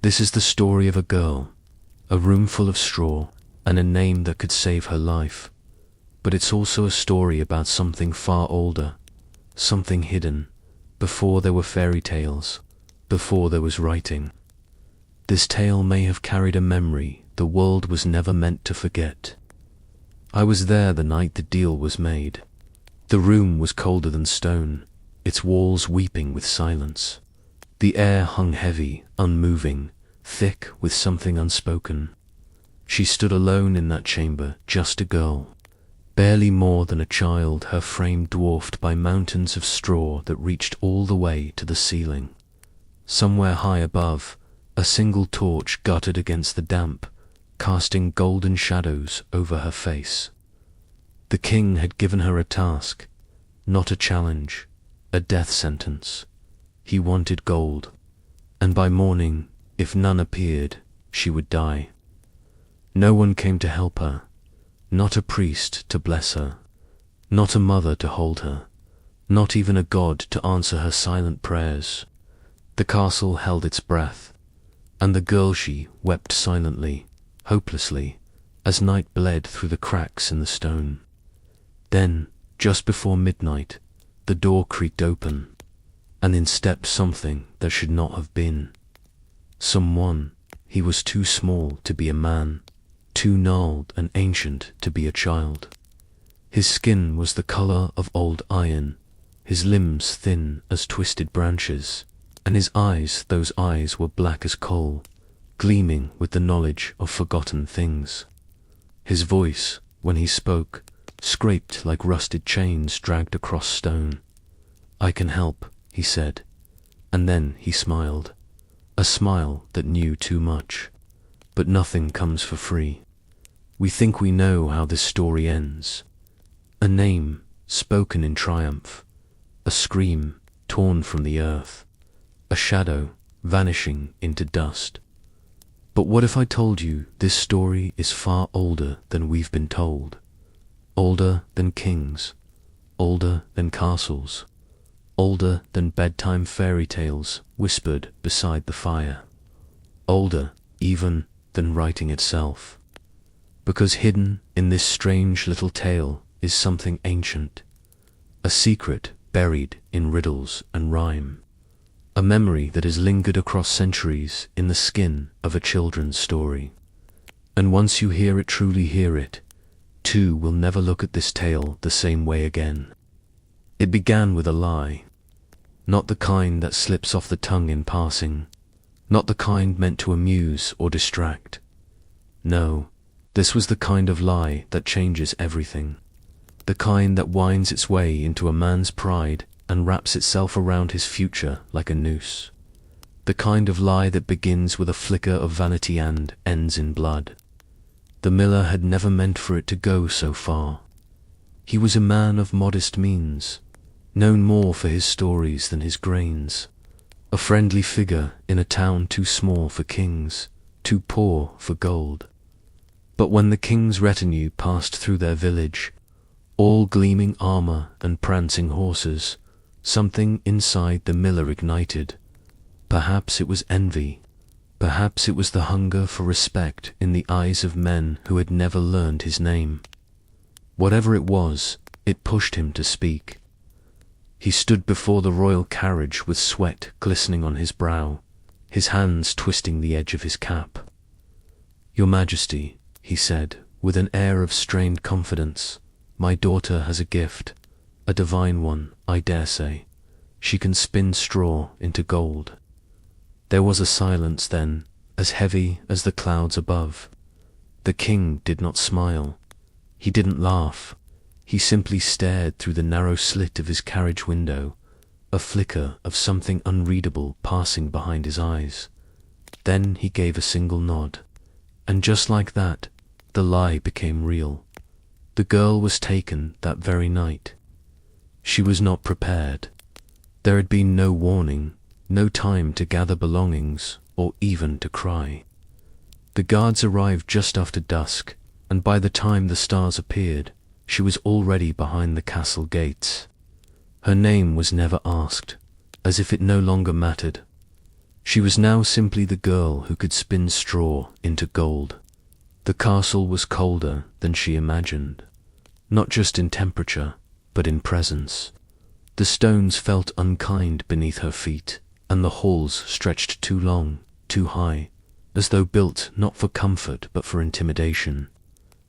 This is the story of a girl, a room full of straw, and a name that could save her life. But it's also a story about something far older, something hidden, before there were fairy tales, before there was writing. This tale may have carried a memory the world was never meant to forget. I was there the night the deal was made. The room was colder than stone, its walls weeping with silence. The air hung heavy, unmoving, thick with something unspoken. She stood alone in that chamber, just a girl, barely more than a child, her frame dwarfed by mountains of straw that reached all the way to the ceiling. Somewhere high above, a single torch guttered against the damp, casting golden shadows over her face. The king had given her a task, not a challenge, a death sentence. He wanted gold, and by morning, if none appeared, she would die. No one came to help her, not a priest to bless her, not a mother to hold her, not even a god to answer her silent prayers. The castle held its breath, and the girl she wept silently, hopelessly, as night bled through the cracks in the stone. Then, just before midnight, the door creaked open, and in stepped something that should not have been. Someone. He was too small to be a man, too gnarled and ancient to be a child. His skin was the color of old iron, his limbs thin as twisted branches, and his eyes, those eyes were black as coal, gleaming with the knowledge of forgotten things. His voice, when he spoke, scraped like rusted chains dragged across stone. "I can help," he said, and then he smiled, a smile that knew too much. But nothing comes for free. We think we know how this story ends. A name spoken in triumph, a scream torn from the earth, a shadow vanishing into dust. But what if I told you this story is far older than we've been told? Older than kings, older than castles, older than bedtime fairy tales whispered beside the fire, older even than writing itself. Because hidden in this strange little tale is something ancient, a secret buried in riddles and rhyme, a memory that has lingered across centuries in the skin of a children's story. And once you hear it, truly hear it, too will never look at this tale the same way again. It began with a lie, not the kind that slips off the tongue in passing, not the kind meant to amuse or distract. No, this was the kind of lie that changes everything, the kind that winds its way into a man's pride and wraps itself around his future like a noose, the kind of lie that begins with a flicker of vanity and ends in blood. The miller had never meant for it to go so far. He was a man of modest means, known more for his stories than his grains, a friendly figure in a town too small for kings, too poor for gold. But when the king's retinue passed through their village, all gleaming armor and prancing horses, something inside the miller ignited. Perhaps it was envy. Perhaps it was the hunger for respect in the eyes of men who had never learned his name. Whatever it was, it pushed him to speak. He stood before the royal carriage with sweat glistening on his brow, his hands twisting the edge of his cap. "Your Majesty," he said, with an air of strained confidence, "my daughter has a gift, a divine one, I dare say. She can spin straw into gold." There was a silence then, as heavy as the clouds above. The king did not smile. He didn't laugh. He simply stared through the narrow slit of his carriage window, a flicker of something unreadable passing behind his eyes. Then he gave a single nod, and just like that, the lie became real. The girl was taken that very night. She was not prepared. There had been no warning, no time to gather belongings, or even to cry. The guards arrived just after dusk, and by the time the stars appeared, she was already behind the castle gates. Her name was never asked, as if it no longer mattered. She was now simply the girl who could spin straw into gold. The castle was colder than she imagined, not just in temperature, but in presence. The stones felt unkind beneath her feet, and the halls stretched too long, too high, as though built not for comfort but for intimidation.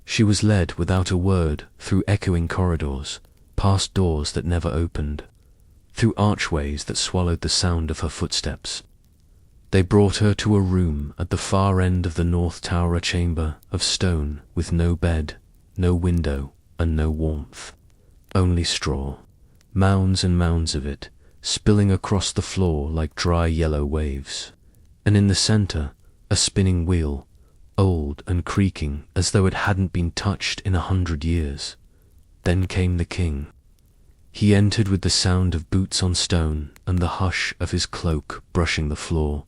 She was led without a word through echoing corridors, past doors that never opened, through archways that swallowed the sound of her footsteps. They brought her to a room at the far end of the north tower, a chamber of stone with no bed, no window, and no warmth. Only straw, mounds and mounds of it, spilling across the floor like dry yellow waves. And in the center, a spinning wheel, old and creaking as though it hadn't been touched in 100 years. Then came the king. He entered with the sound of boots on stone and the hush of his cloak brushing the floor.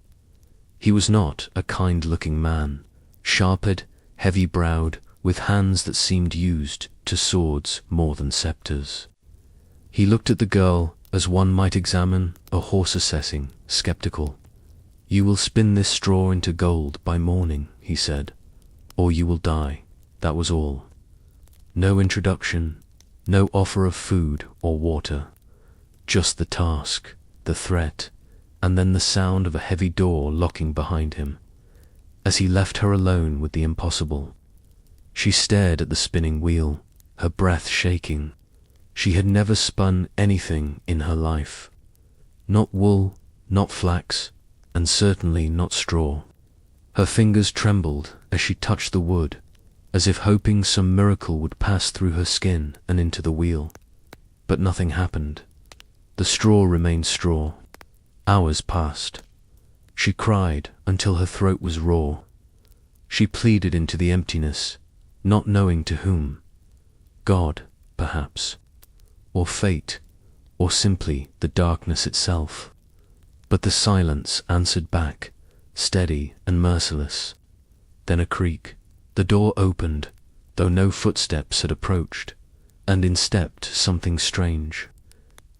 He was not a kind-looking man, sharp-eyed, heavy-browed, with hands that seemed used to swords more than scepters. He looked at the girl as one might examine a horse assessing, skeptical. "You will spin this straw into gold by morning," he said, "or you will die." That was all. No introduction, no offer of food or water. Just the task, the threat, and then the sound of a heavy door locking behind him. As he left her alone with the impossible, she stared at the spinning wheel, her breath shaking. She had never spun anything in her life. Not wool, not flax, and certainly not straw. Her fingers trembled as she touched the wood, as if hoping some miracle would pass through her skin and into the wheel. But nothing happened. The straw remained straw. Hours passed. She cried until her throat was raw. She pleaded into the emptiness, not knowing to whom. God, perhaps, or fate, or simply the darkness itself. But the silence answered back, steady and merciless. Then a creak. The door opened, though no footsteps had approached, and in stepped something strange.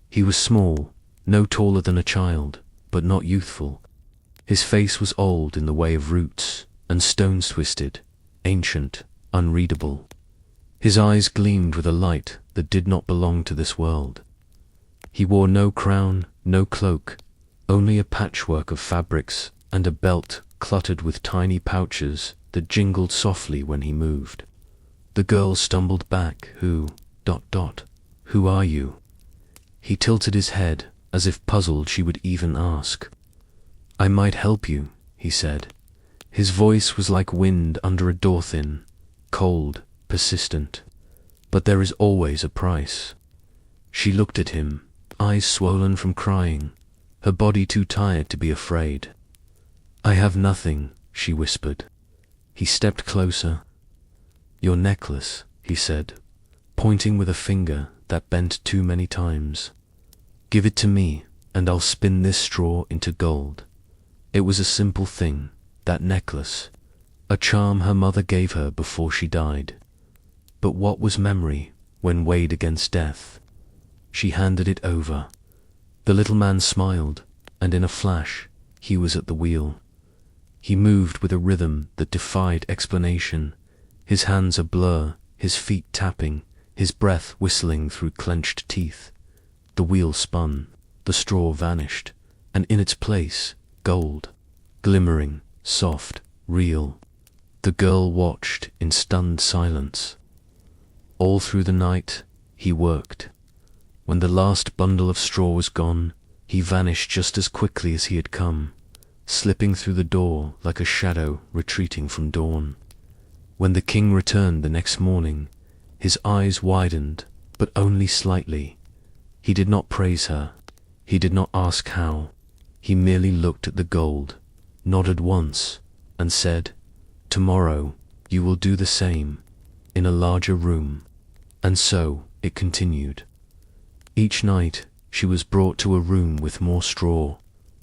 He was small, no taller than a child, but not youthful. His face was old in the way of roots, and stone-twisted, ancient, unreadable. His eyes gleamed with a light that did not belong to this world. He wore no crown, no cloak, only a patchwork of fabrics and a belt cluttered with tiny pouches that jingled softly when he moved. The girl stumbled back. Who are you?" He tilted his head, as if puzzled she would even ask. "I might help you," he said. His voice was like wind under a door thin, cold, persistent. "But there is always a price." She looked at him, eyes swollen from crying, her body too tired to be afraid. "I have nothing," she whispered. He stepped closer. "Your necklace," he said, pointing with a finger that bent too many times. "Give it to me, and I'll spin this straw into gold." It was a simple thing, that necklace, a charm her mother gave her before she died. But what was memory when weighed against death? She handed it over. The little man smiled, and in a flash, he was at the wheel. He moved with a rhythm that defied explanation, his hands a blur, his feet tapping, his breath whistling through clenched teeth. The wheel spun, the straw vanished, and in its place, gold, glimmering, soft, real. The girl watched in stunned silence. All through the night, he worked. When the last bundle of straw was gone, he vanished just as quickly as he had come, slipping through the door like a shadow retreating from dawn. When the king returned the next morning, his eyes widened, but only slightly. He did not praise her. He did not ask how. He merely looked at the gold, nodded once, and said, "Tomorrow you will do the same, in a larger room." And so it continued. Each night she was brought to a room with more straw,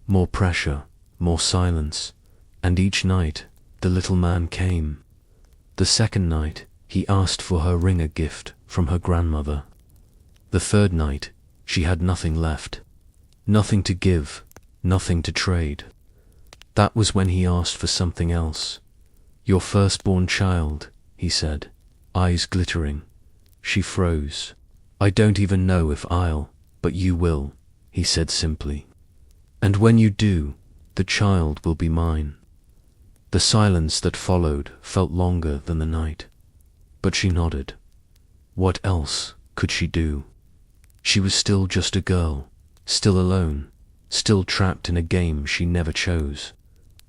more pressure, more silence, and each night the little man came. The second night he asked for her ring, a gift from her grandmother. The third night she had nothing left, nothing to give, nothing to trade. That was when he asked for something else. "Your firstborn child," he said, eyes glittering. She froze. "I don't even know if but you will," he said simply. "And when you do, the child will be mine." The silence that followed felt longer than the night, but she nodded. What else could she do? She was still just a girl, still alone, still trapped in a game she never chose.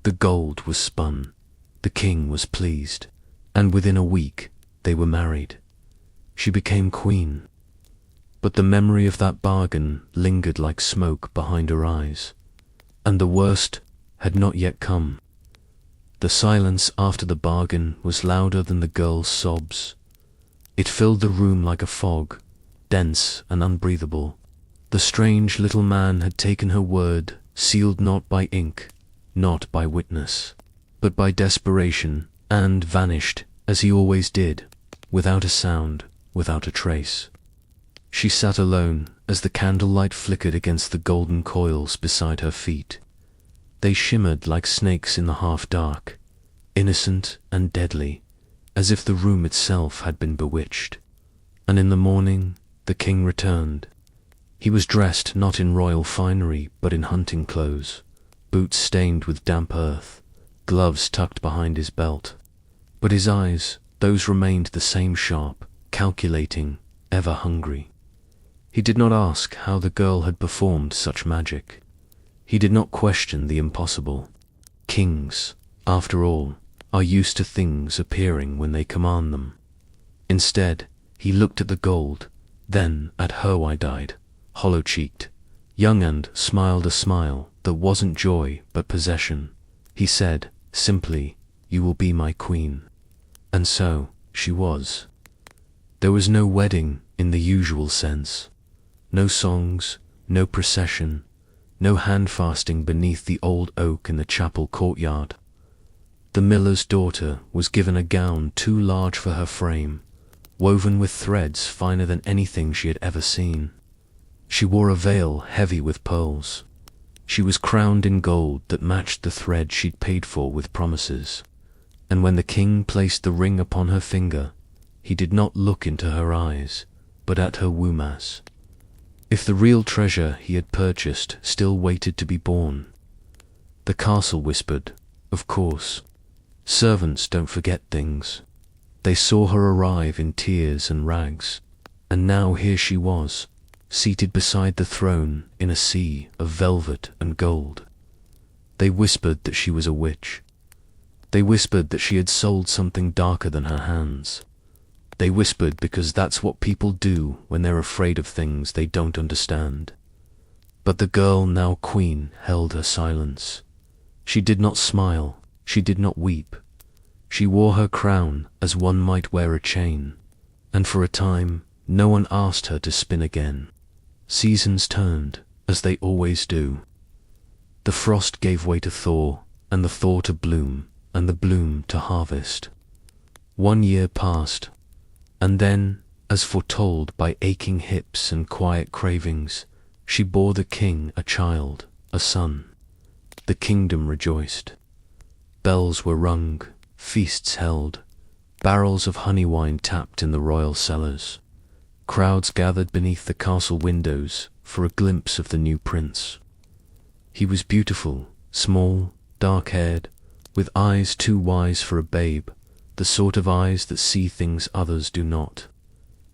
The gold was spun, the king was pleased, and within a week they were married. She became queen. But the memory of that bargain lingered like smoke behind her eyes, and the worst had not yet come. The silence after the bargain was louder than the girl's sobs. It filled the room like a fog, dense and unbreathable. The strange little man had taken her word, sealed not by ink, not by witness, but by desperation, and vanished, as he always did, without a sound, without a trace. She sat alone as the candlelight flickered against the golden coils beside her feet. They shimmered like snakes in the half-dark, innocent and deadly, as if the room itself had been bewitched. And in the morning, the king returned. He was dressed not in royal finery, but in hunting clothes, boots stained with damp earth, gloves tucked behind his belt. But his eyes, those remained the same sharp, calculating, ever hungry. He did not ask how the girl had performed such magic. He did not question the impossible. Kings, after all, are used to things appearing when they command them. Instead, he looked at the gold, then at her wide-eyed, hollow-cheeked, young, and smiled a smile that wasn't joy but possession. He said, simply, "You will be my queen." And so, she was. There was no wedding in the usual sense. No songs, no procession, no hand-fasting beneath the old oak in the chapel courtyard. The miller's daughter was given a gown too large for her frame, woven with threads finer than anything she had ever seen. She wore a veil heavy with pearls. She was crowned in gold that matched the thread she'd paid for with promises. And when the king placed the ring upon her finger, he did not look into her eyes, but at her womb-as if the real treasure he had purchased still waited to be born. The castle whispered, "Of course. Servants don't forget things." They saw her arrive in tears and rags, and now here she was, seated beside the throne in a sea of velvet and gold. They whispered that she was a witch. They whispered that she had sold something darker than her hands. They whispered because that's what people do when they're afraid of things they don't understand. But the girl, now queen, held her silence. She did not smile, she did not weep. She wore her crown as one might wear a chain, and for a time no one asked her to spin again. Seasons turned, as they always do. The frost gave way to thaw, and the thaw to bloom, and the bloom to harvest. 1 year passed, and then, as foretold by aching hips and quiet cravings, she bore the king a child, a son. The kingdom rejoiced. Bells were rung, feasts held, barrels of honey wine tapped in the royal cellars. Crowds gathered beneath the castle windows for a glimpse of the new prince. He was beautiful, small, dark-haired, with eyes too wise for a babe, the sort of eyes that see things others do not.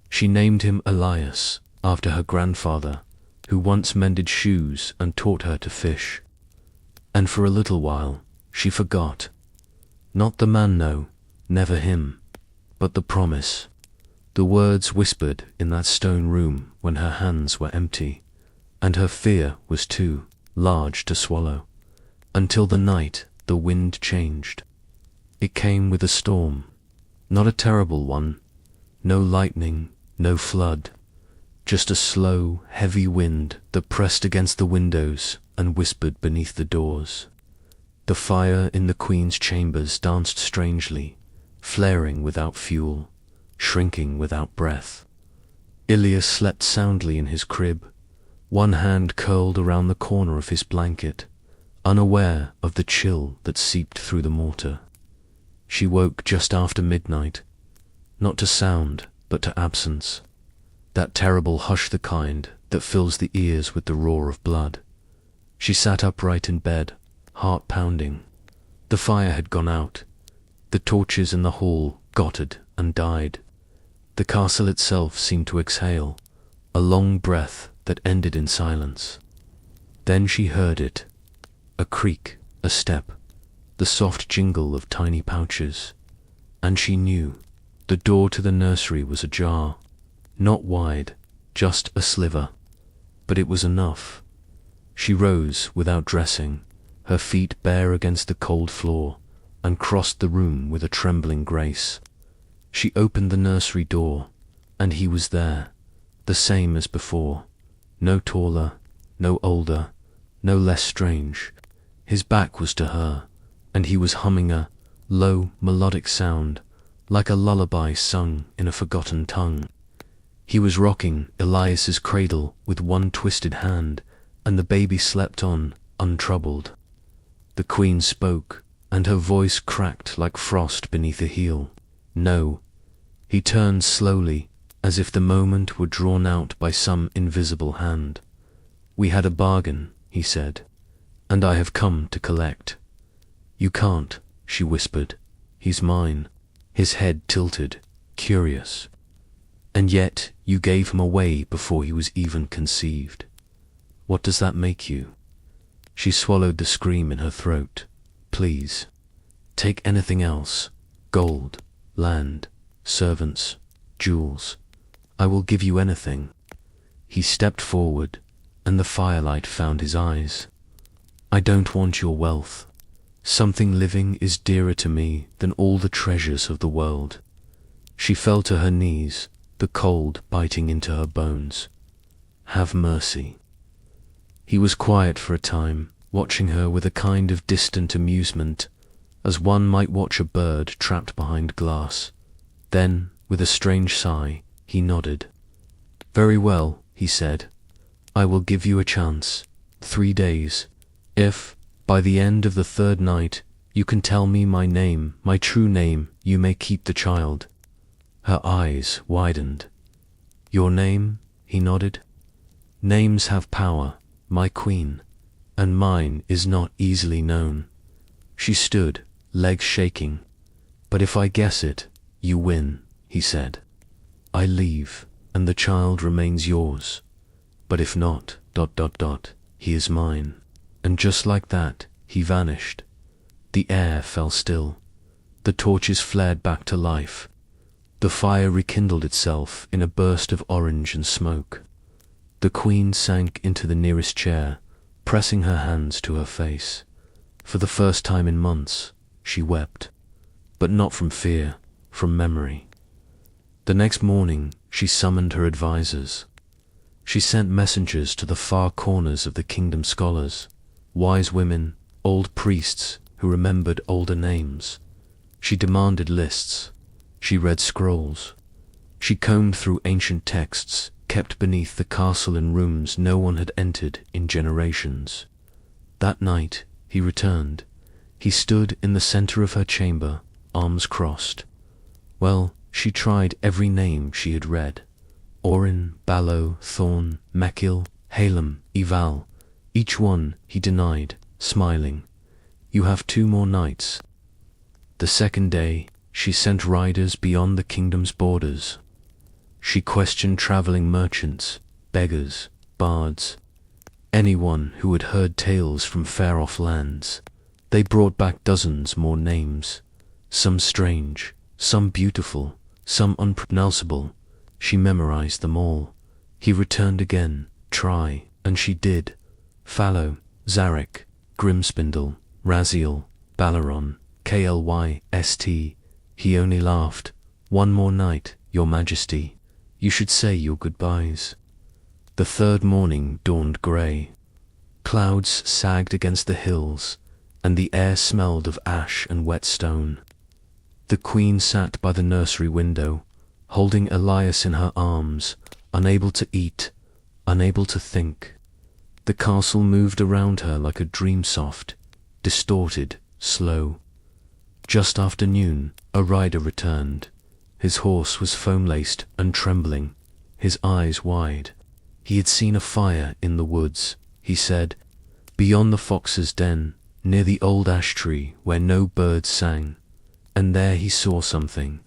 She named him Elias, after her grandfather, who once mended shoes and taught her to fish. And for a little while, she forgot. Not the man, no, never him, but the promise. The words whispered in that stone room when her hands were empty, and her fear was too large to swallow, until the night the wind changed. It came with a storm, not a terrible one, no lightning, no flood, just a slow, heavy wind that pressed against the windows and whispered beneath the doors. The fire in the queen's chambers danced strangely, flaring without fuel, shrinking without breath. Ilias slept soundly in his crib, one hand curled around the corner of his blanket, unaware of the chill that seeped through the mortar. She woke just after midnight, not to sound, but to absence, that terrible hush, the kind that fills the ears with the roar of blood. She sat upright in bed, heart pounding. The fire had gone out. The torches in the hall guttered and died. The castle itself seemed to exhale, a long breath that ended in silence. Then she heard it, a creak, a step, the soft jingle of tiny pouches, and she knew the door to the nursery was ajar, not wide, just a sliver, but it was enough. She rose without dressing, her feet bare against the cold floor, and crossed the room with a trembling grace. She opened the nursery door, and he was there, the same as before, no taller, no older, no less strange. His back was to her, and he was humming a low, melodic sound, like a lullaby sung in a forgotten tongue. He was rocking Elias's cradle with one twisted hand, and the baby slept on, untroubled. The queen spoke, and her voice cracked like frost beneath a heel. No. He turned slowly, as if the moment were drawn out by some invisible hand. We had a bargain, he said, and I have come to collect. You can't, she whispered. He's mine. His head tilted, curious. And yet you gave him away before he was even conceived. What does that make you? She swallowed the scream in her throat. Please. Take anything else. Gold, land, servants, jewels. I will give you anything. He stepped forward, and the firelight found his eyes. I don't want your wealth. Something living is dearer to me than all the treasures of the world. She fell to her knees, the cold biting into her bones. Have mercy. He was quiet for a time, watching her with a kind of distant amusement, as one might watch a bird trapped behind glass. Then, with a strange sigh, he nodded. Very well, he said. I will give you a chance. 3 days. If, by the end of the 3rd night, you can tell me my name, my true name, you may keep the child. Her eyes widened. Your name? He nodded. Names have power, my queen, and mine is not easily known. She stood, legs shaking. But if I guess it, you win, he said. I leave, and the child remains yours. But if not, ... he is mine. And just like that, he vanished. The air fell still. The torches flared back to life. The fire rekindled itself in a burst of orange and smoke. The queen sank into the nearest chair, pressing her hands to her face. For the first time in months, she wept. But not from fear, from memory. The next morning, she summoned her advisors. She sent messengers to the far corners of the kingdom, scholars, wise women, old priests who remembered older names. She demanded lists. She read scrolls. She combed through ancient texts kept beneath the castle in rooms no one had entered in generations. That night, he returned. He stood in the center of her chamber, arms crossed. Well, she tried every name she had read. Orin, Ballo, Thorn, Mekil, Halem, Eval. Each one he denied, smiling. You have 2 more nights. The 2nd day, she sent riders beyond the kingdom's borders. She questioned traveling merchants, beggars, bards, anyone who had heard tales from far-off lands. They brought back dozens more names, some strange, some beautiful, some unpronounceable. She memorized them all. He returned again, try, and she did. Fallow, Zarek, Grimspindle, Raziel, Balaron, Klyst. He only laughed. 1 more night, your majesty. You should say your goodbyes. The 3rd morning dawned grey. Clouds sagged against the hills, and the air smelled of ash and wet stone. The queen sat by the nursery window, holding Elias in her arms, unable to eat, unable to think. The castle moved around her like a dream, soft, distorted, slow. Just after noon, a rider returned. His horse was foam-laced and trembling, his eyes wide. He had seen a fire in the woods, he said, beyond the fox's den, near the old ash tree where no birds sang. And there he saw something.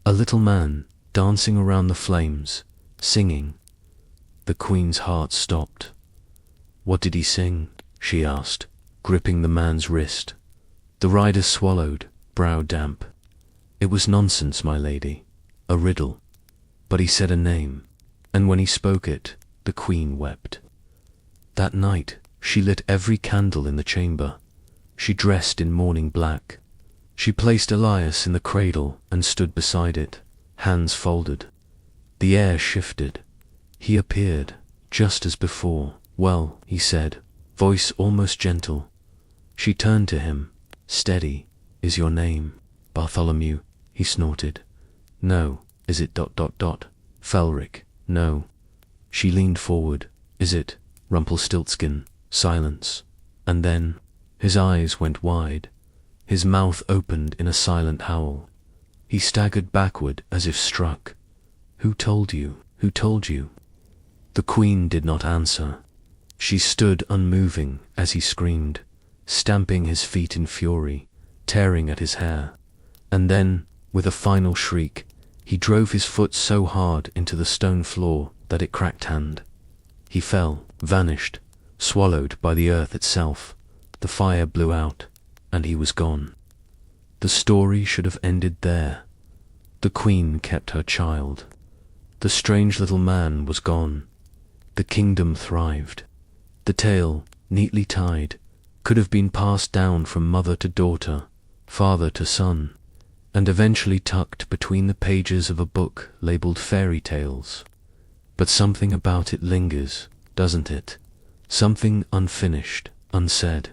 A little man, dancing around the flames, singing. The Queen's heart stopped. What did he sing? She asked, gripping the man's wrist. The rider swallowed, brow damp. It was nonsense, my lady, a riddle. But he said a name, and when he spoke it, the Queen wept. That night, she lit every candle in the chamber. She dressed in mourning black. She placed Elias in the cradle and stood beside it, hands folded. The air shifted. He appeared, just as before. Well, he said, voice almost gentle. She turned to him. Steady, is your name? Bartholomew, he snorted. No, is it ... Felric, no. She leaned forward. Is it Rumpelstiltskin? Silence. And then, his eyes went wide. His mouth opened in a silent howl. He staggered backward as if struck. Who told you? Who told you? The Queen did not answer. She stood unmoving as he screamed, stamping his feet in fury, tearing at his hair. And then, with a final shriek, he drove his foot so hard into the stone floor that it cracked hand. He fell, vanished, swallowed by the earth itself. The fire blew out, and he was gone. The story should have ended there. The Queen kept her child. The strange little man was gone. The kingdom thrived. The tale, neatly tied, could have been passed down from mother to daughter, father to son, and eventually tucked between the pages of a book labeled fairy tales. But something about it lingers, doesn't it? Something unfinished, unsaid.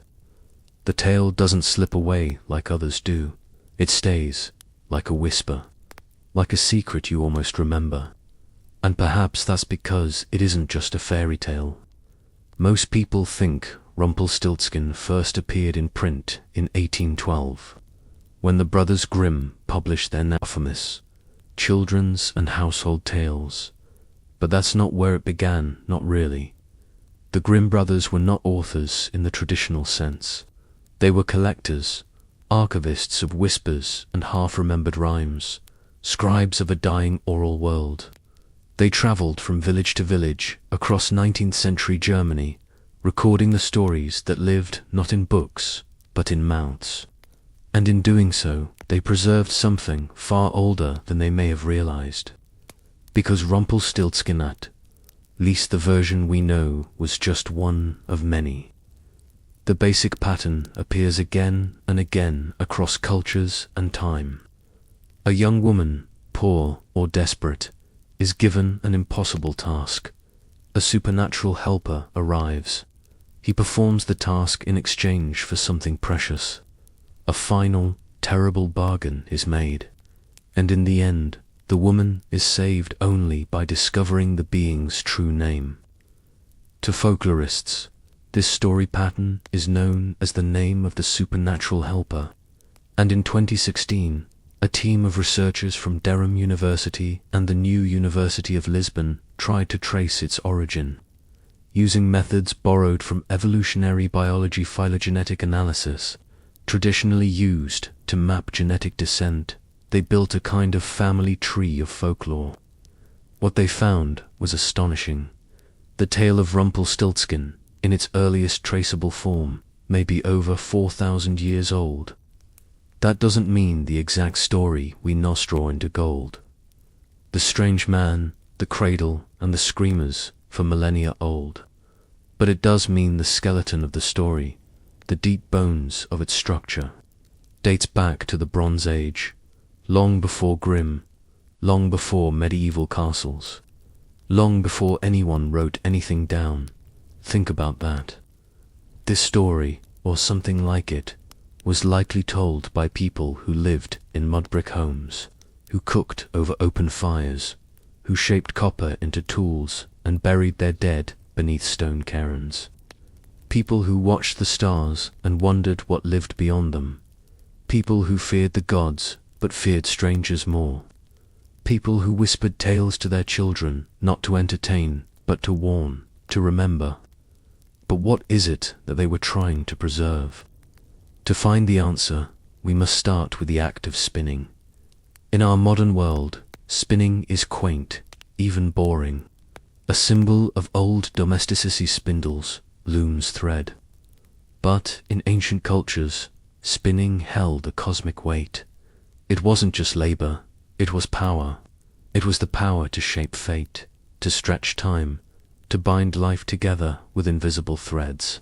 The tale doesn't slip away like others do. It stays, like a whisper, like a secret you almost remember. And perhaps that's because it isn't just a fairy tale. Most people think Rumpelstiltskin first appeared in print in 1812, when the Brothers Grimm published their infamous children's and household tales. But that's not where it began, not really. The Grimm brothers were not authors in the traditional sense. They were collectors, archivists of whispers and half-remembered rhymes, scribes of a dying oral world. They traveled from village to village across 19th century Germany, recording the stories that lived not in books, but in mouths. And in doing so, they preserved something far older than they may have realized. Because Rumpelstiltskin, at least the version we know, was just one of many. The basic pattern appears again and again across cultures and time. A young woman, poor or desperate, is given an impossible task. A supernatural helper arrives. He performs the task in exchange for something precious. A final, terrible bargain is made. And in the end, the woman is saved only by discovering the being's true name. To folklorists, this story pattern is known as the name of the supernatural helper. And in 2016, a team of researchers from Durham University and the New University of Lisbon tried to trace its origin. Using methods borrowed from evolutionary biology phylogenetic analysis, traditionally used to map genetic descent, they built a kind of family tree of folklore. What they found was astonishing. The tale of Rumpelstiltskin, in its earliest traceable form, may be over 4,000 years old. That doesn't mean the exact story we nostraw into gold. The strange man, the cradle, and the screamers for millennia old. But it does mean the skeleton of the story, the deep bones of its structure, dates back to the Bronze Age, long before Grimm, long before medieval castles, long before anyone wrote anything down. Think about that. This story, or something like it, was likely told by people who lived in mud-brick homes, who cooked over open fires, who shaped copper into tools and buried their dead beneath stone cairns. People who watched the stars and wondered what lived beyond them. People who feared the gods but feared strangers more. People who whispered tales to their children, not to entertain, but to warn, to remember. But what is it that they were trying to preserve? To find the answer, we must start with the act of spinning. In our modern world, spinning is quaint, even boring. A symbol of old domesticity spindles, looms thread. But in ancient cultures, spinning held a cosmic weight. It wasn't just labor, it was power. It was the power to shape fate, to stretch time, to bind life together with invisible threads.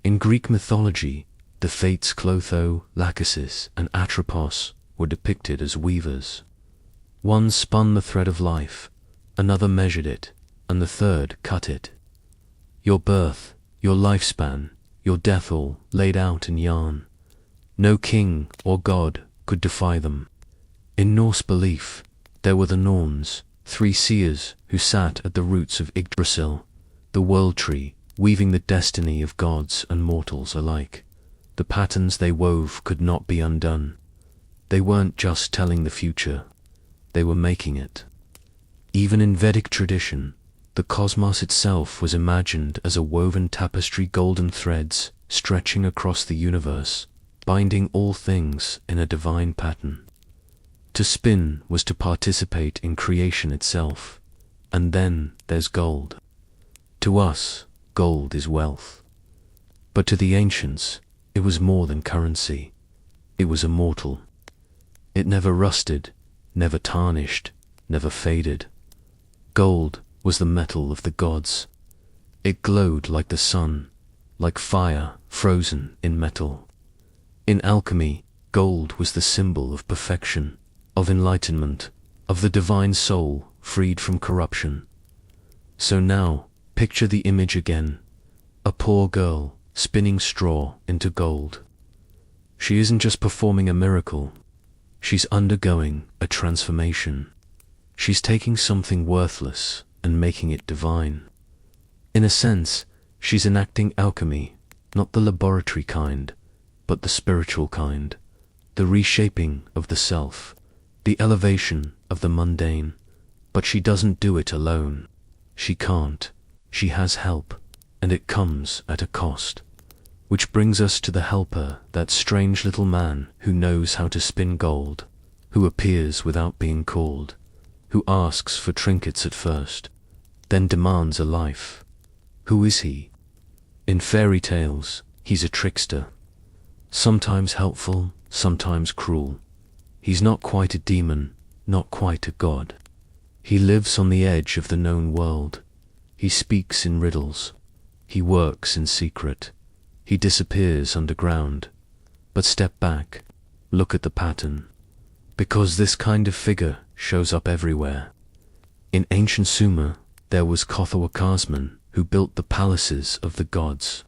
In Greek mythology, the fates Clotho, Lachesis, and Atropos were depicted as weavers. One spun the thread of life, another measured it, and the third cut it. Your birth, your lifespan, your death all laid out in yarn. No king or god could defy them. In Norse belief, there were the Norns, 3 seers who sat at the roots of Yggdrasil, the world tree, weaving the destiny of gods and mortals alike. The patterns they wove could not be undone. They weren't just telling the future, they were making it. Even in Vedic tradition, the cosmos itself was imagined as a woven tapestry, golden threads stretching across the universe, binding all things in a divine pattern. To spin was to participate in creation itself. And then there's gold. To us, gold is wealth. But to the ancients, it was more than currency. It was immortal. It never rusted, never tarnished, never faded. Gold was the metal of the gods. It glowed like the sun, like fire frozen in metal. In alchemy, gold was the symbol of perfection, of enlightenment, of the divine soul freed from corruption. So now, picture the image again. A poor girl spinning straw into gold. She isn't just performing a miracle, she's undergoing a transformation. She's taking something worthless and making it divine. In a sense, she's enacting alchemy, not the laboratory kind, but the spiritual kind, the reshaping of the self, the elevation of the mundane. But she doesn't do it alone. She can't. She has help, and it comes at a cost. Which brings us to the helper, that strange little man who knows how to spin gold, who appears without being called, who asks for trinkets at first, then demands a life. Who is he? In fairy tales, he's a trickster. Sometimes helpful, sometimes cruel. He's not quite a demon, not quite a god. He lives on the edge of the known world. He speaks in riddles. He works in secret. He disappears underground. But step back, look at the pattern. Because this kind of figure shows up everywhere. In ancient Sumer, there was Kothoakasman, who built the palaces of the gods.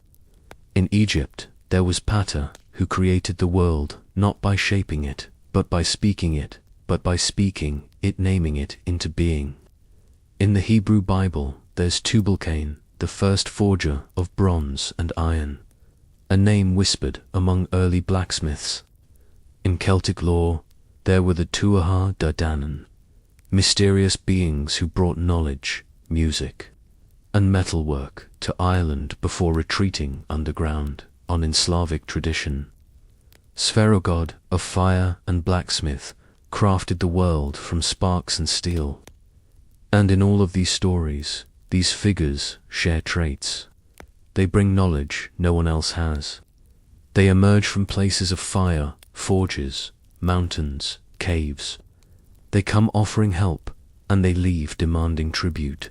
In Egypt, there was Pata, who created the world, not by shaping it, but by speaking it, but by speaking it, naming it into being. In the Hebrew Bible, there's Tubal-Cain, the first forger of bronze and iron, a name whispered among early blacksmiths. In Celtic lore, there were the Tuatha Dé Danann, mysterious beings who brought knowledge, music, and metalwork to Ireland before retreating underground, on in Slavic tradition. Sverogod, a fire and blacksmith, crafted the world from sparks and steel. And in all of these stories, these figures share traits. They bring knowledge no one else has. They emerge from places of fire, forges, mountains, caves. They come offering help, and they leave demanding tribute.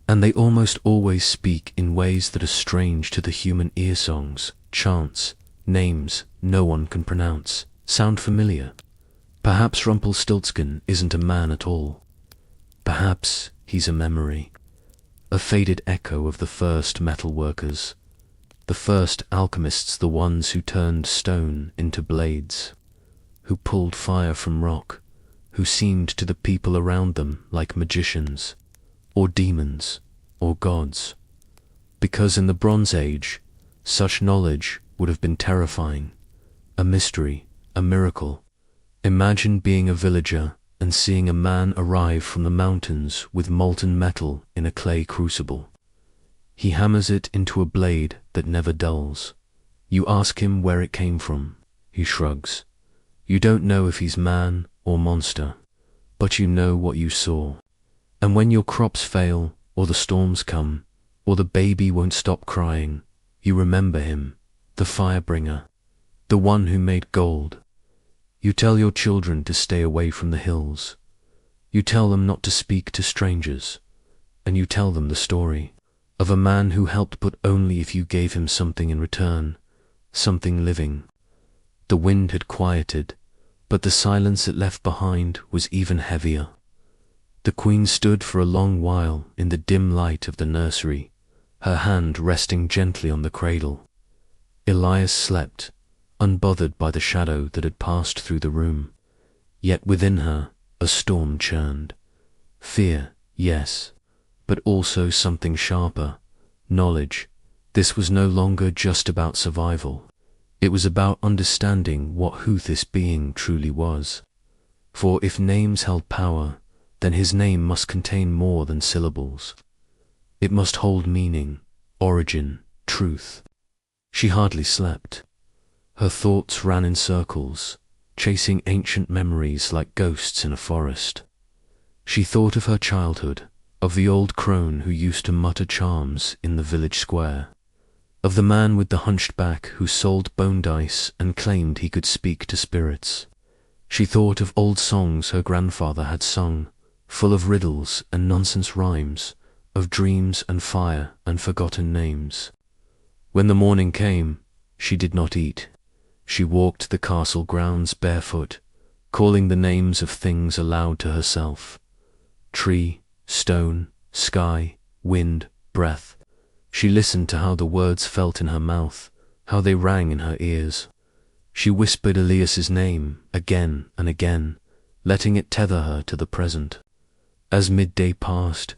And they almost always speak in ways that are strange to the human ear. Songs, chants, names no one can pronounce, sound familiar. Perhaps Rumpelstiltskin isn't a man at all. Perhaps he's a memory, a faded echo of the first metal workers, the first alchemists, the ones who turned stone into blades, who pulled fire from rock, who seemed to the people around them like magicians, or demons, or gods. Because in the Bronze Age, Such knowledge would have been terrifying, a mystery, a miracle. Imagine being a villager and seeing a man arrive from the mountains with molten metal in a clay crucible. He hammers it into a blade that never dulls. You ask him where it came from. He shrugs. You don't know if he's man or monster, but you know what you saw. And when your crops fail, or the storms come, or the baby won't stop crying, you remember him, the fire-bringer, the one who made gold. You tell your children to stay away from the hills. You tell them not to speak to strangers, and you tell them the story of a man who helped but only if you gave him something in return, something living. The wind had quieted, but the silence it left behind was even heavier. The Queen stood for a long while in the dim light of the nursery, her hand resting gently on the cradle. Elias slept, unbothered by the shadow that had passed through the room. Yet within her a storm churned. Fear, yes, but also something sharper, knowledge. This was no longer just about survival. It was about understanding who this being truly was. For if names held power, then his name must contain more than syllables. It must hold meaning, origin, truth. She hardly slept. Her thoughts ran in circles, chasing ancient memories like ghosts in a forest. She thought of her childhood, of the old crone who used to mutter charms in the village square, of the man with the hunched back who sold bone dice and claimed he could speak to spirits. She thought of old songs her grandfather had sung, full of riddles and nonsense rhymes, of dreams and fire and forgotten names. When the morning came, she did not eat. She walked the castle grounds barefoot, calling the names of things aloud to herself. Tree, stone, sky, wind, breath. She listened to how the words felt in her mouth, how they rang in her ears. She whispered Elias's name again and again, letting it tether her to the present. As midday passed,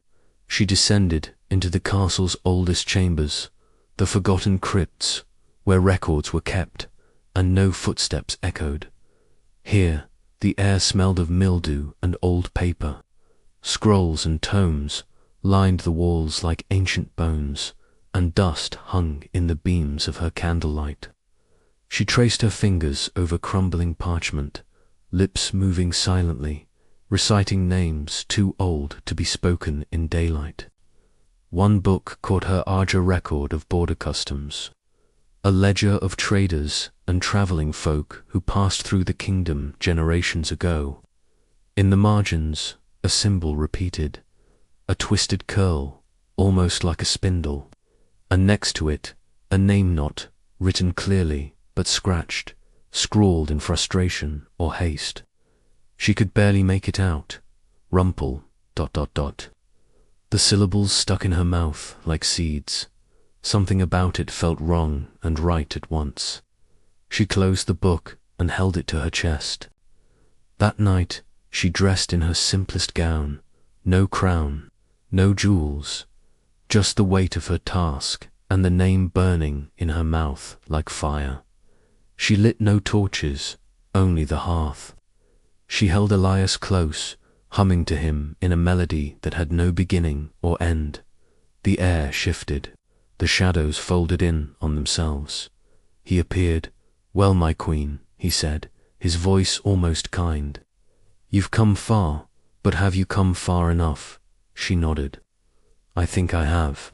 she descended into the castle's oldest chambers, the forgotten crypts where records were kept and no footsteps echoed. Here, the air smelled of mildew and old paper. Scrolls and tomes lined the walls like ancient bones, and dust hung in the beams of her candlelight. She traced her fingers over crumbling parchment, lips moving silently, reciting names too old to be spoken in daylight. One book caught her eye, a record of border customs, a ledger of traders and traveling folk who passed through the kingdom generations ago. In the margins, a symbol repeated, a twisted curl, almost like a spindle, and next to it, a name knot, written clearly but scratched, scrawled in frustration or haste. She could barely make it out. Rumpel, ... The syllables stuck in her mouth like seeds. Something about it felt wrong and right at once. She closed the book and held it to her chest. That night, she dressed in her simplest gown, no crown, no jewels, just the weight of her task and the name burning in her mouth like fire. She lit no torches, only the hearth. She held Elias close, humming to him in a melody that had no beginning or end. The air shifted, the shadows folded in on themselves. He appeared. "Well, my queen," he said, his voice almost kind. "You've come far, but have you come far enough?" She nodded. "I think I have."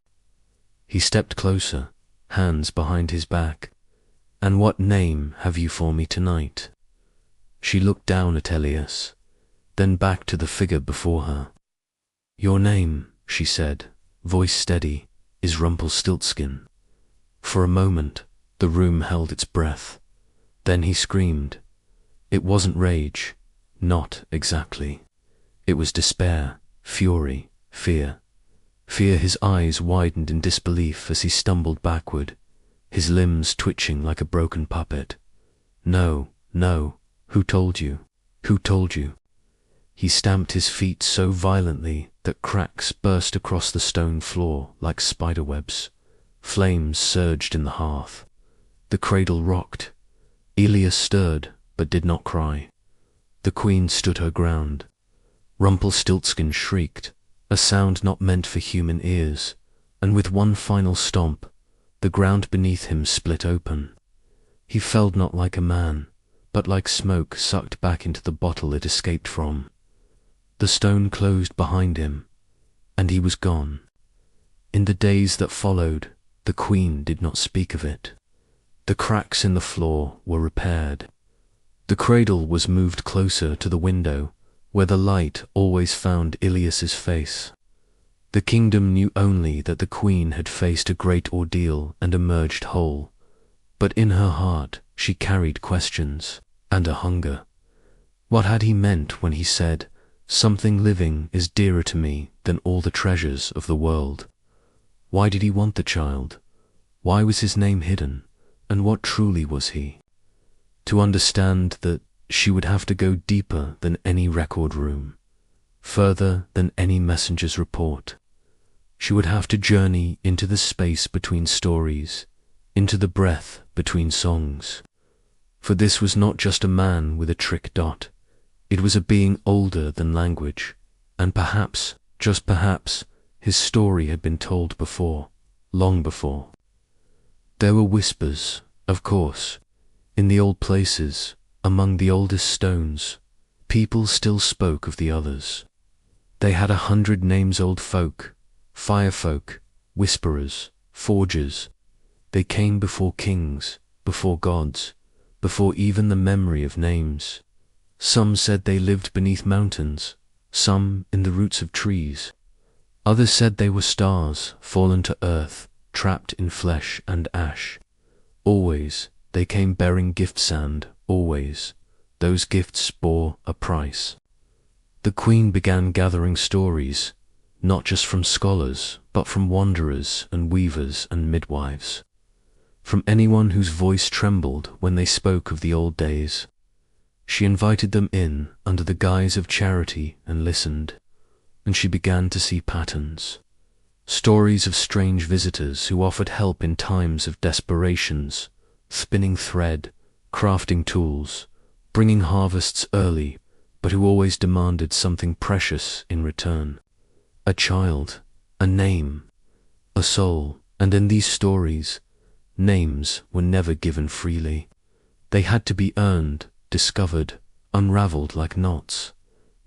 He stepped closer, hands behind his back. "And what name have you for me tonight?" She looked down at Elias, then back to the figure before her. "Your name," she said, voice steady, "is Rumpelstiltskin." For a moment, the room held its breath. Then he screamed. It wasn't rage, not exactly. It was despair, fury, fear. Fear. His eyes widened in disbelief as he stumbled backward, his limbs twitching like a broken puppet. "No, no, who told you? Who told you?" He stamped his feet so violently that cracks burst across the stone floor like spiderwebs. Flames surged in the hearth. The cradle rocked. Elias stirred, but did not cry. The queen stood her ground. Rumpelstiltskin shrieked, a sound not meant for human ears, and with one final stomp, the ground beneath him split open. He fell not like a man, but like smoke sucked back into the bottle it escaped from. The stone closed behind him, and he was gone. In the days that followed, the queen did not speak of it. The cracks in the floor were repaired. The cradle was moved closer to the window, where the light always found Ilias's face. The kingdom knew only that the queen had faced a great ordeal and emerged whole, but in her heart she carried questions and a hunger. What had he meant when he said, "Something living is dearer to me than all the treasures of the world"? Why did he want the child? Why was his name hidden? And what truly was he? To understand that, she would have to go deeper than any record room, further than any messenger's report. She would have to journey into the space between stories, into the breath between songs. For this was not just a man with a trick dot. It was a being older than language, and perhaps, just perhaps, his story had been told before, long before. There were whispers, of course, in the old places, among the oldest stones. People still spoke of the others. They had 100 names: old folk, fire folk, whisperers, forgers. They came before kings, before gods, before even the memory of names. Some said they lived beneath mountains, some in the roots of trees. Others said they were stars, fallen to earth, trapped in flesh and ash. Always they came bearing gift sand, always. Those gifts bore a price. The queen began gathering stories, not just from scholars, but from wanderers and weavers and midwives, from anyone whose voice trembled when they spoke of the old days. She invited them in under the guise of charity and listened, and she began to see patterns. Stories of strange visitors who offered help in times of desperations, spinning thread, crafting tools, bringing harvests early, but who always demanded something precious in return. A child, a name, a soul, and in these stories, names were never given freely. They had to be earned, discovered, unraveled like knots.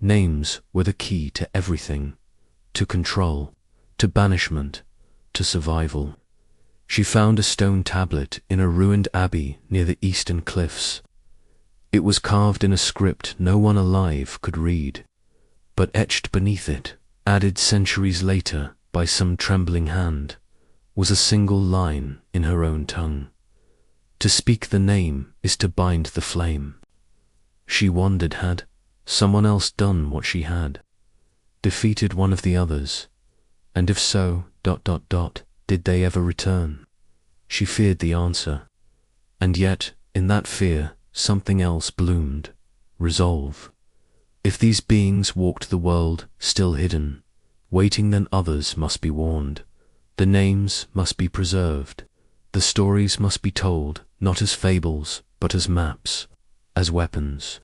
Names were the key to everything, to control, to banishment, to survival. She found a stone tablet in a ruined abbey near the eastern cliffs. It was carved in a script no one alive could read, but etched beneath it, added centuries later by some trembling hand, was a single line in her own tongue. To speak the name is to bind the flame. She wondered, had someone else done what she had, defeated one of the others, and if so, did they ever return? She feared the answer, and yet, in that fear, something else bloomed, resolve. If these beings walked the world, still hidden, waiting, then others must be warned. The names must be preserved. The stories must be told, not as fables, but as maps, as weapons.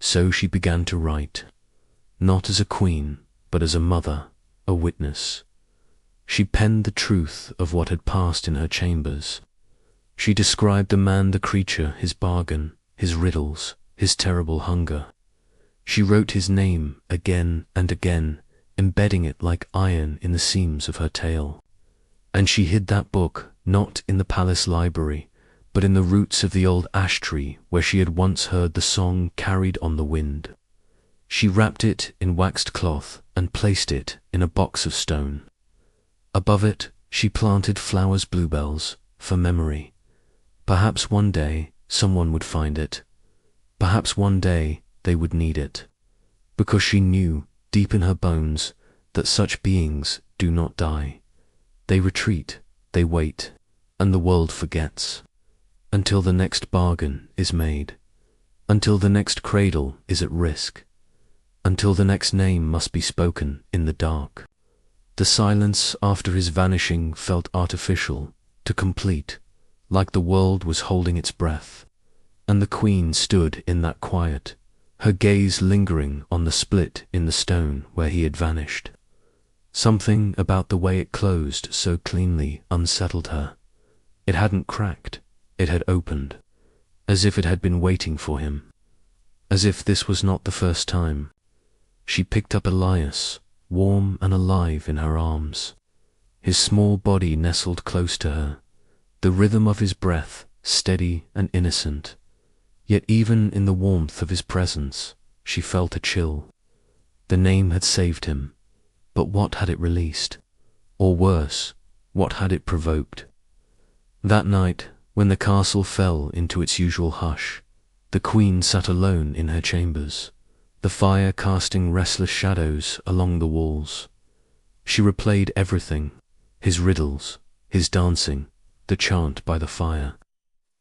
So she began to write, not as a queen, but as a mother, a witness. She penned the truth of what had passed in her chambers. She described the man, the creature, his bargain, his riddles, his terrible hunger. She wrote his name again and again, embedding it like iron in the seams of her tale. And she hid that book, not in the palace library, but in the roots of the old ash tree where she had once heard the song carried on the wind. She wrapped it in waxed cloth and placed it in a box of stone. Above it she planted flowers, bluebells, for memory. Perhaps one day someone would find it. Perhaps one day they would need it. Because she knew, deep in her bones, that such beings do not die. They retreat, they wait, and the world forgets. Until the next bargain is made. Until the next cradle is at risk. Until the next name must be spoken in the dark. The silence after his vanishing felt artificial, to complete, like the world was holding its breath. And the queen stood in that quiet, her gaze lingering on the split in the stone where he had vanished. Something about the way it closed so cleanly unsettled her. It hadn't cracked, it had opened, as if it had been waiting for him, as if this was not the first time. She picked up Elias, warm and alive in her arms. His small body nestled close to her, the rhythm of his breath steady and innocent. Yet even in the warmth of his presence, she felt a chill. The name had saved him, but what had it released? Or worse, what had it provoked? That night, when the castle fell into its usual hush, the queen sat alone in her chambers, the fire casting restless shadows along the walls. She replayed everything, his riddles, his dancing, the chant by the fire.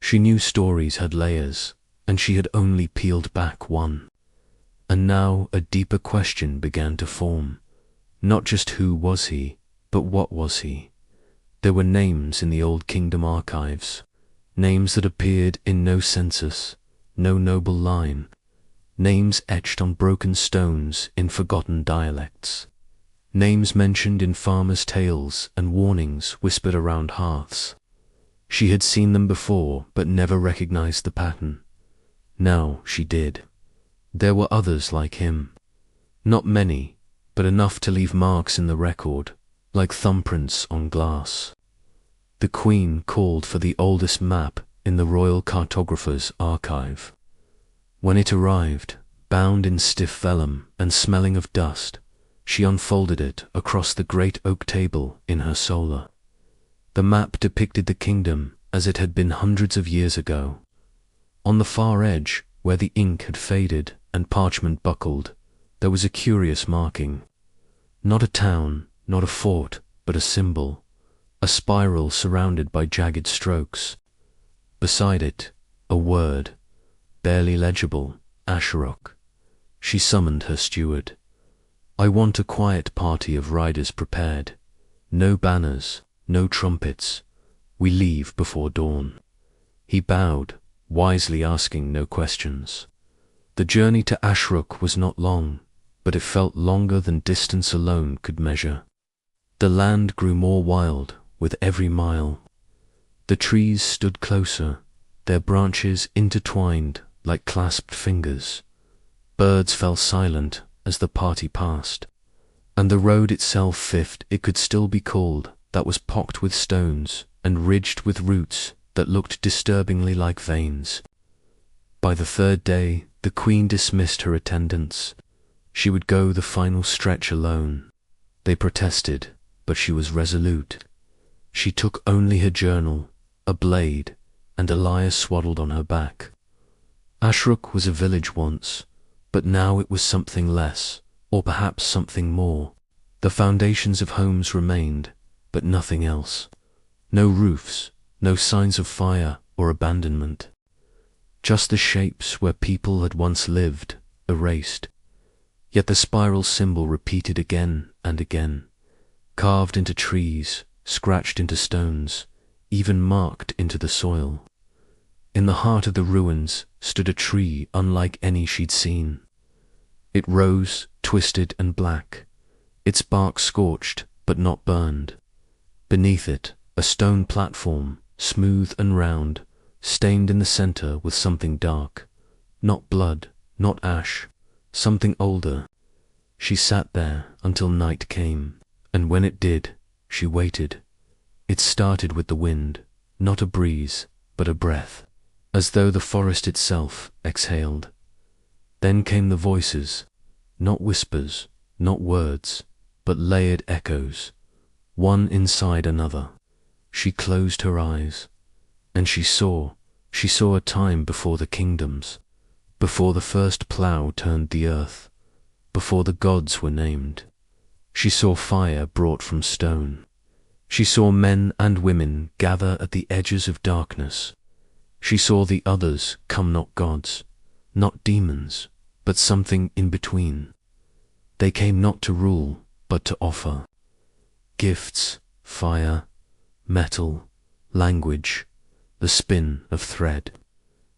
She knew stories had layers, and she had only peeled back one. And now a deeper question began to form. Not just who was he, but what was he? There were names in the old kingdom archives, names that appeared in no census, no noble line, names etched on broken stones in forgotten dialects, names mentioned in farmers' tales and warnings whispered around hearths. She had seen them before but never recognized the pattern. Now she did. There were others like him. Not many, but enough to leave marks in the record, like thumbprints on glass. The queen called for the oldest map in the royal cartographer's archive. When it arrived, bound in stiff vellum and smelling of dust, she unfolded it across the great oak table in her solar. The map depicted the kingdom as it had been hundreds of years ago. On the far edge, where the ink had faded and parchment buckled, there was a curious marking. Not a town, not a fort, but a symbol, a spiral surrounded by jagged strokes. Beside it, a word, barely legible, Asherok. She summoned her steward. I want a quiet party of riders prepared. No banners, no trumpets. We leave before dawn. He bowed, wisely asking no questions. The journey to Ashruk was not long, but it felt longer than distance alone could measure. The land grew more wild with every mile. The trees stood closer, their branches intertwined like clasped fingers. Birds fell silent as the party passed, and the road itself, if it could still be called, that was pocked with stones and ridged with roots that looked disturbingly like veins. By the third day, the queen dismissed her attendants. She would go the final stretch alone. They protested, but she was resolute. She took only her journal, a blade, and Elias swaddled on her back. Ashruk was a village once, but now it was something less, or perhaps something more. The foundations of homes remained, but nothing else. No roofs, no signs of fire or abandonment. Just the shapes where people had once lived, erased. Yet the spiral symbol repeated again and again, carved into trees, scratched into stones, even marked into the soil. In the heart of the ruins stood a tree unlike any she'd seen. It rose, twisted and black, its bark scorched but not burned. Beneath it, a stone platform, smooth and round, stained in the center with something dark. Not blood, not ash, something older. She sat there until night came, and when it did, she waited. It started with the wind, not a breeze, but a breath, as though the forest itself exhaled. Then came the voices, not whispers, not words, but layered echoes, one inside another. She closed her eyes, and she saw a time before the kingdoms, before the first plough turned the earth, before the gods were named. She saw fire brought from stone. She saw men and women gather at the edges of darkness. She saw the others come, not gods, not demons, but something in between. They came not to rule, but to offer. Gifts, fire, metal, language, the spin of thread,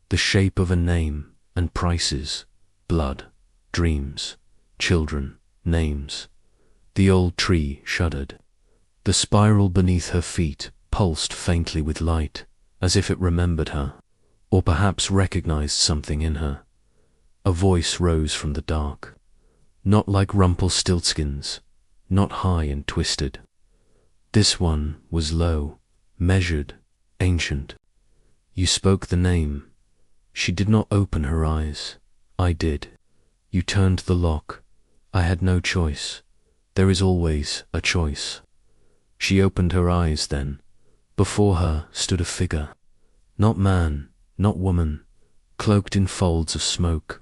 the shape of a name and prices, blood, dreams, children, names. The old tree shuddered. The spiral beneath her feet pulsed faintly with light, as if it remembered her, or perhaps recognized something in her. A voice rose from the dark, not like Rumpelstiltskin's, not high and twisted. This one was low, measured, ancient. You spoke the name. She did not open her eyes. I did. You turned the lock. I had no choice. There is always a choice. She opened her eyes then. Before her stood a figure. Not man, not woman, cloaked in folds of smoke.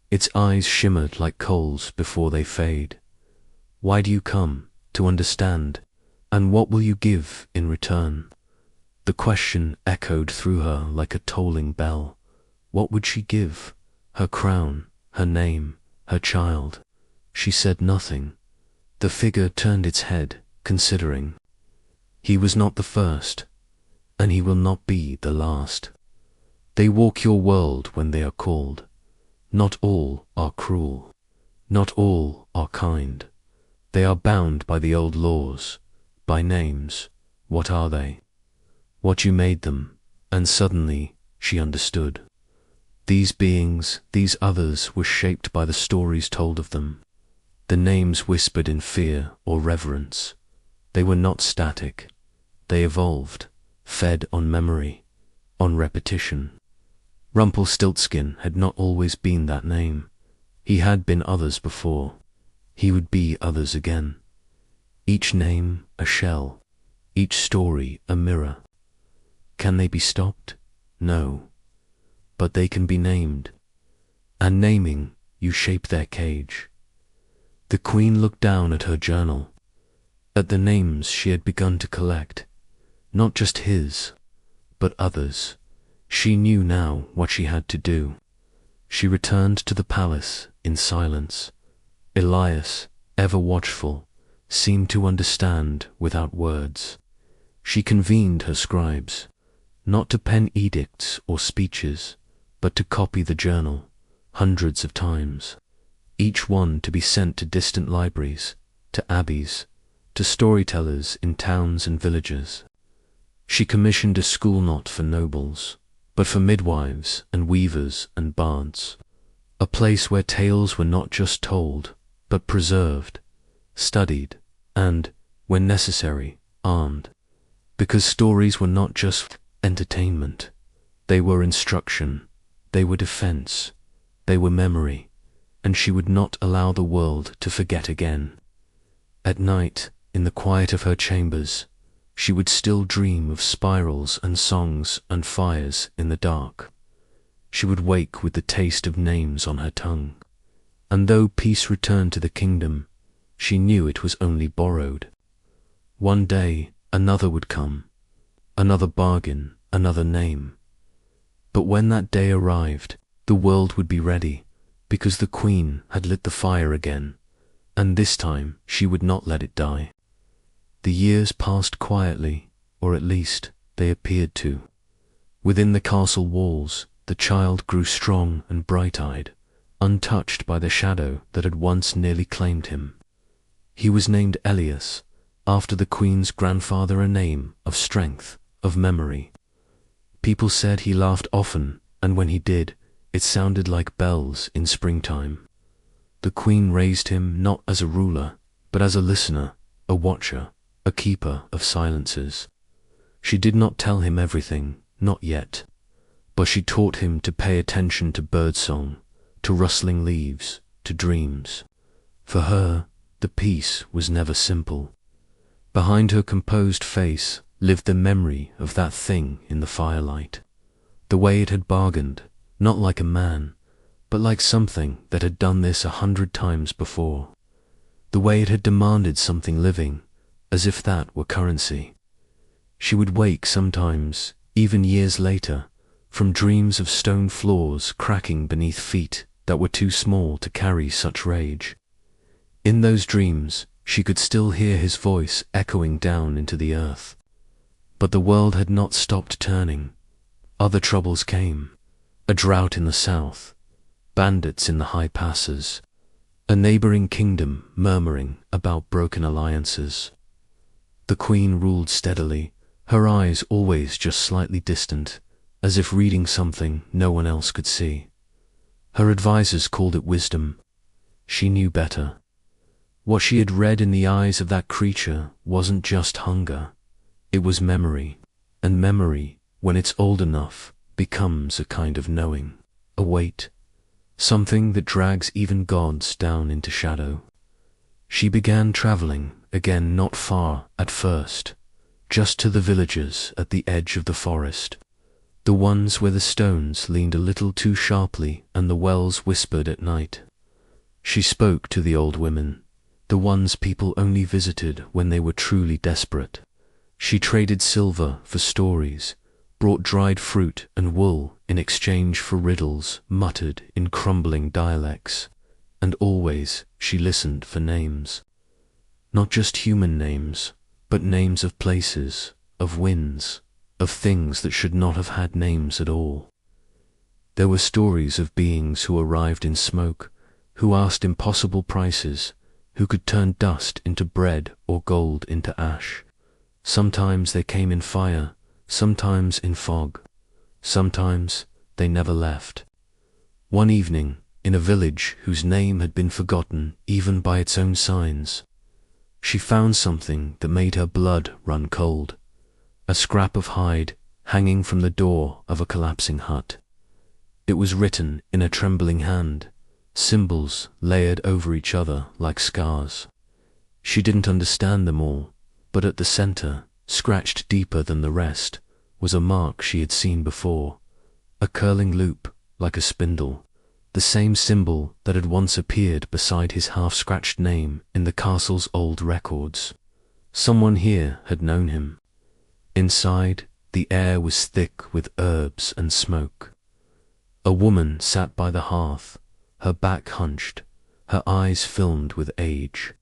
Its eyes shimmered like coals before they fade. Why do you come? To understand. And what will you give in return? The question echoed through her like a tolling bell. What would she give? Her crown, her name, her child. She said nothing. The figure turned its head, considering. He was not the first, and he will not be the last. They walk your world when they are called. Not all are cruel. Not all are kind. They are bound by the old laws, by names. What are they? What you made them. And suddenly she understood. These beings, these others, were shaped by the stories told of them. The names whispered in fear or reverence. They were not static. They evolved, fed on memory, on repetition. Rumpelstiltskin had not always been that name. He had been others before. He would be others again. Each name a shell, each story a mirror. Can they be stopped? No. But they can be named. And naming, you shape their cage. The queen looked down at her journal, at the names she had begun to collect. Not just his, but others. She knew now what she had to do. She returned to the palace in silence. Elias, ever watchful, seemed to understand without words. She convened her scribes, not to pen edicts or speeches, but to copy the journal, hundreds of times, each one to be sent to distant libraries, to abbeys, to storytellers in towns and villages. She commissioned a school not for nobles, but for midwives and weavers and bards, a place where tales were not just told, but preserved, studied, and, when necessary, armed, because stories were not just entertainment. They were instruction, they were defense, they were memory, and she would not allow the world to forget again. At night, in the quiet of her chambers, she would still dream of spirals and songs and fires in the dark. She would wake with the taste of names on her tongue. And though peace returned to the kingdom, she knew it was only borrowed. One day another would come, another bargain, another name. But when that day arrived, the world would be ready, because the queen had lit the fire again, and this time she would not let it die. The years passed quietly, or at least they appeared to. Within the castle walls, the child grew strong and bright-eyed, untouched by the shadow that had once nearly claimed him. He was named Elias, after the queen's grandfather, a name of strength, of memory. People said he laughed often, and when he did, it sounded like bells in springtime. The queen raised him not as a ruler, but as a listener, a watcher, a keeper of silences. She did not tell him everything, not yet, but she taught him to pay attention to birdsong, to rustling leaves, to dreams. For her, the peace was never simple. Behind her composed face lived the memory of that thing in the firelight, the way it had bargained, not like a man, but like something that had done this 100 times before, the way it had demanded something living, as if that were currency. She would wake sometimes, even years later, from dreams of stone floors cracking beneath feet that were too small to carry such rage. In those dreams, she could still hear his voice echoing down into the earth. But the world had not stopped turning. Other troubles came. A drought in the south, bandits in the high passes, a neighboring kingdom murmuring about broken alliances. The queen ruled steadily, her eyes always just slightly distant, as if reading something no one else could see. Her advisors called it wisdom. She knew better. What she had read in the eyes of that creature wasn't just hunger. It was memory. And memory, when it's old enough, becomes a kind of knowing, a weight, something that drags even gods down into shadow. She began traveling, again not far at first, just to the villages at the edge of the forest, the ones where the stones leaned a little too sharply and the wells whispered at night. She spoke to the old women, the ones people only visited when they were truly desperate. She traded silver for stories, brought dried fruit and wool in exchange for riddles muttered in crumbling dialects, and always she listened for names. Not just human names, but names of places, of winds, of things that should not have had names at all. There were stories of beings who arrived in smoke, who asked impossible prices, who could turn dust into bread or gold into ash. Sometimes they came in fire, sometimes in fog, sometimes they never left. One evening, in a village whose name had been forgotten even by its own signs, she found something that made her blood run cold, a scrap of hide hanging from the door of a collapsing hut. It was written in a trembling hand, symbols layered over each other like scars. She didn't understand them all, but at the center, scratched deeper than the rest, was a mark she had seen before, a curling loop like a spindle, the same symbol that had once appeared beside his half-scratched name in the castle's old records. Someone here had known him. Inside, the air was thick with herbs and smoke. A woman sat by the hearth, her back hunched, her eyes filmed with age.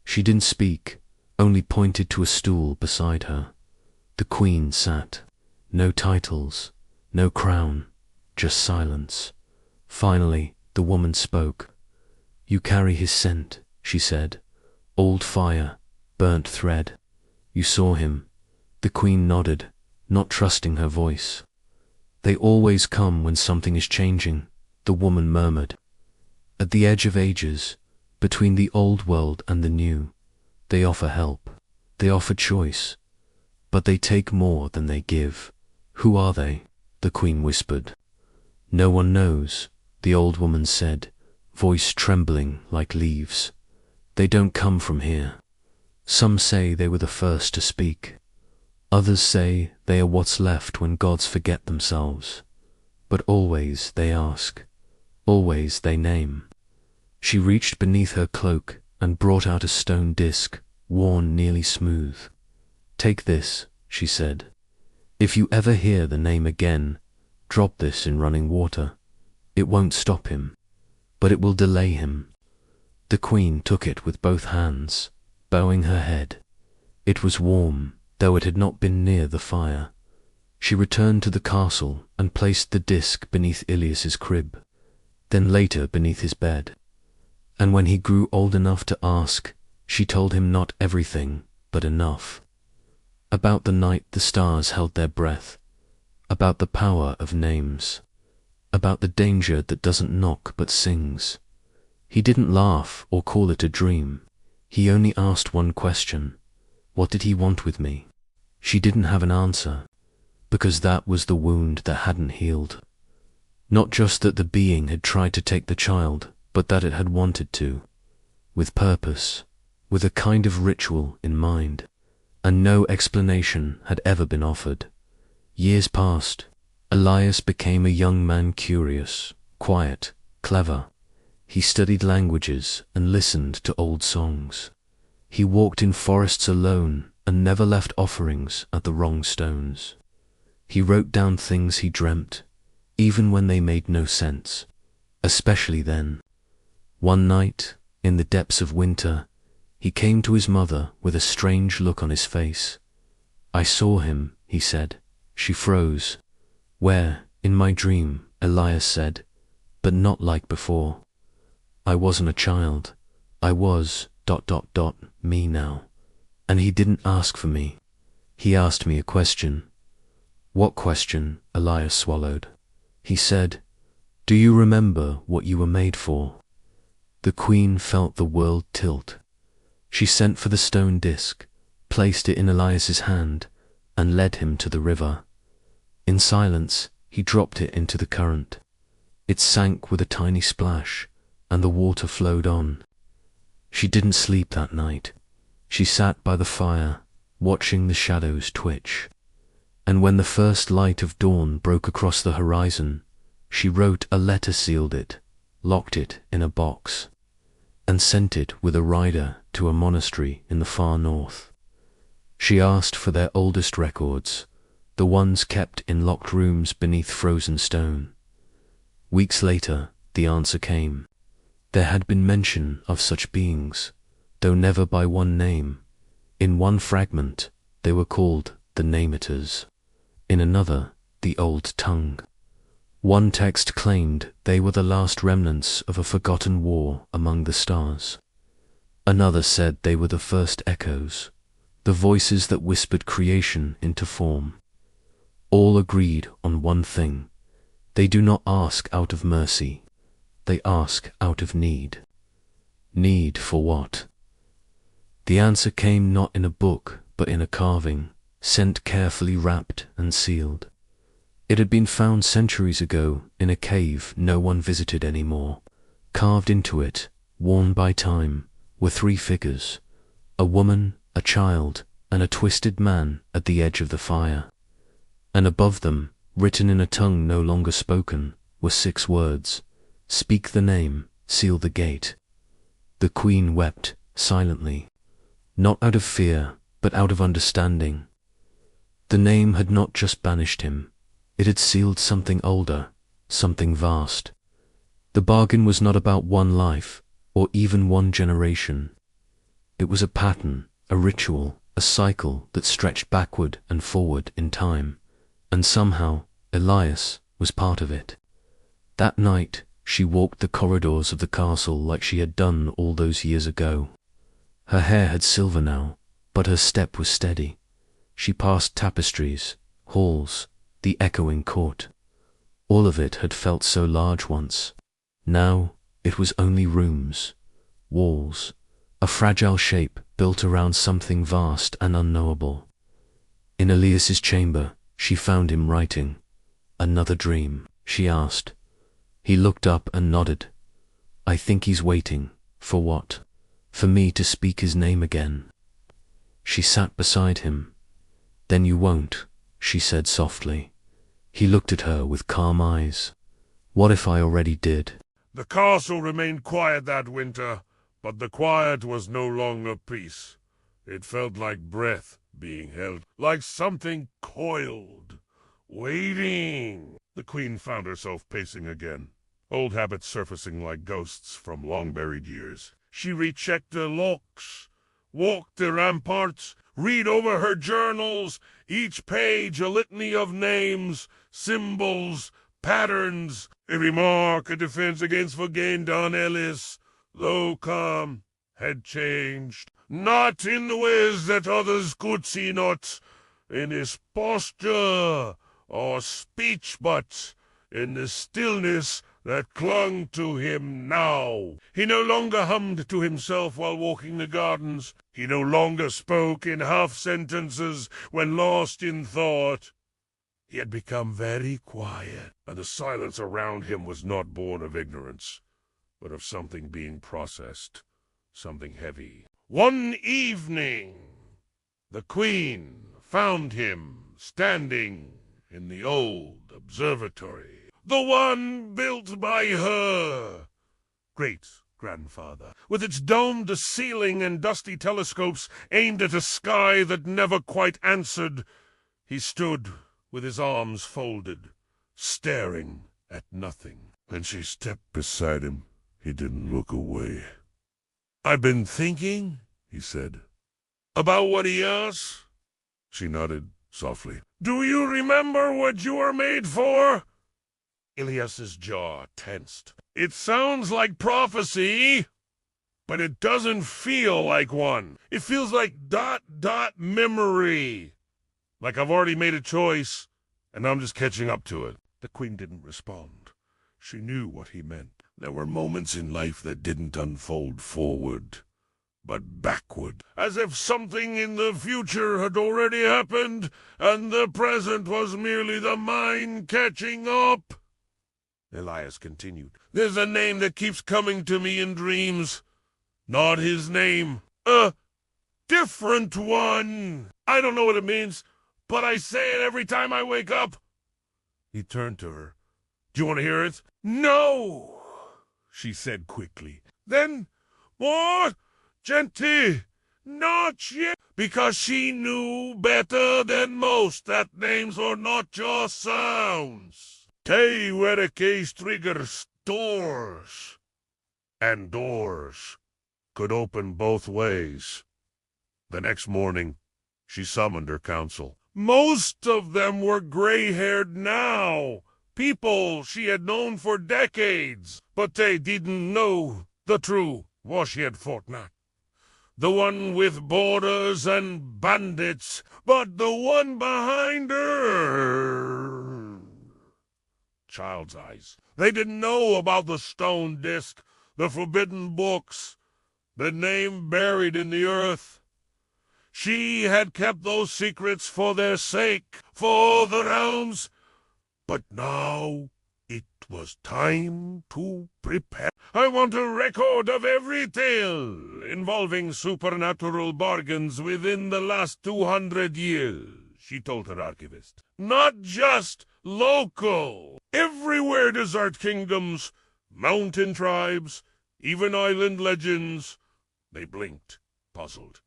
She didn't speak, only pointed to a stool beside her. The queen sat. No titles, no crown, just silence. Finally, the woman spoke. "You carry his scent," she said. "Old fire, burnt thread. You saw him." The queen nodded, not trusting her voice. "They always come when something is changing," the woman murmured. "At the edge of ages, between the old world and the new, they offer help, they offer choice, but they take more than they give." "Who are they?" the queen whispered. "No one knows," the old woman said, voice trembling like leaves. "They don't come from here. Some say they were the first to speak. Others say they are what's left when gods forget themselves. But always they ask, always they name." She reached beneath her cloak and brought out a stone disc, worn nearly smooth. "Take this," she said. "If you ever hear the name again, drop this in running water. It won't stop him, but it will delay him." The queen took it with both hands, bowing her head. It was warm, though it had not been near the fire. She returned to the castle and placed the disc beneath Ilias's crib, then later beneath his bed. And when he grew old enough to ask, she told him not everything, but enough. About the night the stars held their breath, about the power of names, about the danger that doesn't knock but sings. He didn't laugh or call it a dream. He only asked one question. What did he want with me? She didn't have an answer, because that was the wound that hadn't healed. Not just that the being had tried to take the child, but that it had wanted to, with purpose, with a kind of ritual in mind, and no explanation had ever been offered. Years passed. Elias became a young man, curious, quiet, clever. He studied languages and listened to old songs. He walked in forests alone and never left offerings at the wrong stones. He wrote down things he dreamt, even when they made no sense, especially then. One night, in the depths of winter, he came to his mother with a strange look on his face. "I saw him," he said. She froze. Where? In my dream, Elias said, but not like before. I wasn't a child. I was, me now. And he didn't ask for me. He asked me a question. What question? Elias swallowed. He said, do you remember what you were made for? The queen felt the world tilt. She sent for the stone disc, placed it in Elias's hand, and led him to the river. In silence, he dropped it into the current. It sank with a tiny splash, and the water flowed on. She didn't sleep that night. She sat by the fire, watching the shadows twitch. And when the first light of dawn broke across the horizon, she wrote a letter, sealed it, locked it in a box, and sent it with a rider to a monastery in the far north. She asked for their oldest records, the ones kept in locked rooms beneath frozen stone. Weeks later, the answer came. There had been mention of such beings, though never by one name. In one fragment, they were called the Nameters. In another, the Old Tongue. One text claimed they were the last remnants of a forgotten war among the stars. Another said they were the first echoes, the voices that whispered creation into form. All agreed on one thing. They do not ask out of mercy. They ask out of need. Need for what? The answer came not in a book, but in a carving, sent carefully wrapped and sealed. It had been found centuries ago in a cave no one visited anymore. Carved into it, worn by time, were three figures: a woman, a child, and a twisted man at the edge of the fire. And above them, written in a tongue no longer spoken, were 6 words: speak the name, seal the gate. The queen wept silently, not out of fear, but out of understanding. The name had not just banished him. It had sealed something older, something vast. The bargain was not about one life, or even one generation. It was a pattern, a ritual, a cycle that stretched backward and forward in time, and somehow Elias was part of it. That night, she walked the corridors of the castle like she had done all those years ago. Her hair had silver now, but her step was steady. She passed tapestries, halls, the echoing court. All of it had felt so large once. Now it was only rooms, walls, a fragile shape built around something vast and unknowable. In Elias's chamber, she found him writing. Another dream, she asked. He looked up and nodded. I think he's waiting. For what? For me to speak his name again. She sat beside him. Then you won't, she said softly. He looked at her with calm eyes. What if I already did? The castle remained quiet that winter, but the quiet was no longer peace. It felt like breath being held, like something coiled, waiting. The queen found herself pacing again, old habits surfacing like ghosts from long-buried years. She rechecked the locks, walked the ramparts, read over her journals, each page a litany of names, symbols, patterns, every mark a defense against Vergain Don Ellis, though calm, had changed, not in the ways that others could see not, in his posture or speech, but in the stillness that clung to him now. He no longer hummed to himself while walking the gardens. He no longer spoke in half-sentences when lost in thought. He had become very quiet, and the silence around him was not born of ignorance, but of something being processed, something heavy. One evening, the queen found him standing in the old observatory, the one built by her great-grandfather, with its domed ceiling and dusty telescopes aimed at a sky that never quite answered. He stood with his arms folded, staring at nothing. When she stepped beside him, he didn't look away. "I've been thinking," he said. "About what he asked?" She nodded softly. Do you remember what you were made for? Ilias's jaw tensed. It sounds like prophecy, but it doesn't feel like one. It feels like ... memory. Like I've already made a choice, and I'm just catching up to it. The queen didn't respond. She knew what he meant. There were moments in life that didn't unfold forward, but backward, as if something in the future had already happened, and the present was merely the mind catching up. Elias continued. There's a name that keeps coming to me in dreams. Not his name. A different one. I don't know what it means, but I say it every time I wake up. He turned to her. Do you want to hear it? No, she said quickly. Then, more gently. Not yet. Because she knew better than most that names were not just sounds. They were the case triggers, doors. And doors could open both ways. The next morning, she summoned her council. Most of them were gray-haired now, people she had known for decades, but they didn't know the true wash-head fortnight. The one with borders and bandits, but the one behind her. Child's eyes. They didn't know about the stone disc, the forbidden books, the name buried in the earth. She had kept those secrets for their sake, for the realms. But now it was time to prepare. I want a record of every tale involving supernatural bargains within the last 200 years, she told her archivist. Not just local. Everywhere desert kingdoms, mountain tribes, even island legends. They blinked, puzzled.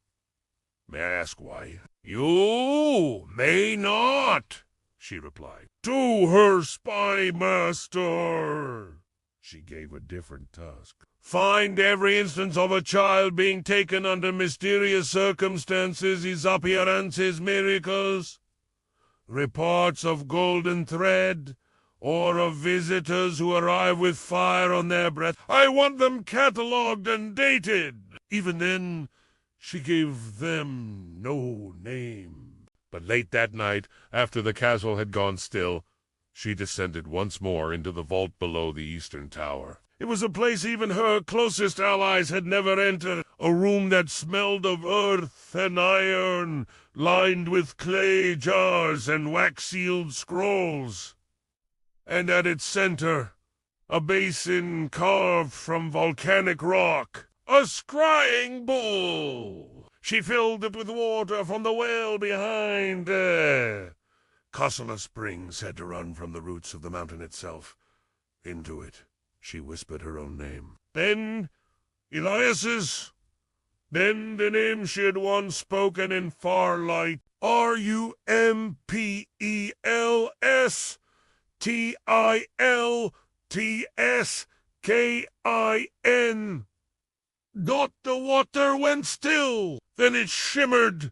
May I ask why? You may not, she replied. To her spy master. She gave a different task. Find every instance of a child being taken under mysterious circumstances, his appearances, miracles, reports of golden thread, or of visitors who arrive with fire on their breath. I want them catalogued and dated. Even then, she gave them no name. But late that night, after the castle had gone still, she descended once more into the vault below the eastern tower. It was a place even her closest allies had never entered, a room that smelled of earth and iron, lined with clay jars and wax-sealed scrolls. And at its center, a basin carved from volcanic rock. A scrying bowl. She filled it with water from the well behind. Kosala Springs had to run from the roots of the mountain itself. Into it, she whispered her own name. Then Elias's. Then the name she had once spoken in far light. Rumpelstiltskin. Not the water went still. Then it shimmered.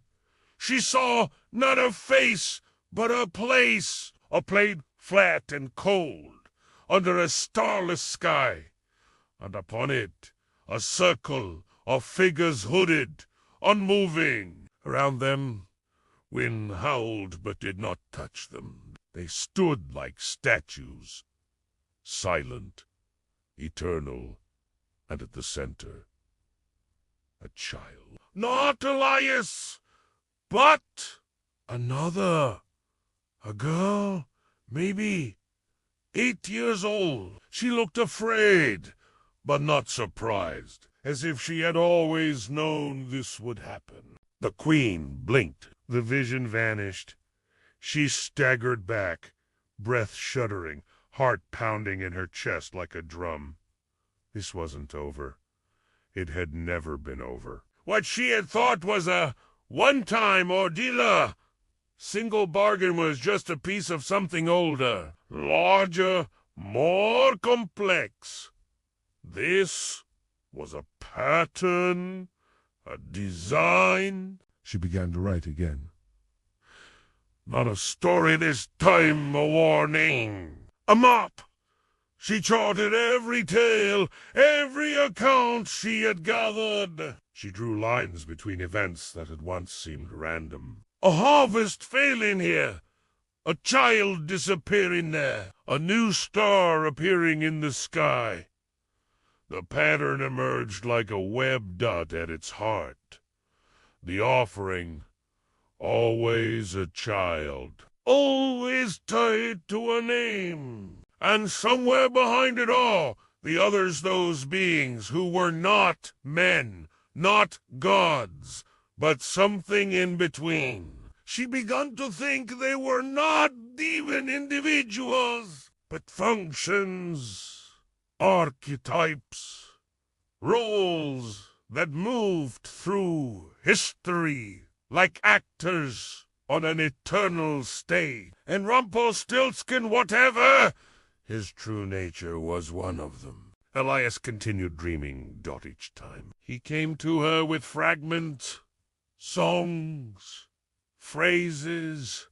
She saw not a face, but a place. A plate flat and cold, under a starless sky. And upon it, a circle of figures hooded, unmoving. Around them, wind howled but did not touch them. They stood like statues, silent, eternal, and at the center, a child. Not Elias, but another. A girl, maybe 8 years old. She looked afraid, but not surprised, as if she had always known this would happen. The queen blinked. The vision vanished. She staggered back, breath shuddering, heart pounding in her chest like a drum. This wasn't over. It had never been over. What she had thought was a one-time ordeal, single bargain, was just a piece of something older, larger, more complex. This was a pattern, a design. She began to write again. Not a story this time, a warning. A mop! She charted every tale, every account she had gathered. She drew lines between events that had once seemed random. A harvest failing here, a child disappearing there, a new star appearing in the sky. The pattern emerged like a webbed dot at its heart. The offering, always a child, always tied to a name. And somewhere behind it all, the others, those beings who were not men, not gods, but something in between. She began to think they were not even individuals, but functions, archetypes, roles that moved through history like actors on an eternal stage. And Rumpelstiltskin, whatever his true nature, was one of them. Elias continued dreaming each time. He came to her with fragment songs, phrases,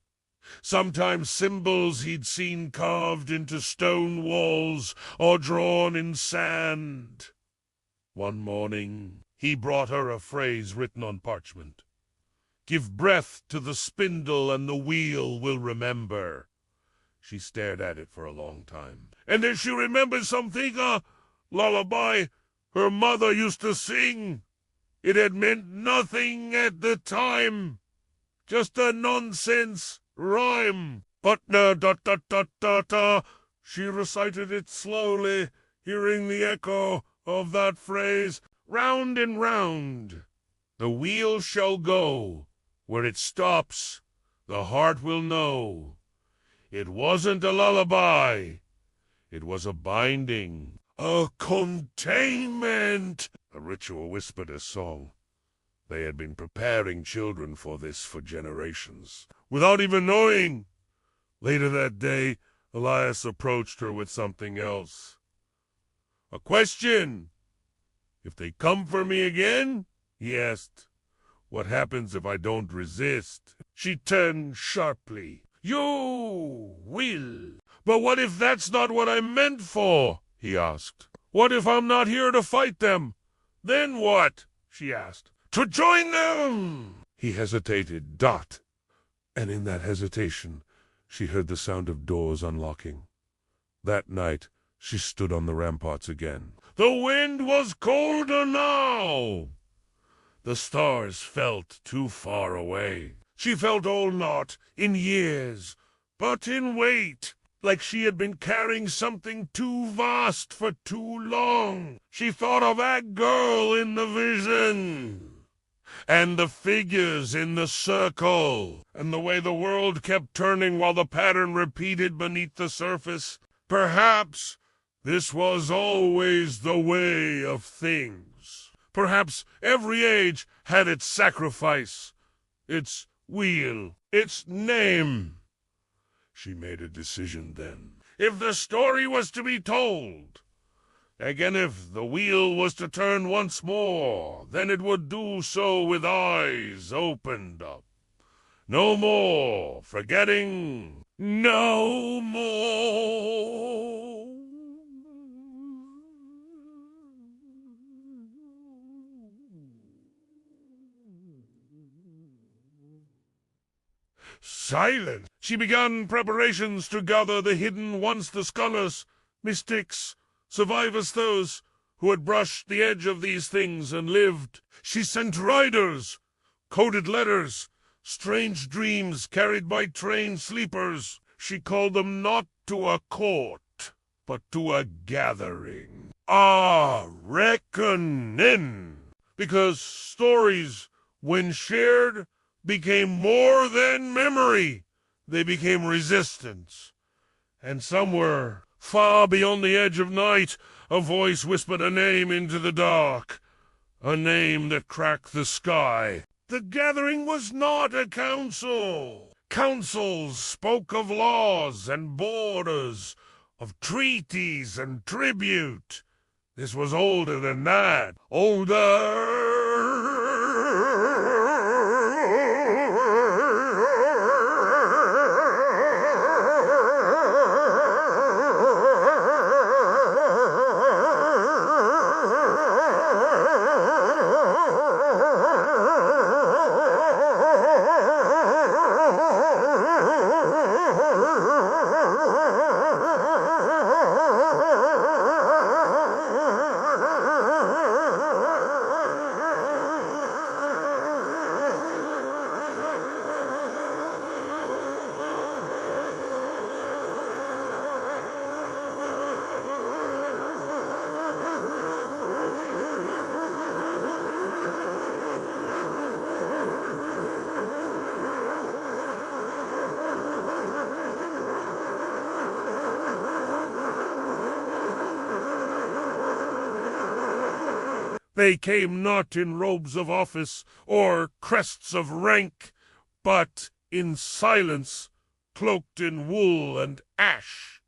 sometimes symbols he'd seen carved into stone walls or drawn in sand. One morning, he brought her a phrase written on parchment. "Give breath to the spindle and the wheel will remember." She stared at it for a long time. And then she remembered something, a lullaby her mother used to sing. It had meant nothing at the time, just a nonsense rhyme. But da-da-da-da-da-da, she recited it slowly, hearing the echo of that phrase. Round and round the wheel shall go. Where it stops, the heart will know. It wasn't a lullaby. It was a binding, a containment. The ritual whispered a song. They had been preparing children for this for generations, without even knowing. Later that day, Elias approached her with something else. "A question. If they come for me again?" he asked. "What happens if I don't resist?" She turned sharply. "You will." "But what if that's not what I'm meant for?" he asked. "What if I'm not here to fight them? Then what?" she asked. "To join them." He hesitated, and in that hesitation she heard the sound of doors unlocking. That night she stood on the ramparts again. The wind was colder now. The stars felt too far away. She felt old, not in years, but in weight, like she had been carrying something too vast for too long. She thought of that girl in the vision, and the figures in the circle, and the way the world kept turning while the pattern repeated beneath the surface. Perhaps this was always the way of things. Perhaps every age had its sacrifice, its wheel, its name. She made a decision then. If the story was to be told, again, if the wheel was to turn once more, then it would do so with eyes opened up. No more forgetting. No more. Silent. She began preparations to gather the hidden, once the scholars, mystics, survivors, those who had brushed the edge of these things and lived. She sent riders, coded letters, strange dreams carried by trained sleepers. She called them not to a court, but to a gathering. A reckoning. Because stories, when shared, became more than memory. They became resistance. And somewhere, far beyond the edge of night, a voice whispered a name into the dark. A name that cracked the sky. The gathering was not a council. Councils spoke of laws and borders, of treaties and tribute. This was older than that. Older. They came not in robes of office or crests of rank, but in silence, cloaked in wool and ash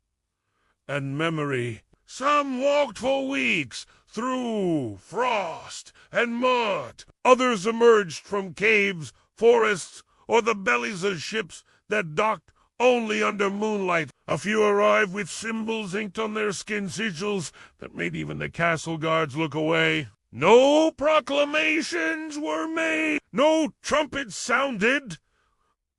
and memory. Some walked for weeks through frost and mud. Others emerged from caves, forests, or the bellies of ships that docked only under moonlight. A few arrived with symbols inked on their skin, sigils that made even the castle guards look away. No proclamations were made, no trumpets sounded,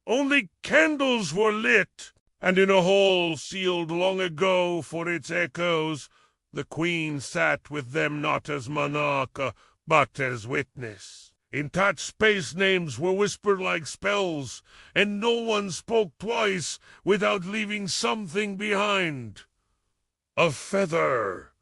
only candles were lit, and in a hall sealed long ago for its echoes, the queen sat with them not as monarch, but as witness. In that space names were whispered like spells, and no one spoke twice without leaving something behind. A feather,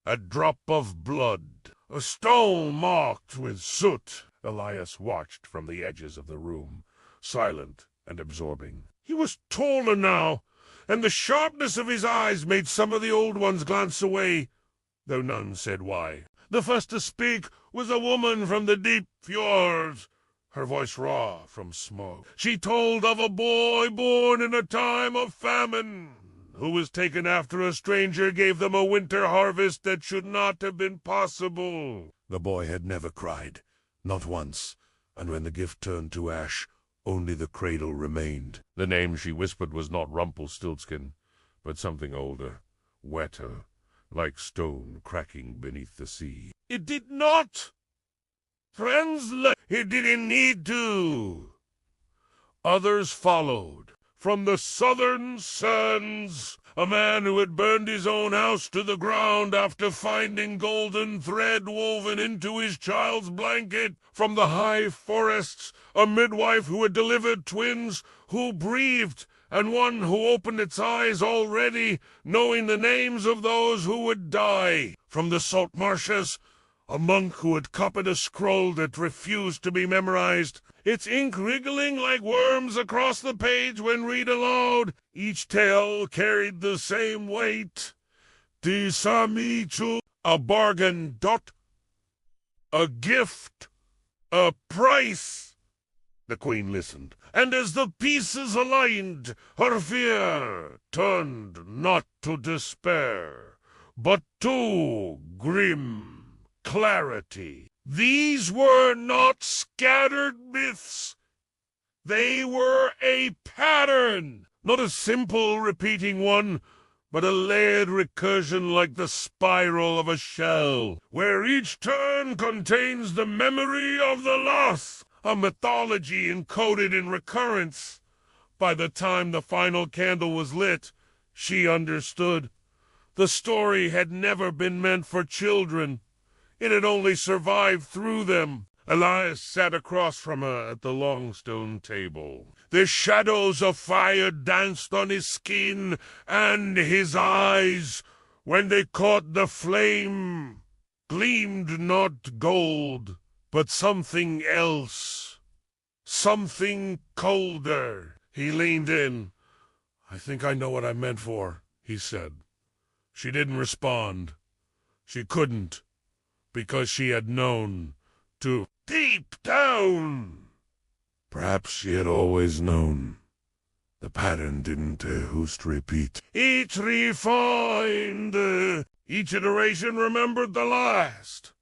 a drop of blood, a stone marked with soot. Elias watched from the edges of the room, silent and absorbing. He was taller now, and the sharpness of his eyes made some of the old ones glance away, though none said why. The first to speak was a woman from the deep fjords, her voice raw from smoke. She told of a boy born in a time of famine, who was taken after a stranger gave them a winter harvest that should not have been possible. The boy had never cried, not once, and when the gift turned to ash, only the cradle remained. The name she whispered was not Rumpelstiltskin, but something older, wetter, like stone cracking beneath the sea. It did not translate. It didn't need to. Others followed. From the southern sands, a man who had burned his own house to the ground after finding golden thread woven into his child's blanket. From the high forests, a midwife who had delivered twins who breathed, and one who opened its eyes already, knowing the names of those who would die. From the salt marshes, a monk who had copied a scroll that refused to be memorized, its ink wriggling like worms across the page when read aloud. Each tale carried the same weight. Tisamichu, a bargain dot, a gift, a price. The queen listened, and as the pieces aligned, her fear turned not to despair, but to grim clarity. These were not scattered myths. They were a pattern, not a simple repeating one, but a layered recursion like the spiral of a shell, where each turn contains the memory of the loss, a mythology encoded in recurrence. By the time the final candle was lit, she understood. The story had never been meant for children. It had only survived through them. Elias sat across from her at the long stone table. The shadows of fire danced on his skin and his eyes. When they caught the flame, gleamed not gold, but something else. Something colder. He leaned in. "I think I know what I meant for," he said. She didn't respond. She couldn't, because she had known too deep down. Perhaps she had always known. The pattern didn't who's repeat. Each refined, each iteration remembered the last.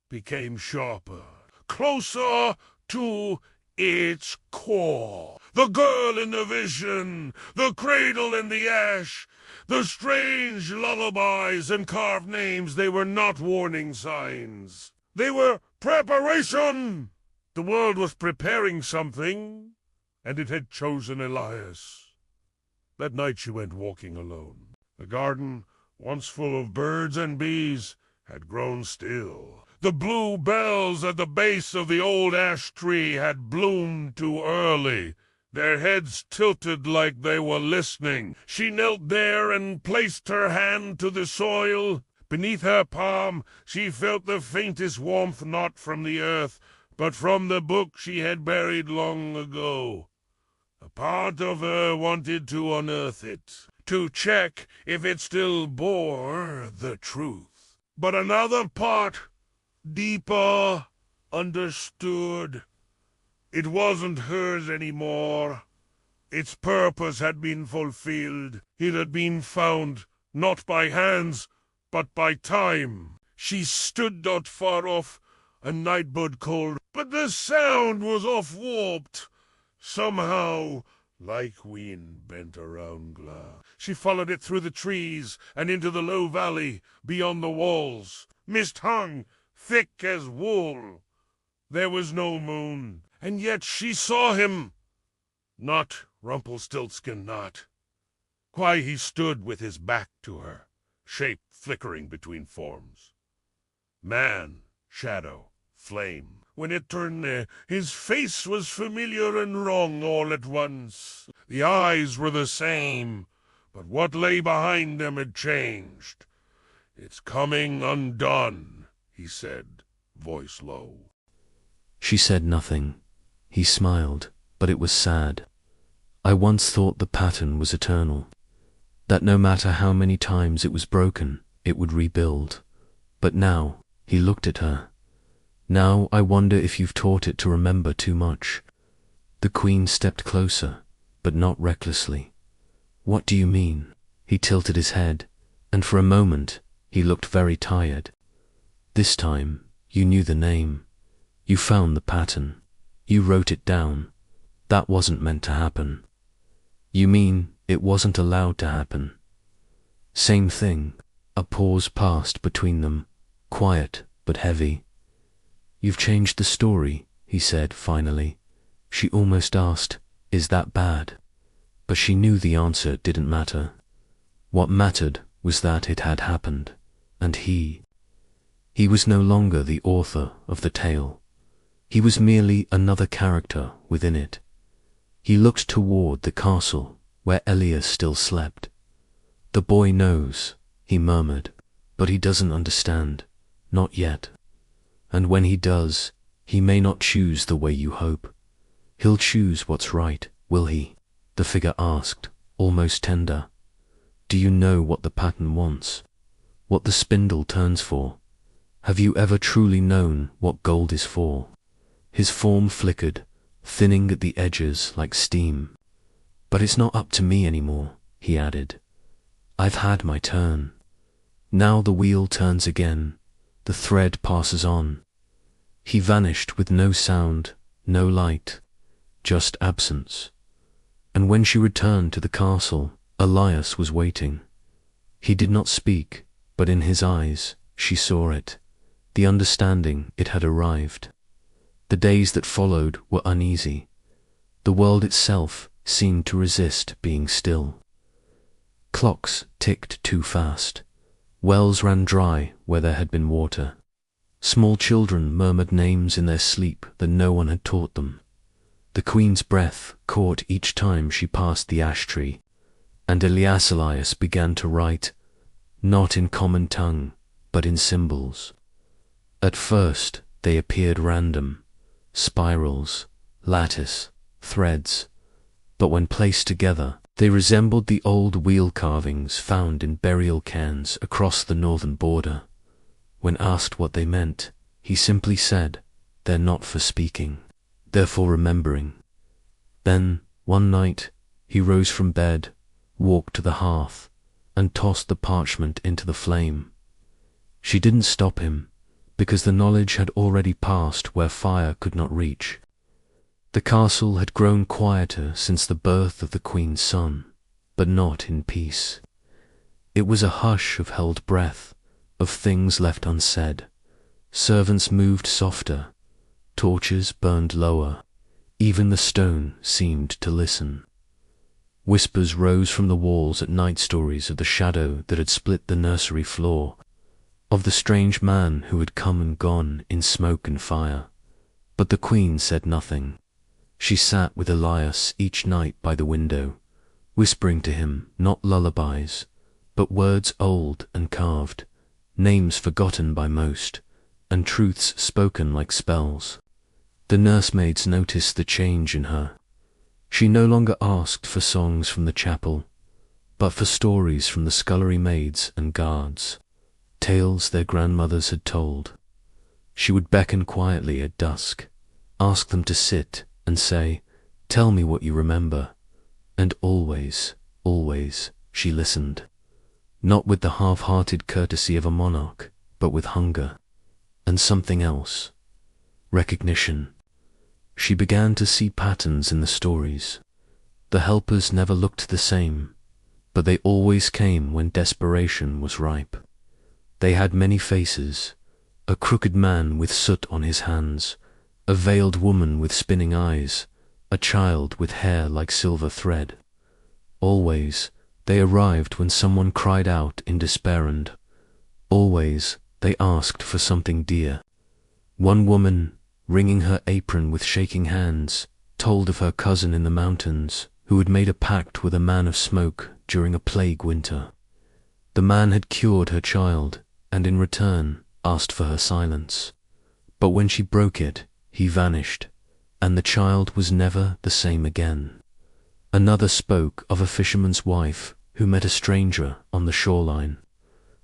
Became sharper, closer to its core. The girl in the vision, the cradle in the ash, the strange lullabies and carved names, they were not warning signs. They were preparation. The world was preparing something, and it had chosen Elias. That night she went walking alone. The garden, once full of birds and bees, had grown still. The blue bells at the base of the old ash tree had bloomed too early, their heads tilted like they were listening. She knelt there and placed her hand to the soil. Beneath her palm she felt the faintest warmth, not from the earth, but from the book she had buried long ago. A part of her wanted to unearth it, to check if it still bore the truth. But another part deeper, understood. It wasn't hers anymore. Its purpose had been fulfilled. It had been found, not by hands, but by time. She stood not far off, a nightbird called, but the sound was off-warped. Somehow, like wind bent around glass. She followed it through the trees and into the low valley beyond the walls. Mist hung, thick as wool. There was no moon, and yet she saw him. Not Rumpelstiltskin, not. Why, he stood with his back to her, shape flickering between forms. Man, shadow, flame. When it turned there, his face was familiar and wrong all at once. The eyes were the same, but what lay behind them had changed. "It's coming undone," he said, voice low. She said nothing. He smiled, but it was sad. I once thought the pattern was eternal, that no matter how many times it was broken, it would rebuild. But now, he looked at her. Now I wonder if you've taught it to remember too much. The Queen stepped closer, but not recklessly. What do you mean? He tilted his head, and for a moment he looked very tired. This time you knew the name. You found the pattern. You wrote it down. That wasn't meant to happen. You mean it wasn't allowed to happen? Same thing. A pause passed between them, quiet but heavy. You've changed the story, he said finally. She almost asked, is that bad? But she knew the answer didn't matter. What mattered was that it had happened, and he was no longer the author of the tale. He was merely another character within it. He looked toward the castle where Elias still slept. The boy knows, he murmured, but he doesn't understand, not yet. And when he does, he may not choose the way you hope. He'll choose what's right, will he? The figure asked, almost tender. Do you know what the pattern wants? What the spindle turns for? Have you ever truly known what gold is for? His form flickered, thinning at the edges like steam. But it's not up to me anymore, he added. I've had my turn. Now the wheel turns again. The thread passes on. He vanished with no sound, no light, just absence. And when she returned to the castle, Elias was waiting. He did not speak, but in his eyes she saw it, the understanding it had arrived. The days that followed were uneasy. The world itself seemed to resist being still. Clocks ticked too fast. Wells ran dry where there had been water. Small children murmured names in their sleep that no one had taught them. The Queen's breath caught each time she passed the ash tree, and Elias began to write, not in common tongue, but in symbols. At first they appeared random, spirals, lattice, threads, but when placed together, they resembled the old wheel carvings found in burial cairns across the northern border. When asked what they meant, he simply said, they're not for speaking, they're for remembering. Then, one night, he rose from bed, walked to the hearth, and tossed the parchment into the flame. She didn't stop him, because the knowledge had already passed where fire could not reach. The castle had grown quieter since the birth of the Queen's son, but not in peace. It was a hush of held breath, of things left unsaid. Servants moved softer, torches burned lower, even the stone seemed to listen. Whispers rose from the walls at night, stories of the shadow that had split the nursery floor, of the strange man who had come and gone in smoke and fire. But the Queen said nothing. She sat with Elias each night by the window, whispering to him not lullabies, but words old and carved, names forgotten by most, and truths spoken like spells. The nursemaids noticed the change in her. She no longer asked for songs from the chapel, but for stories from the scullery maids and guards, tales their grandmothers had told. She would beckon quietly at dusk, ask them to sit, and say, "Tell me what you remember." And always, always, she listened. Not with the half-hearted courtesy of a monarch, but with hunger. And something else. Recognition. She began to see patterns in the stories. The helpers never looked the same, but they always came when desperation was ripe. They had many faces: a crooked man with soot on his hands, a veiled woman with spinning eyes, a child with hair like silver thread. Always, they arrived when someone cried out in despair, and always they asked for something dear. One woman, wringing her apron with shaking hands, told of her cousin in the mountains who had made a pact with a man of smoke during a plague winter. The man had cured her child, and in return asked for her silence. But when she broke it, he vanished, and the child was never the same again. Another spoke of a fisherman's wife who met a stranger on the shoreline,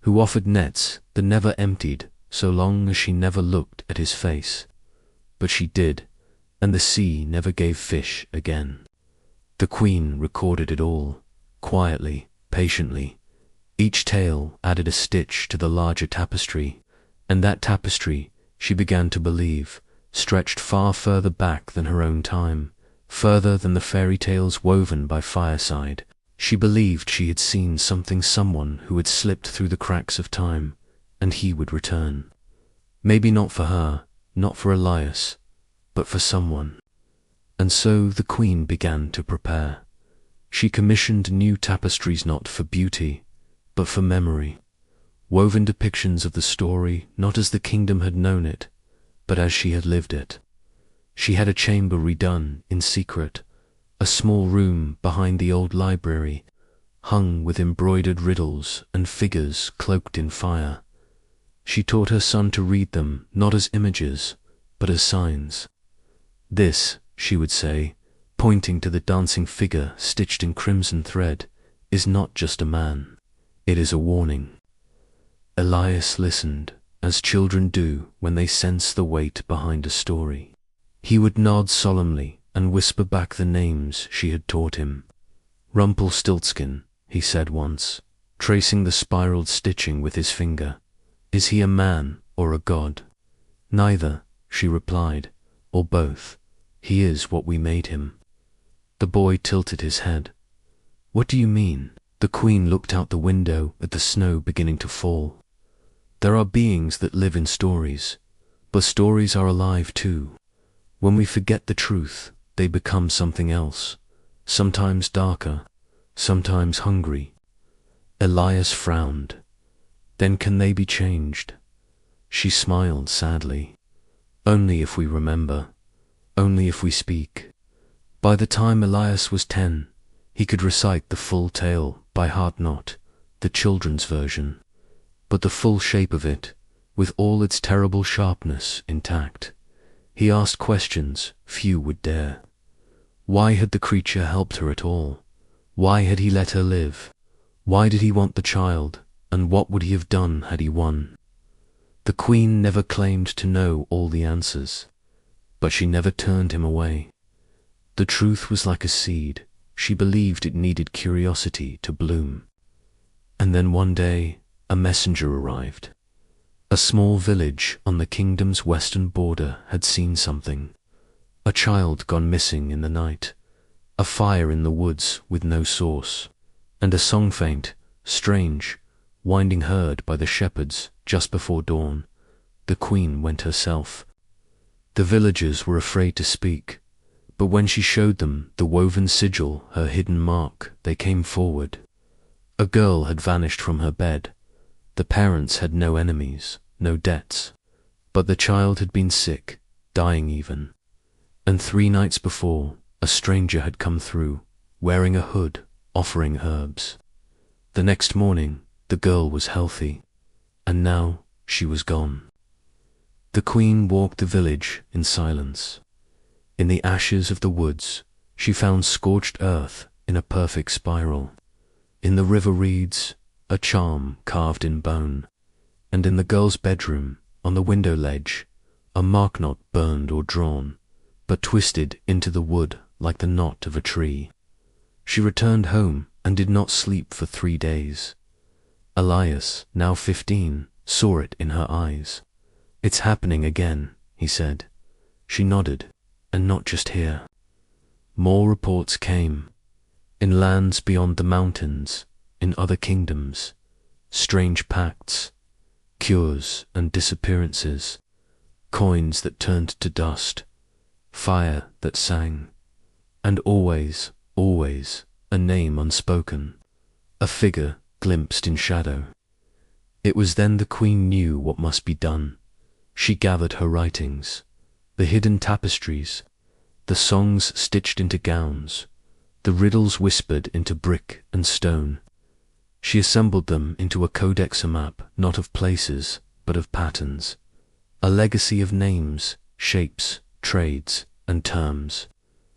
who offered nets that never emptied so long as she never looked at his face. But she did, and the sea never gave fish again. The queen recorded it all, quietly, patiently. Each tale added a stitch to the larger tapestry, and that tapestry, she began to believe, stretched far further back than her own time, further than the fairy tales woven by fireside. She believed she had seen someone who had slipped through the cracks of time, and he would return. Maybe not for her, not for Elias, but for someone. And so the queen began to prepare. She commissioned new tapestries not for beauty, but for memory, woven depictions of the story not as the kingdom had known it, but as she had lived it. She had a chamber redone in secret, a small room behind the old library, hung with embroidered riddles and figures cloaked in fire. She taught her son to read them not as images, but as signs. "This," she would say, pointing to the dancing figure stitched in crimson thread, "is not just a man. It is a warning." Elias listened, as children do when they sense the weight behind a story. He would nod solemnly and whisper back the names she had taught him. "Rumpelstiltskin," he said once, tracing the spiraled stitching with his finger. "Is he a man or a god?" "Neither," she replied, "or both. He is what we made him." The boy tilted his head. "What do you mean?" The queen looked out the window at the snow beginning to fall. "There are beings that live in stories, but stories are alive too. When we forget the truth, they become something else, sometimes darker, sometimes hungry." Elias frowned. "Then can they be changed?" She smiled sadly. "Only if we remember, only if we speak." By the time Elias was 10, he could recite the full tale by heart, not the children's version, but the full shape of it, with all its terrible sharpness intact. He asked questions few would dare. Why had the creature helped her at all? Why had he let her live? Why did he want the child, and what would he have done had he won? The queen never claimed to know all the answers, but she never turned him away. The truth was like a seed. She believed it needed curiosity to bloom. And then one day, a messenger arrived. A small village on the kingdom's western border had seen something. A child gone missing in the night, a fire in the woods with no source, and a song faint, strange, winding heard by the shepherds just before dawn. The queen went herself. The villagers were afraid to speak, but when she showed them the woven sigil, her hidden mark, they came forward. A girl had vanished from her bed. The parents had no enemies, no debts, but the child had been sick, dying even. And 3 nights before, a stranger had come through, wearing a hood, offering herbs. The next morning, the girl was healthy, and now she was gone. The queen walked the village in silence. In the ashes of the woods, she found scorched earth in a perfect spiral. In the river reeds, a charm carved in bone, and in the girl's bedroom, on the window ledge, a mark not burned or drawn, but twisted into the wood like the knot of a tree. She returned home and did not sleep for 3 days. Elias, now 15, saw it in her eyes. "It's happening again," he said. She nodded, "and not just here." More reports came. In lands beyond the mountains, in other kingdoms, strange pacts, cures and disappearances, coins that turned to dust, fire that sang, and always, always, a name unspoken, a figure glimpsed in shadow. It was then the queen knew what must be done. She gathered her writings, the hidden tapestries, the songs stitched into gowns, the riddles whispered into brick and stone. She assembled them into a codex, a map, not of places, but of patterns, a legacy of names, shapes, trades, and terms.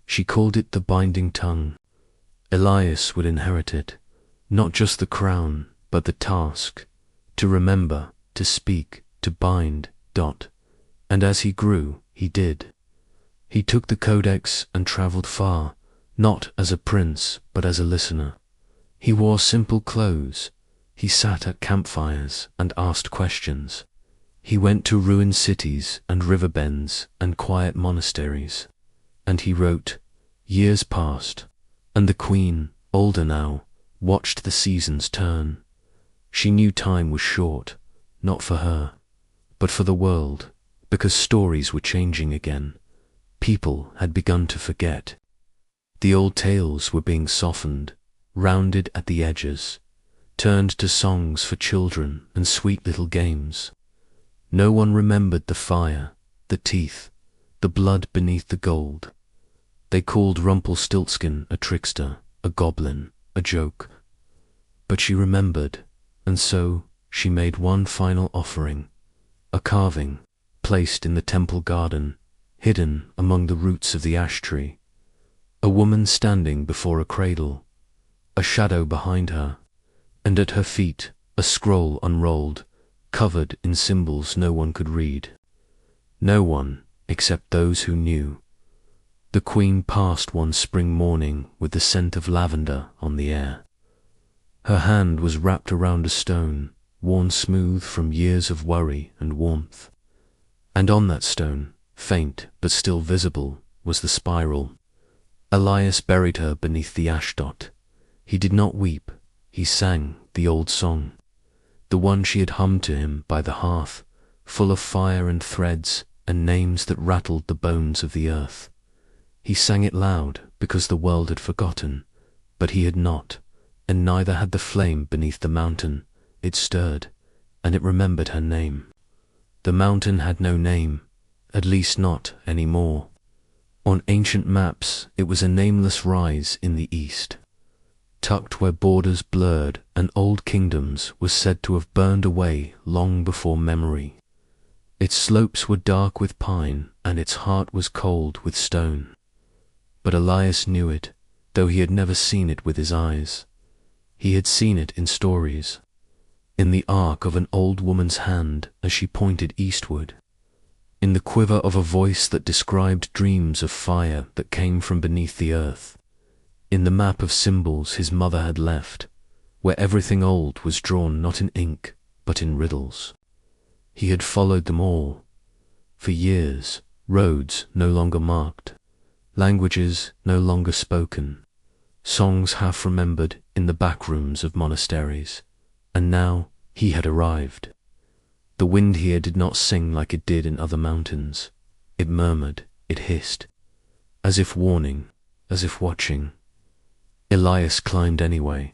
She called it the binding tongue. Elias would inherit it, not just the crown, but the task, to remember, to speak, to bind. And as he grew, he did. He took the codex and travelled far, not as a prince, but as a listener. He wore simple clothes. He sat at campfires and asked questions. He went to ruined cities and river bends and quiet monasteries. And he wrote. Years passed, and the queen, older now, watched the seasons turn. She knew time was short, not for her, but for the world, because stories were changing again. People had begun to forget. The old tales were being softened, rounded at the edges, turned to songs for children and sweet little games. No one remembered the fire, the teeth, the blood beneath the gold. They called Rumpelstiltskin a trickster, a goblin, a joke. But she remembered, and so she made one final offering, a carving placed in the temple garden, hidden among the roots of the ash tree. A woman standing before a cradle, a shadow behind her, and at her feet a scroll unrolled, covered in symbols no one could read. No one except those who knew. The queen passed one spring morning with the scent of lavender on the air. Her hand was wrapped around a stone, worn smooth from years of worry and warmth. And on that stone, faint but still visible, was the spiral. Elias buried her beneath the ash dot. He did not weep, he sang the old song, the one she had hummed to him by the hearth, full of fire and threads and names that rattled the bones of the earth. He sang it loud because the world had forgotten, but he had not, and neither had the flame beneath the mountain. It stirred, and it remembered her name. The mountain had no name, at least not any more. On ancient maps it was a nameless rise in the east. Tucked where borders blurred and old kingdoms was said to have burned away long before memory. Its slopes were dark with pine and its heart was cold with stone. But Elias knew it, though he had never seen it with his eyes. He had seen it in stories, in the arc of an old woman's hand as she pointed eastward, in the quiver of a voice that described dreams of fire that came from beneath the earth, in the map of symbols his mother had left, where everything old was drawn not in ink but in riddles. He had followed them all. For years, roads no longer marked, languages no longer spoken, songs half remembered in the back rooms of monasteries, and now he had arrived. The wind here did not sing like it did in other mountains. It murmured, it hissed, as if warning, as if watching. Elias climbed anyway.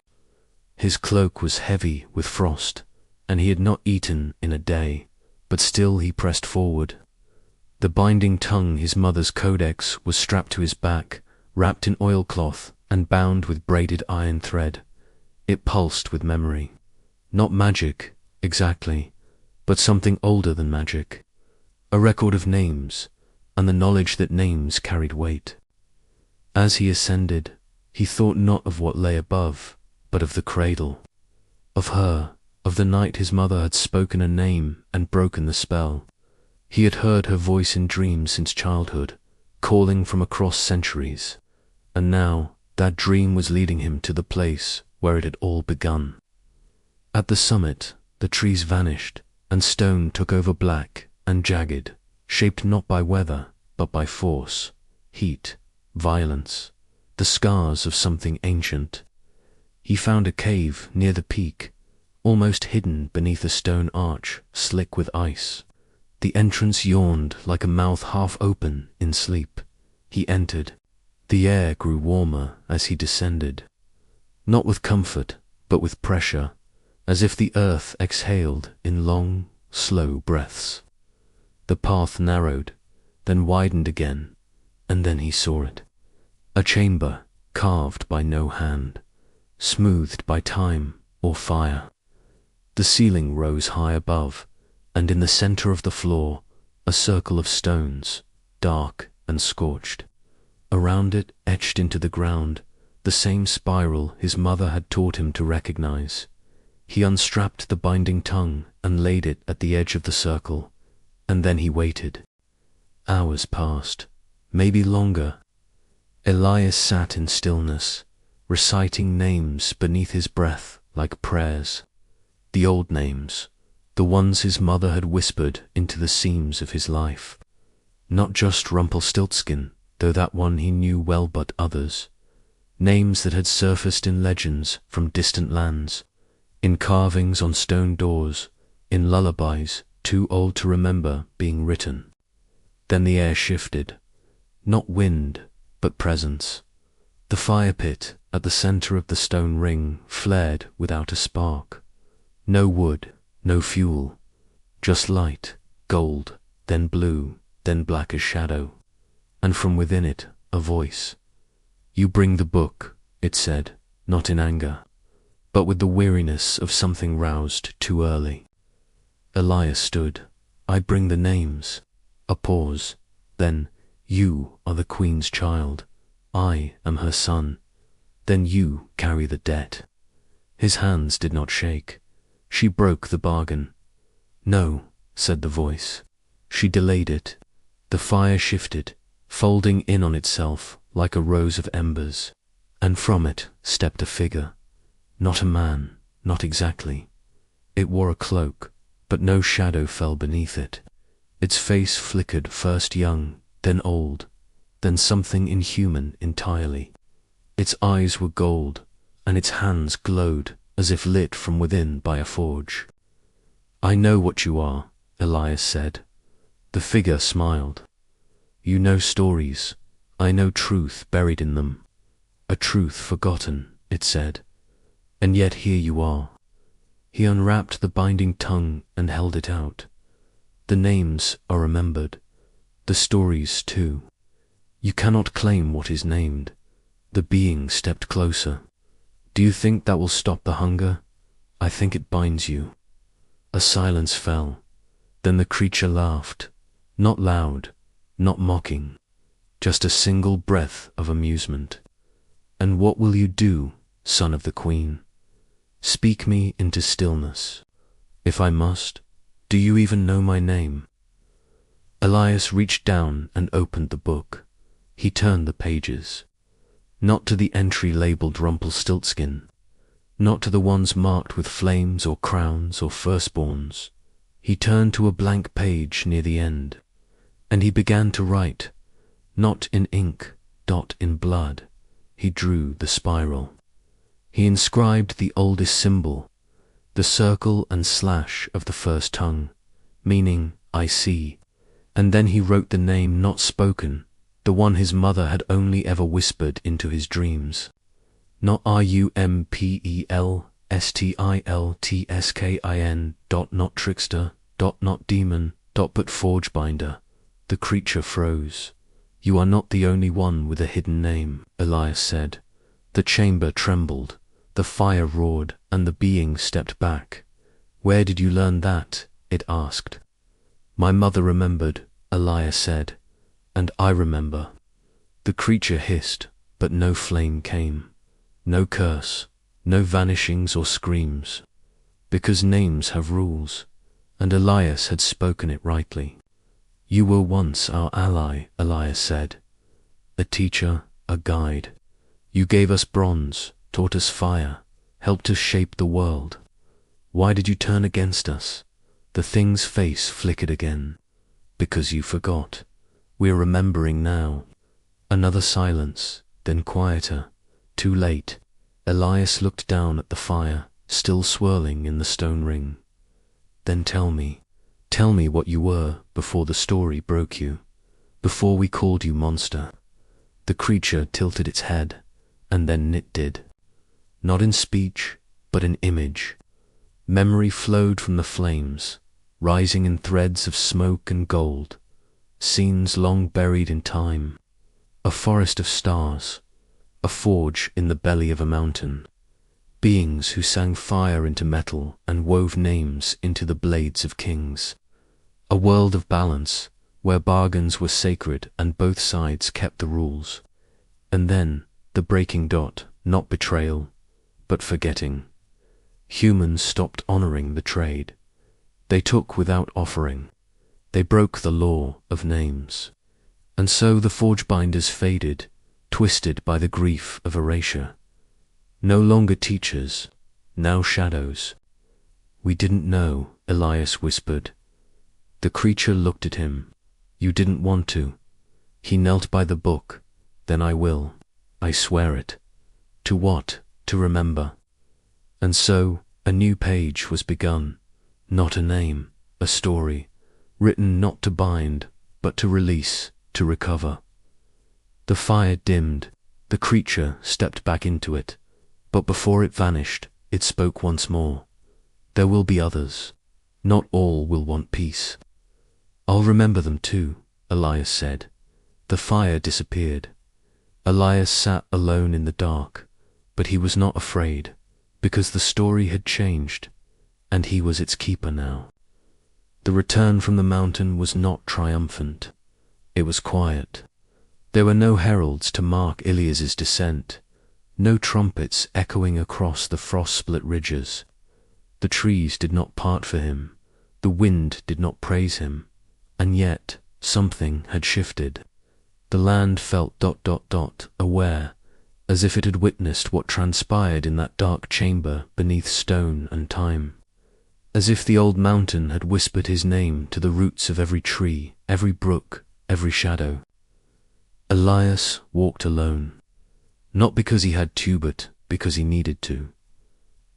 His cloak was heavy with frost, and he had not eaten in a day, but still he pressed forward. The binding tongue, his mother's codex, was strapped to his back, wrapped in oilcloth and bound with braided iron thread. It pulsed with memory. Not magic, exactly, but something older than magic. A record of names, and the knowledge that names carried weight. As he ascended, he thought not of what lay above, but of the cradle. Of her, of the night his mother had spoken a name and broken the spell. He had heard her voice in dreams since childhood, calling from across centuries, and now that dream was leading him to the place where it had all begun. At the summit, the trees vanished, and stone took over black and jagged, shaped not by weather, but by force, heat, violence, the scars of something ancient. He found a cave near the peak, almost hidden beneath a stone arch slick with ice. The entrance yawned like a mouth half open in sleep. He entered. The air grew warmer as he descended, not with comfort, but with pressure, as if the earth exhaled in long, slow breaths. The path narrowed, then widened again, and then he saw it. A chamber carved by no hand, smoothed by time or fire. The ceiling rose high above, and in the center of the floor, a circle of stones, dark and scorched. Around it, etched into the ground, the same spiral his mother had taught him to recognize. He unstrapped the binding tongue and laid it at the edge of the circle, and then he waited. Hours passed, maybe longer. Elias sat in stillness, reciting names beneath his breath like prayers. The old names, the ones his mother had whispered into the seams of his life. Not just Rumpelstiltskin, though that one he knew well, but others. Names that had surfaced in legends from distant lands, in carvings on stone doors, in lullabies too old to remember being written. Then the air shifted, not wind, but presence. The fire pit at the center of the stone ring flared without a spark. No wood, no fuel, just light, gold, then blue, then black as shadow. And from within it, a voice. "You bring the book," it said, not in anger, but with the weariness of something roused too early. Elias stood. "I bring the names." A pause. Then, "You are the Queen's child. I am her son. Then you carry the debt." His hands did not shake. She broke the bargain. "No," said the voice. She delayed it. The fire shifted, folding in on itself like a rose of embers, and from it stepped a figure. Not a man, not exactly. It wore a cloak, but no shadow fell beneath it. Its face flickered, first young, then old, then something inhuman entirely. Its eyes were gold, and its hands glowed as if lit from within by a forge. "I know what you are," Elias said. The figure smiled. "You know stories. I know truth buried in them. A truth forgotten," it said. "And yet here you are." He unwrapped the binding tongue and held it out. "The names are remembered. The stories too. You cannot claim what is named." The being stepped closer. "Do you think that will stop the hunger? I think it binds you." A silence fell. Then the creature laughed. Not loud, not mocking, just a single breath of amusement. "And what will you do, son of the Queen? Speak me into stillness. If I must, do you even know my name?" Elias reached down and opened the book. He turned the pages. Not to the entry labeled Rumpelstiltskin, not to the ones marked with flames or crowns or firstborns. He turned to a blank page near the end, and he began to write, not in ink, dot in blood. He drew the spiral. He inscribed the oldest symbol, the circle and slash of the first tongue, meaning "I see," and then he wrote the name not spoken, the one his mother had only ever whispered into his dreams. Not Rumpelstiltskin, not trickster, not demon, but forge binder. The creature froze. "You are not the only one with a hidden name," Elias said. The chamber trembled, the fire roared, and the being stepped back. "Where did you learn that?" it asked. "My mother remembered," Elias said, "and I remember." The creature hissed, but no flame came. No curse, no vanishings or screams. Because names have rules, and Elias had spoken it rightly. You were once our ally, Elias said. A teacher, a guide. You gave us bronze, taught us fire, helped us shape the world. Why did you turn against us? The thing's face flickered again. Because you forgot. We're remembering now. Another silence, then quieter. Too late. Elias looked down at the fire, still swirling in the stone ring. Then tell me what you were before the story broke you, before we called you monster. The creature tilted its head, and then it did. Not in speech, but in image. Memory flowed from the flames, rising in threads of smoke and gold. Scenes long buried in time. A forest of stars, a forge in the belly of a mountain. Beings who sang fire into metal and wove names into the blades of kings. A world of balance, where bargains were sacred and both sides kept the rules. And then, the breaking dot, not betrayal, but forgetting. Humans stopped honoring the trade. They took without offering. They broke the law of names. And so the forge binders faded, twisted by the grief of erasure. No longer teachers, now shadows. We didn't know, Elias whispered. The creature looked at him. You didn't want to. He knelt by the book. Then I will. I swear it. To what? To remember. And so, a new page was begun. Not a name, a story, written not to bind, but to release, to recover. The fire dimmed. The creature stepped back into it. But before it vanished, it spoke once more. There will be others. Not all will want peace. I'll remember them too, Elias said. The fire disappeared. Elias sat alone in the dark, but he was not afraid, because the story had changed, and he was its keeper now. The return from the mountain was not triumphant. It was quiet. There were no heralds to mark Ilias's descent, no trumpets echoing across the frost-split ridges. The trees did not part for him, the wind did not praise him, and yet something had shifted. The land felt ... aware, as if it had witnessed what transpired in that dark chamber beneath stone and time. As if the old mountain had whispered his name to the roots of every tree, every brook, every shadow. Elias walked alone. Not because he had to, but because he needed to.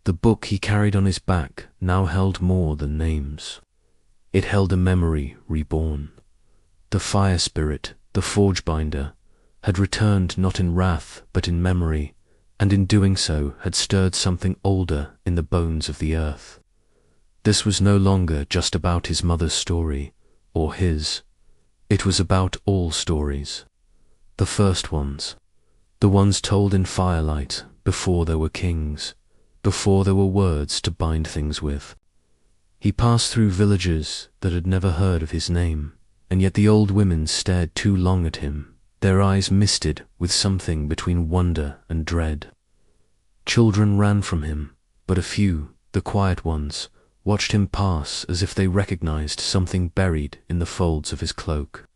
The book he carried on his back now held more than names. It held a memory reborn. The fire spirit, the forge binder, had returned not in wrath but in memory, and in doing so had stirred something older in the bones of the earth. This was no longer just about his mother's story, or his. It was about all stories. The first ones. The ones told in firelight, before there were kings, before there were words to bind things with. He passed through villages that had never heard of his name, and yet the old women stared too long at him, their eyes misted with something between wonder and dread. Children ran from him, but a few, the quiet ones, watched him pass as if they recognized something buried in the folds of his cloak.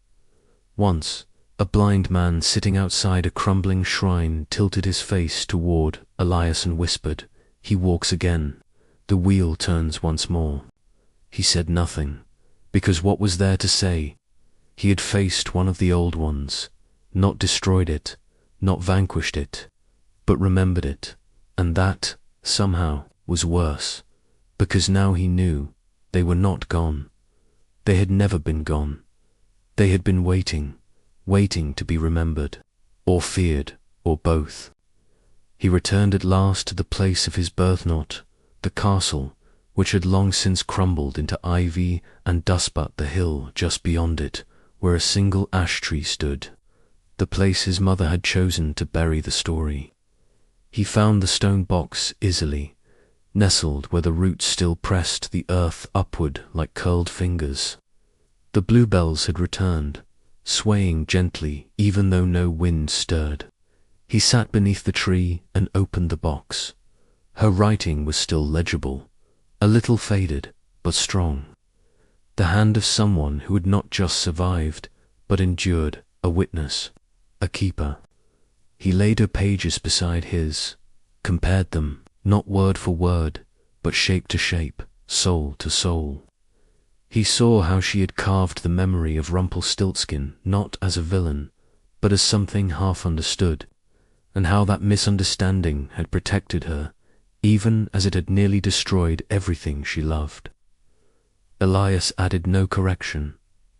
Once, a blind man sitting outside a crumbling shrine tilted his face toward Elias and whispered, "He walks again. The wheel turns once more." He said nothing, because what was there to say? He had faced one of the old ones, not destroyed it, not vanquished it, but remembered it, and that, somehow, was worse, because now he knew they were not gone. They had never been gone. They had been waiting to be remembered, or feared, or both. He returned at last to the place of his birth-knot, the castle, which had long since crumbled into ivy and dust, but the hill just beyond it, where a single ash tree stood, the place his mother had chosen to bury the story. He found the stone box easily, nestled where the roots still pressed the earth upward like curled fingers. The bluebells had returned, swaying gently even though no wind stirred. He sat beneath the tree and opened the box. Her writing was still legible, a little faded, but strong. the hand of someone who had not just survived, but endured, a witness, a keeper. He laid her pages beside his, compared them, not word for word, but shape to shape, soul to soul. He saw how she had carved the memory of Rumpelstiltskin not as a villain, but as something half understood, and how that misunderstanding had protected her, even as it had nearly destroyed everything she loved. Elias added no correction,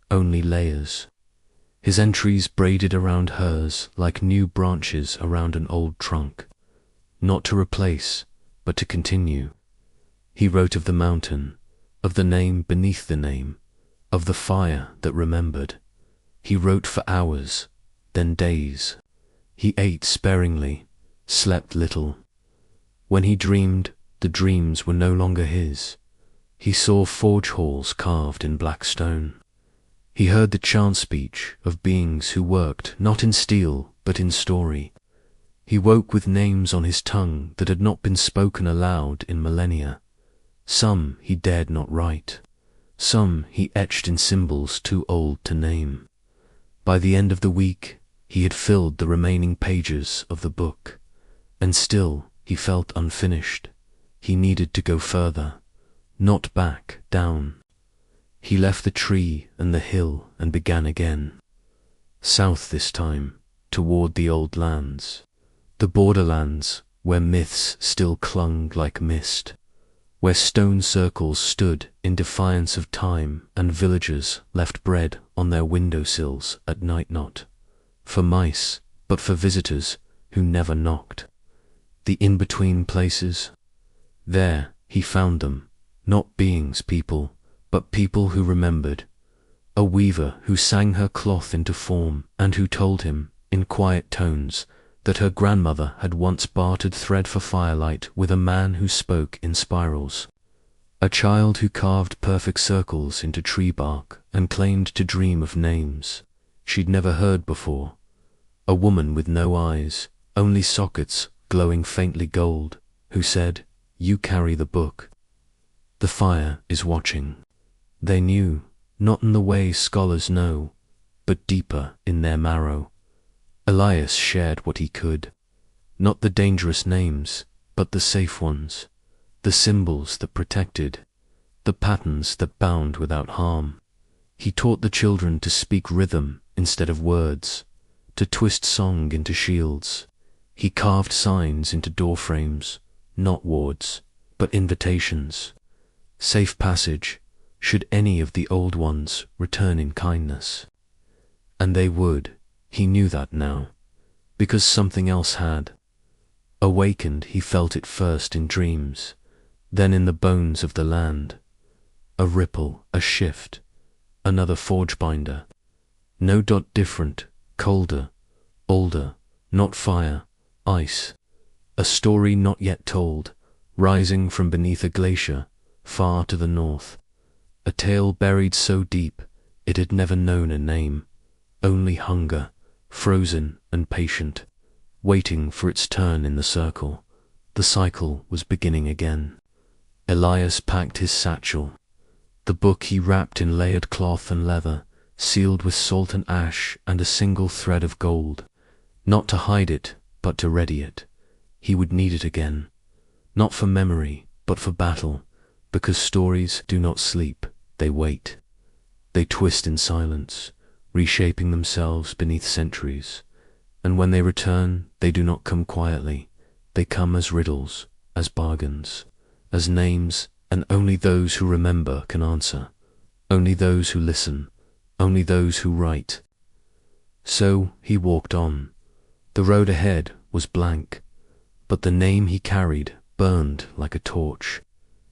only layers. His entries braided around hers like new branches around an old trunk, not to replace, but to continue. He wrote of the mountain, of the name beneath the name, of the fire that remembered. He wrote for hours, then days. He ate sparingly, slept little. When he dreamed, the dreams were no longer his. He saw forge halls carved in black stone. He heard the chant speech of beings who worked not in steel but in story. He woke with names on his tongue that had not been spoken aloud in millennia. Some he dared not write. Some he etched in symbols too old to name. By the end of the week, he had filled the remaining pages of the book, and still he felt unfinished. He needed to go further, not back, down. He left the tree and the hill and began again. South this time, toward the old lands, the borderlands where myths still clung like mist, where stone circles stood in defiance of time and villagers left bread on their windowsills at night, not for mice, but for visitors who never knocked. The in-between places. There he found them, not beings, people, but people who remembered. A weaver who sang her cloth into form and who told him, in quiet tones, that her grandmother had once bartered thread for firelight with a man who spoke in spirals. A child who carved perfect circles into tree bark and claimed to dream of names she'd never heard before. A woman with no eyes, only sockets glowing faintly gold, who said, "You carry the book. The fire is watching." They knew, not in the way scholars know, but deeper in their marrow. Elias shared what he could, not the dangerous names, but the safe ones, the symbols that protected, the patterns that bound without harm. He taught the children to speak rhythm instead of words, to twist song into shields. He carved signs into doorframes, not wards, but invitations. Safe passage, should any of the old ones return in kindness. And they would, he knew that now, because something else had. Awakened, he felt it first in dreams, then in the bones of the land. A ripple, a shift, another forge binder. No dot different, colder, older, not fire, ice. A story not yet told, rising from beneath a glacier, far to the north. A tale buried so deep, it had never known a name. Only hunger, frozen and patient, waiting for its turn in the circle. The cycle was beginning again. Elias packed his satchel. The book he wrapped in layered cloth and leather, sealed with salt and ash and a single thread of gold. Not to hide it, but to ready it. He would need it again. Not for memory, but for battle, because stories do not sleep, they wait. They twist in silence, reshaping themselves beneath centuries, and when they return, they do not come quietly. They come as riddles, as bargains, as names, and only those who remember can answer. Only those who listen, only those who write. So he walked on. The road ahead was blank, but the name he carried burned like a torch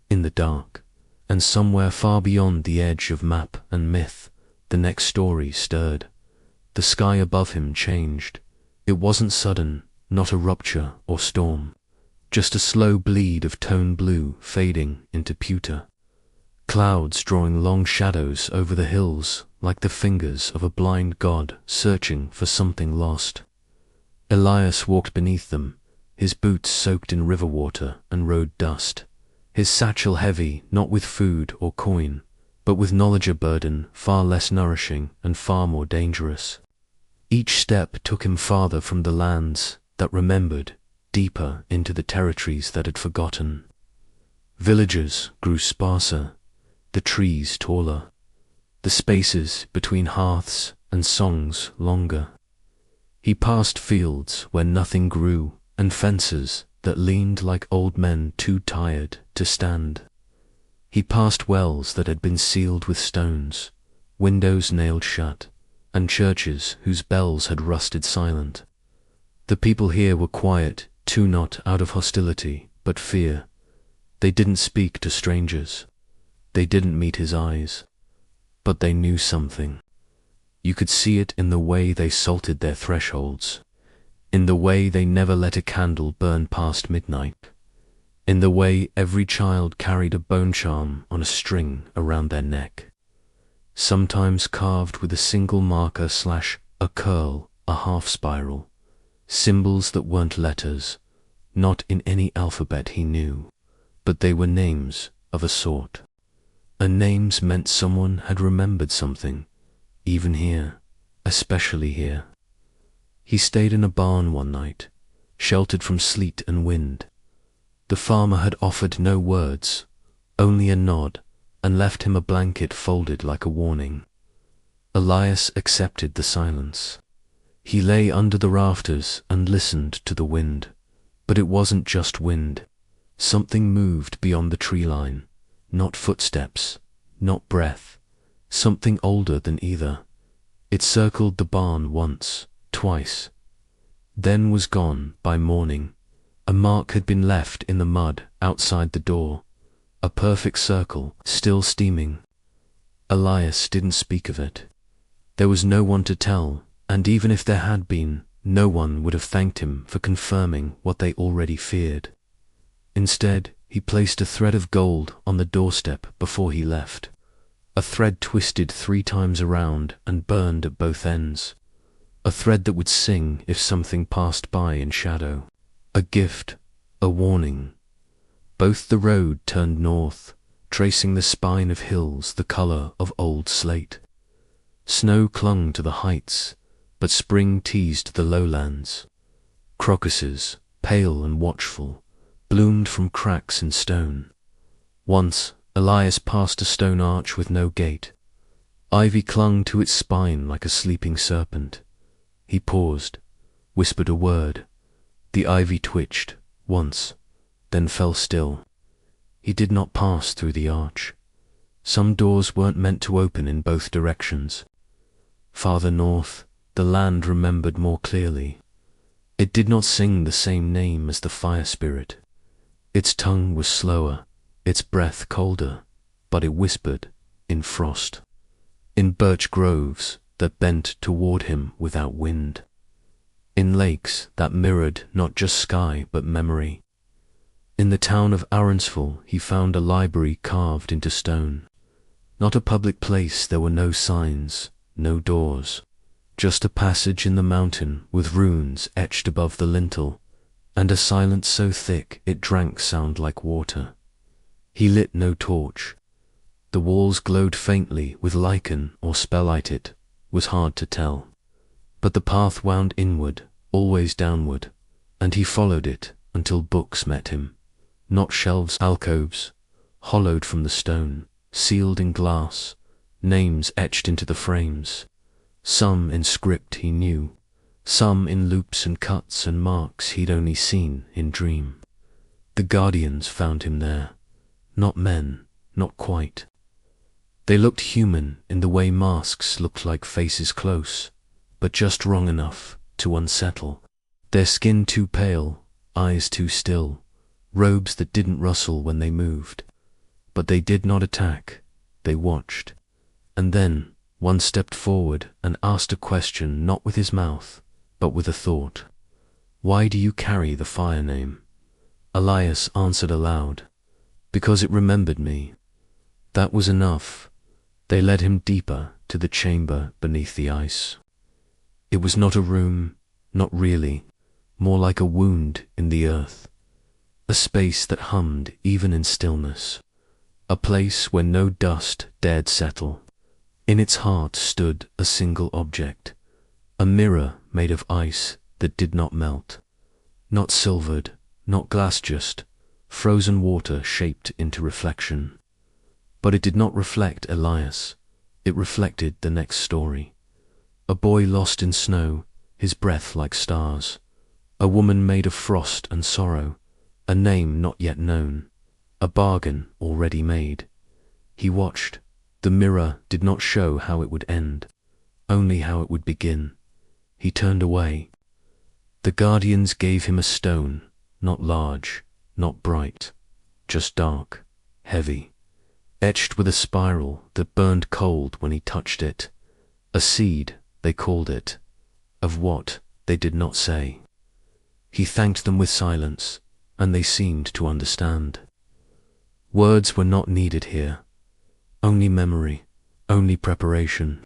in the dark, and somewhere far beyond the edge of map and myth, the next story stirred. The sky above him changed. It wasn't sudden, not a rupture or storm, just a slow bleed of tone blue fading into pewter. Clouds drawing long shadows over the hills like the fingers of a blind god searching for something lost. Elias walked beneath them, his boots soaked in river water and road dust, his satchel heavy not with food or coin, but with knowledge a burden far less nourishing and far more dangerous. Each step took him farther from the lands that remembered, deeper into the territories that had forgotten. Villages grew sparser, the trees taller, the spaces between hearths and songs longer. He passed fields where nothing grew and fences that leaned like old men too tired to stand. He passed wells that had been sealed with stones, windows nailed shut, and churches whose bells had rusted silent. The people here were quiet, too, not out of hostility, but fear. They didn't speak to strangers. They didn't meet his eyes. But they knew something. You could see it in the way they salted their thresholds, in the way they never let a candle burn past midnight, in the way every child carried a bone charm on a string around their neck, sometimes carved with a single marker / a curl, a half spiral, symbols that weren't letters, not in any alphabet he knew, but they were names of a sort. And names meant someone had remembered something, even here, especially here. He stayed in a barn one night, sheltered from sleet and wind. The farmer had offered no words, only a nod, and left him a blanket folded like a warning. Elias accepted the silence. He lay under the rafters and listened to the wind, but it wasn't just wind. Something moved beyond the tree line, not footsteps, not breath, something older than either. It circled the barn once, twice, then was gone by morning. A mark had been left in the mud outside the door, a perfect circle, still steaming. Elias didn't speak of it. There was no one to tell, and even if there had been, no one would have thanked him for confirming what they already feared. Instead, he placed a thread of gold on the doorstep before he left, a thread twisted 3 times around and burned at both ends, a thread that would sing if something passed by in shadow, a gift, a warning. Both the road turned north, tracing the spine of hills the color of old slate. Snow clung to the heights, but spring teased the lowlands. Crocuses, pale and watchful, bloomed from cracks in stone. Once, Elias passed a stone arch with no gate. Ivy clung to its spine like a sleeping serpent. He paused, whispered a word. The ivy twitched, once, then fell still. He did not pass through the arch. Some doors weren't meant to open in both directions. Farther north, the land remembered more clearly. It did not sing the same name as the fire spirit. Its tongue was slower, its breath colder, but it whispered in frost, in birch groves that bent toward him without wind, in lakes that mirrored not just sky but memory. In the town of Aronsville he found a library carved into stone. Not a public place, there were no signs, no doors, just a passage in the mountain with runes etched above the lintel, and a silence so thick it drank sound like water. He lit no torch. The walls glowed faintly with lichen or spellite, it was hard to tell. But the path wound inward, always downward, and he followed it until books met him. Not shelves, alcoves, hollowed from the stone, sealed in glass, names etched into the frames. Some in script he knew, some in loops and cuts and marks he'd only seen in dream. The guardians found him there. Not men, not quite. They looked human in the way masks looked like faces close, but just wrong enough to unsettle. Their skin too pale, eyes too still, robes that didn't rustle when they moved. But they did not attack, they watched. And then one stepped forward and asked a question, not with his mouth, but with a thought. "Why do you carry the fire name?" Elias answered aloud, "Because it remembered me." That was enough. They led him deeper to the chamber beneath the ice. It was not a room, not really, more like a wound in the earth, a space that hummed even in stillness, a place where no dust dared settle. In its heart stood a single object, a mirror made of ice that did not melt. Not silvered, not glass, just frozen water shaped into reflection. But it did not reflect Elias, it reflected the next story. A boy lost in snow, his breath like stars. A woman made of frost and sorrow, a name not yet known, a bargain already made. He watched. The mirror did not show how it would end, only how it would begin. He turned away. The guardians gave him a stone, not large, not bright, just dark, heavy, etched with a spiral that burned cold when he touched it. A seed, they called it, of what they did not say. He thanked them with silence, and they seemed to understand. Words were not needed here, only memory, only preparation.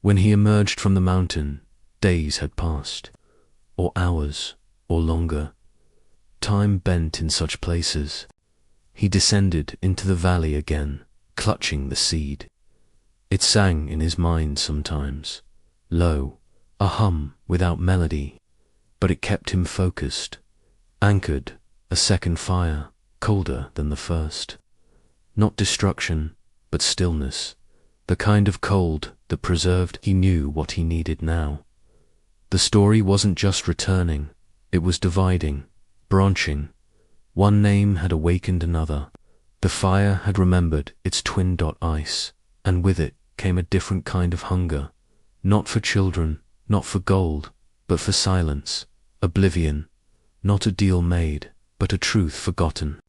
When he emerged from the mountain, days had passed, or hours, or longer. Time bent in such places. He descended into the valley again, clutching the seed. It sang in his mind sometimes, low, a hum without melody, but it kept him focused, anchored, a second fire, colder than the first. Not destruction, but stillness, the kind of cold that preserved. He knew what he needed now. The story wasn't just returning, it was dividing, branching. One name had awakened another. The fire had remembered its twin dot ice, and with it came a different kind of hunger, not for children, not for gold, but for silence, oblivion, not a deal made, but a truth forgotten.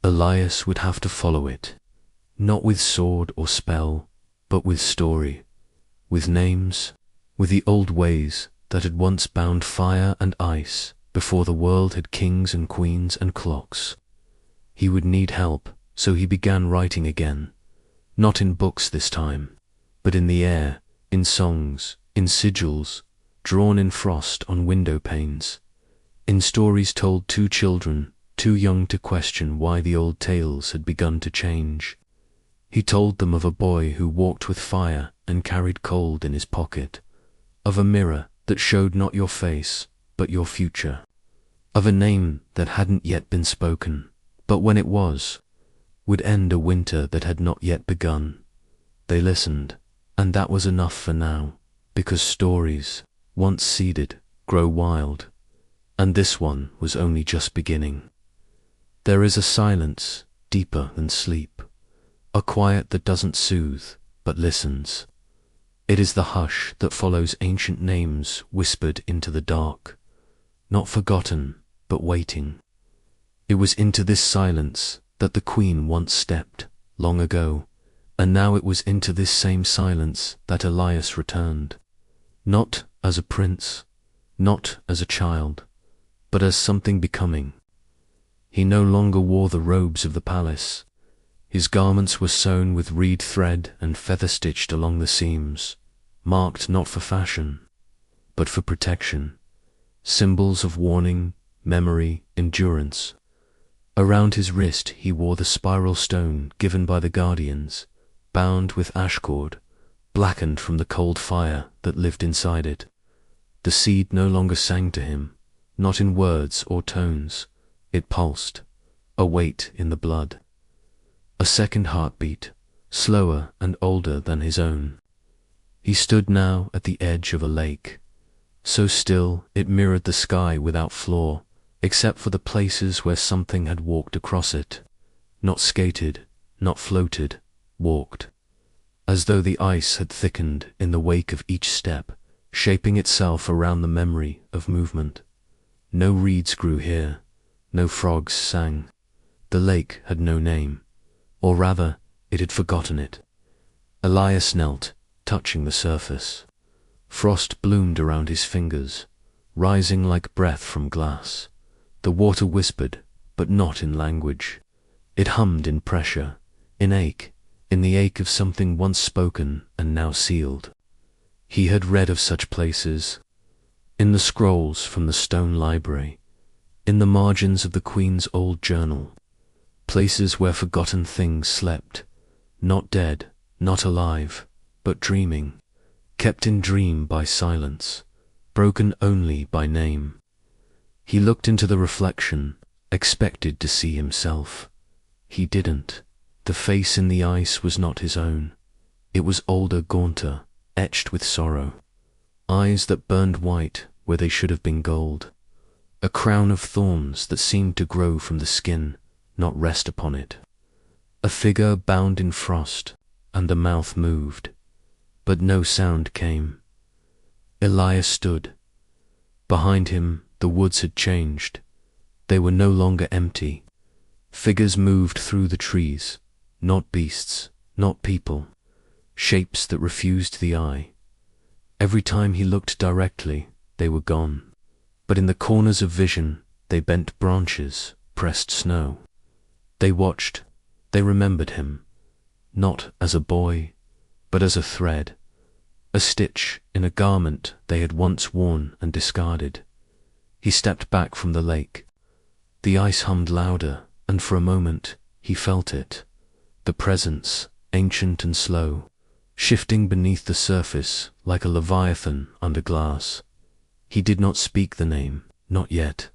Elias would have to follow it, not with sword or spell, but with story, with names, with the old ways that had once bound fire and ice before the world had kings and queens and clocks. He would need help, so he began writing again, not in books this time, but in the air, in songs, in sigils, drawn in frost on window panes, in stories told to children too young to question why the old tales had begun to change. He told them of a boy who walked with fire and carried cold in his pocket, of a mirror that showed not your face, but your future, of a name that hadn't yet been spoken, but when it was, would end a winter that had not yet begun. They listened, and that was enough for now, because stories, once seeded, grow wild, and this one was only just beginning. There is a silence deeper than sleep, a quiet that doesn't soothe, but listens. It is the hush that follows ancient names whispered into the dark, not forgotten, but waiting. It was into this silence that the Queen once stepped, long ago, and now it was into this same silence that Elias returned, not as a prince, not as a child, but as something becoming. He no longer wore the robes of the palace. His garments were sewn with reed thread and feather-stitched along the seams, marked not for fashion, but for protection, symbols of warning, memory, endurance. Around his wrist he wore the spiral stone given by the guardians, bound with ash cord, blackened from the cold fire that lived inside it. The seed no longer sang to him, not in words or tones. It pulsed, a weight in the blood. A second heartbeat, slower and older than his own. He stood now at the edge of a lake, so still it mirrored the sky without flaw, except for the places where something had walked across it, not skated, not floated, walked, as though the ice had thickened in the wake of each step, shaping itself around the memory of movement. No reeds grew here, no frogs sang. The lake had no name, or rather, it had forgotten it. Elias knelt, touching the surface. Frost bloomed around his fingers, rising like breath from glass. The water whispered, but not in language. It hummed in pressure, in ache, in the ache of something once spoken and now sealed. He had read of such places, in the scrolls from the stone library, in the margins of the Queen's old journal, places where forgotten things slept, not dead, not alive, but dreaming, kept in dream by silence, broken only by name. He looked into the reflection, expected to see himself. He didn't. The face in the ice was not his own. It was older, gaunter, etched with sorrow. Eyes that burned white where they should have been gold. A crown of thorns that seemed to grow from the skin, not rest upon it. A figure bound in frost, and the mouth moved, but no sound came. Elias stood. Behind him the woods had changed. They were no longer empty. Figures moved through the trees, not beasts, not people, shapes that refused the eye. Every time he looked directly, they were gone. But in the corners of vision, they bent branches, pressed snow. They watched, they remembered him, not as a boy, but as a thread, a stitch in a garment they had once worn and discarded. He stepped back from the lake. The ice hummed louder, and for a moment he felt it, the presence, ancient and slow, shifting beneath the surface like a leviathan under glass. He did not speak the name, not yet.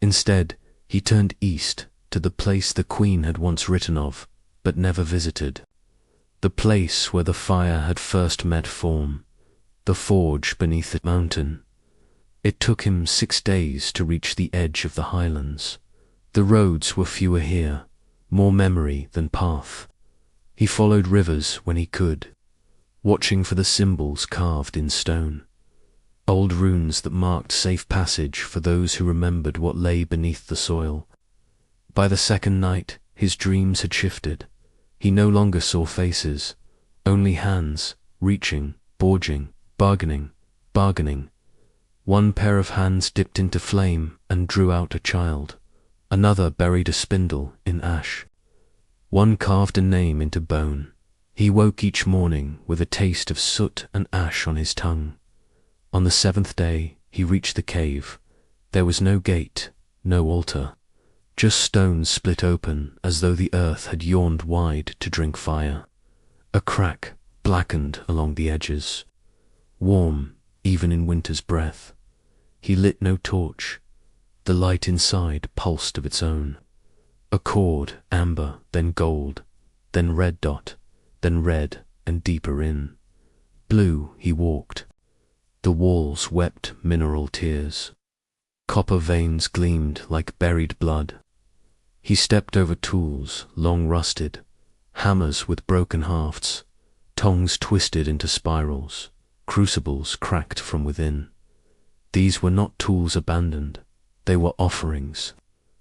Instead, he turned east to the place the Queen had once written of, but never visited. The place where the fire had first met form, the forge beneath the mountain. It took him 6 days to reach the edge of the highlands. The roads were fewer here, more memory than path. He followed rivers when he could, watching for the symbols carved in stone. Old runes that marked safe passage for those who remembered what lay beneath the soil. By the second night, his dreams had shifted. He no longer saw faces, only hands, reaching, forging, bargaining. One pair of hands dipped into flame and drew out a child. Another buried a spindle in ash. One carved a name into bone. He woke each morning with a taste of soot and ash on his tongue. On the 7th day, he reached the cave. There was no gate, no altar, just stones split open as though the earth had yawned wide to drink fire. A crack blackened along the edges, warm even in winter's breath. He lit no torch. The light inside pulsed of its own. A cord, amber, then gold, then red dot, then red and deeper in. Blue he walked. The walls wept mineral tears. Copper veins gleamed like buried blood. He stepped over tools, long rusted, hammers with broken hafts, tongs twisted into spirals, crucibles cracked from within. These were not tools abandoned. They were offerings,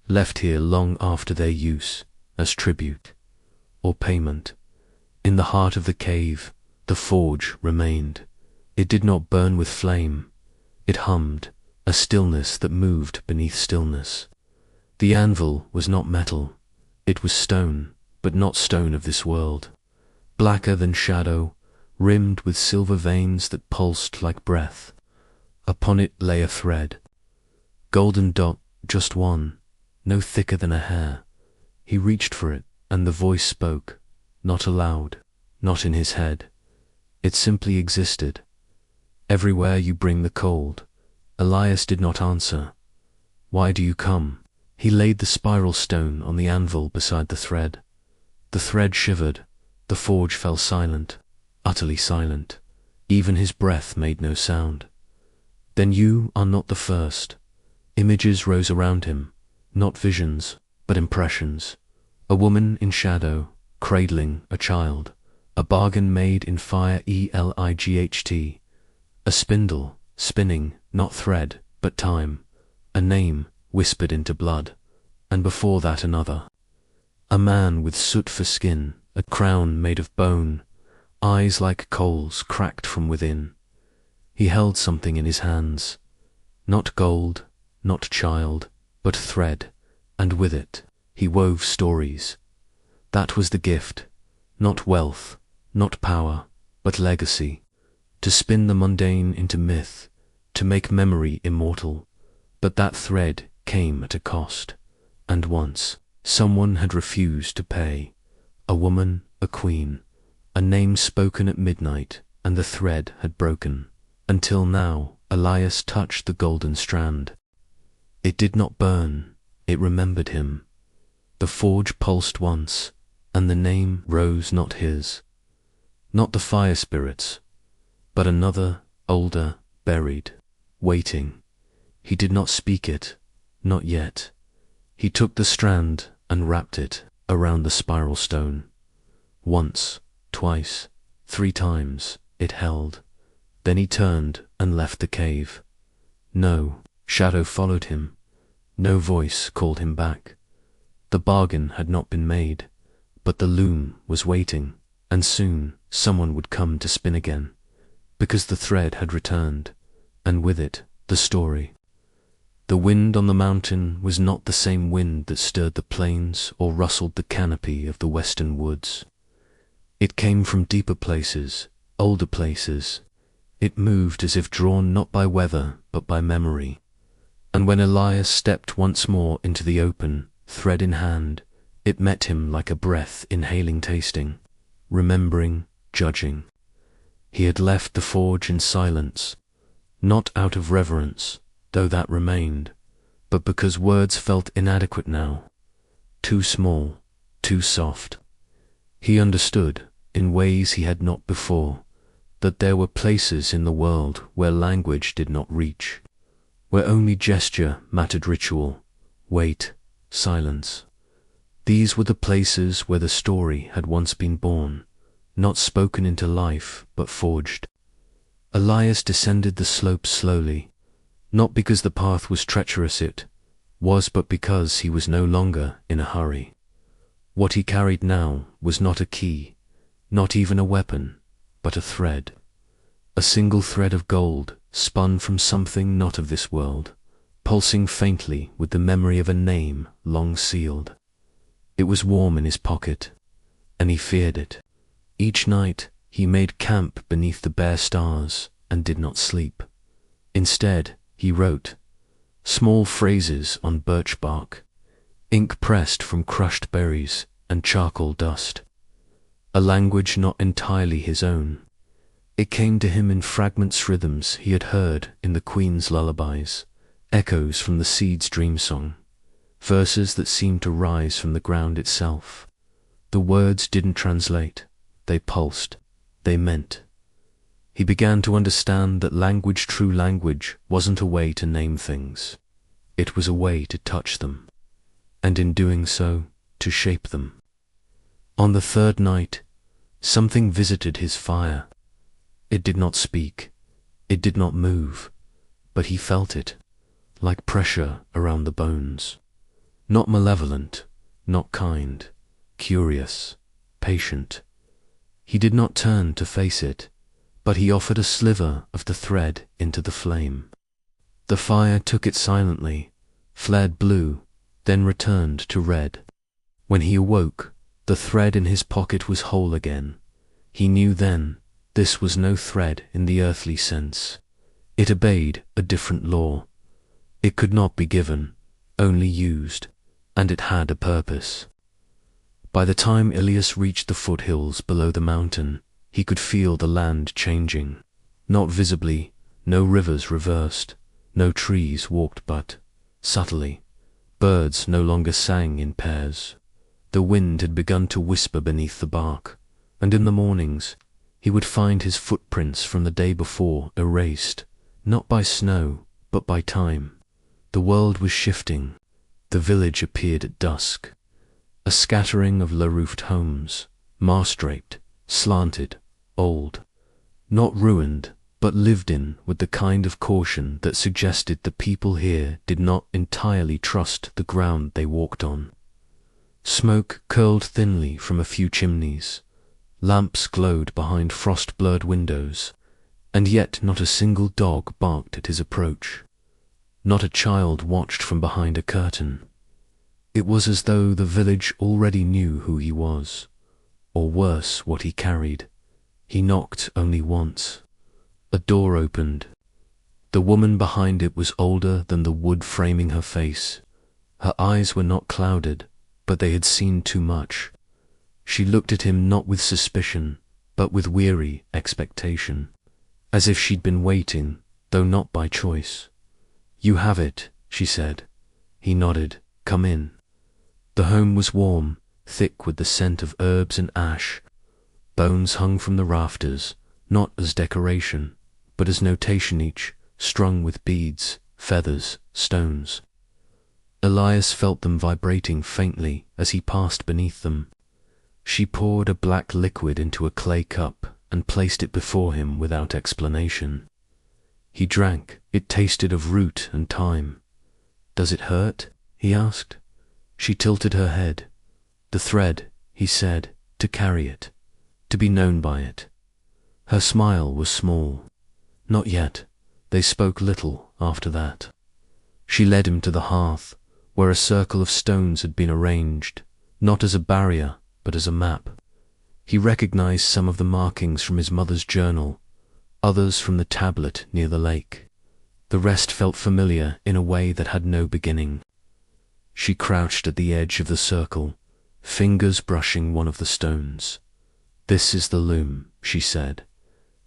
left here long after their use, as tribute or payment. In the heart of the cave, the forge remained. It did not burn with flame. It hummed, a stillness that moved beneath stillness. The anvil was not metal. It was stone, but not stone of this world. Blacker than shadow, rimmed with silver veins that pulsed like breath. Upon it lay a thread. Golden dot, just one, no thicker than a hair. He reached for it, and the voice spoke, not aloud, not in his head. It simply existed. Everywhere you bring the cold. Elias did not answer. Why do you come? He laid the spiral stone on the anvil beside the thread. The thread shivered. The forge fell silent, utterly silent. Even his breath made no sound. Then you are not the first. Images rose around him, not visions, but impressions. A woman in shadow, cradling a child. A bargain made in fire, ELIGHT. A spindle, spinning, not thread, but time. A name, whispered into blood. And before that another. A man with soot for skin, a crown made of bone, eyes like coals cracked from within. He held something in his hands. Not gold, not child, but thread, and with it he wove stories. That was the gift. Not wealth, not power, but legacy. To spin the mundane into myth, to make memory immortal. But that thread came at a cost. And once, Someone had refused to pay. A woman, a queen, a name spoken at midnight, and the thread had broken. Until now, Elias touched the golden strand. It did not burn, it remembered him. The forge pulsed once, and the name rose, not his, not the fire spirit's, but another, older, buried, waiting. He did not speak it, not yet. He took the strand and wrapped it around the spiral stone. Once, twice, 3 times it held. Then he turned and left the cave. No shadow followed him. No voice called him back. The bargain had not been made, but the loom was waiting, and soon someone would come to spin again, because the thread had returned, and with it the story. The wind on the mountain was not the same wind that stirred the plains or rustled the canopy of the western woods. It came from deeper places, older places. It moved as if drawn not by weather but by memory. And when Elias stepped once more into the open, thread in hand, it met him like a breath inhaling, tasting, remembering, judging. He had left the forge in silence, not out of reverence, though that remained, but because words felt inadequate now, too small, too soft. He understood, in ways he had not before, that there were places in the world where language did not reach, where only gesture mattered, ritual, wait, silence. These were the places where the story had once been born, not spoken into life, but forged. Elias descended the slope slowly, not because the path was treacherous, it was, but because he was no longer in a hurry. What he carried now was not a key, not even a weapon, but a thread. A single thread of gold, spun from something not of this world, pulsing faintly with the memory of a name long sealed. It was warm in his pocket, and he feared it. Each night he made camp beneath the bare stars and did not sleep. Instead, he wrote small phrases on birch bark, ink pressed from crushed berries and charcoal dust. A language not entirely his own. It came to him in fragments, rhythms he had heard in the Queen's lullabies, echoes from the seed's dream song, verses that seemed to rise from the ground itself. The words didn't translate, they pulsed, they meant. He began to understand that language, true language, wasn't a way to name things. It was a way to touch them, and in doing so, to shape them. On the 3rd night, something visited his fire. It did not speak, it did not move, but he felt it, like pressure around the bones. Not malevolent, not kind, curious, patient. He did not turn to face it, but he offered a sliver of the thread into the flame. The fire took it silently, flared blue, then returned to red. When he awoke, the thread in his pocket was whole again. He knew then this was no thread in the earthly sense. It obeyed a different law. It could not be given, only used, and it had a purpose. By the time Elias reached the foothills below the mountain, he could feel the land changing. Not visibly, no rivers reversed, no trees walked, but subtly. Birds no longer sang in pairs. The wind had begun to whisper beneath the bark, and in the mornings he would find his footprints from the day before erased, not by snow, but by time. The world was shifting. The village appeared at dusk. A scattering of low-roofed homes, mast-draped, slanted, old, not ruined, but lived in with the kind of caution that suggested the people here did not entirely trust the ground they walked on. Smoke curled thinly from a few chimneys. Lamps glowed behind frost-blurred windows, and yet not a single dog barked at his approach. Not a child watched from behind a curtain. It was as though the village already knew who he was, or worse, what he carried. He knocked only once. A door opened. The woman behind it was older than the wood framing her face. Her eyes were not clouded, but they had seen too much. She looked at him not with suspicion, but with weary expectation, as if she'd been waiting, though not by choice. "You have it," she said. He nodded. "Come in." The home was warm, thick with the scent of herbs and ash. Bones hung from the rafters, not as decoration, but as notation each, strung with beads, feathers, stones. Elias felt them vibrating faintly as he passed beneath them. She poured a black liquid into a clay cup and placed it before him without explanation. He drank. It tasted of root and thyme. "Does it hurt?" he asked. She tilted her head. "The thread," he said, "to carry it, to be known by it." Her smile was small. Not yet. They spoke little after that. She led him to the hearth, where a circle of stones had been arranged, not as a barrier, but as a map. He recognized some of the markings from his mother's journal, others from the tablet near the lake. The rest felt familiar in a way that had no beginning. She crouched at the edge of the circle, fingers brushing one of the stones. "This is the loom," she said.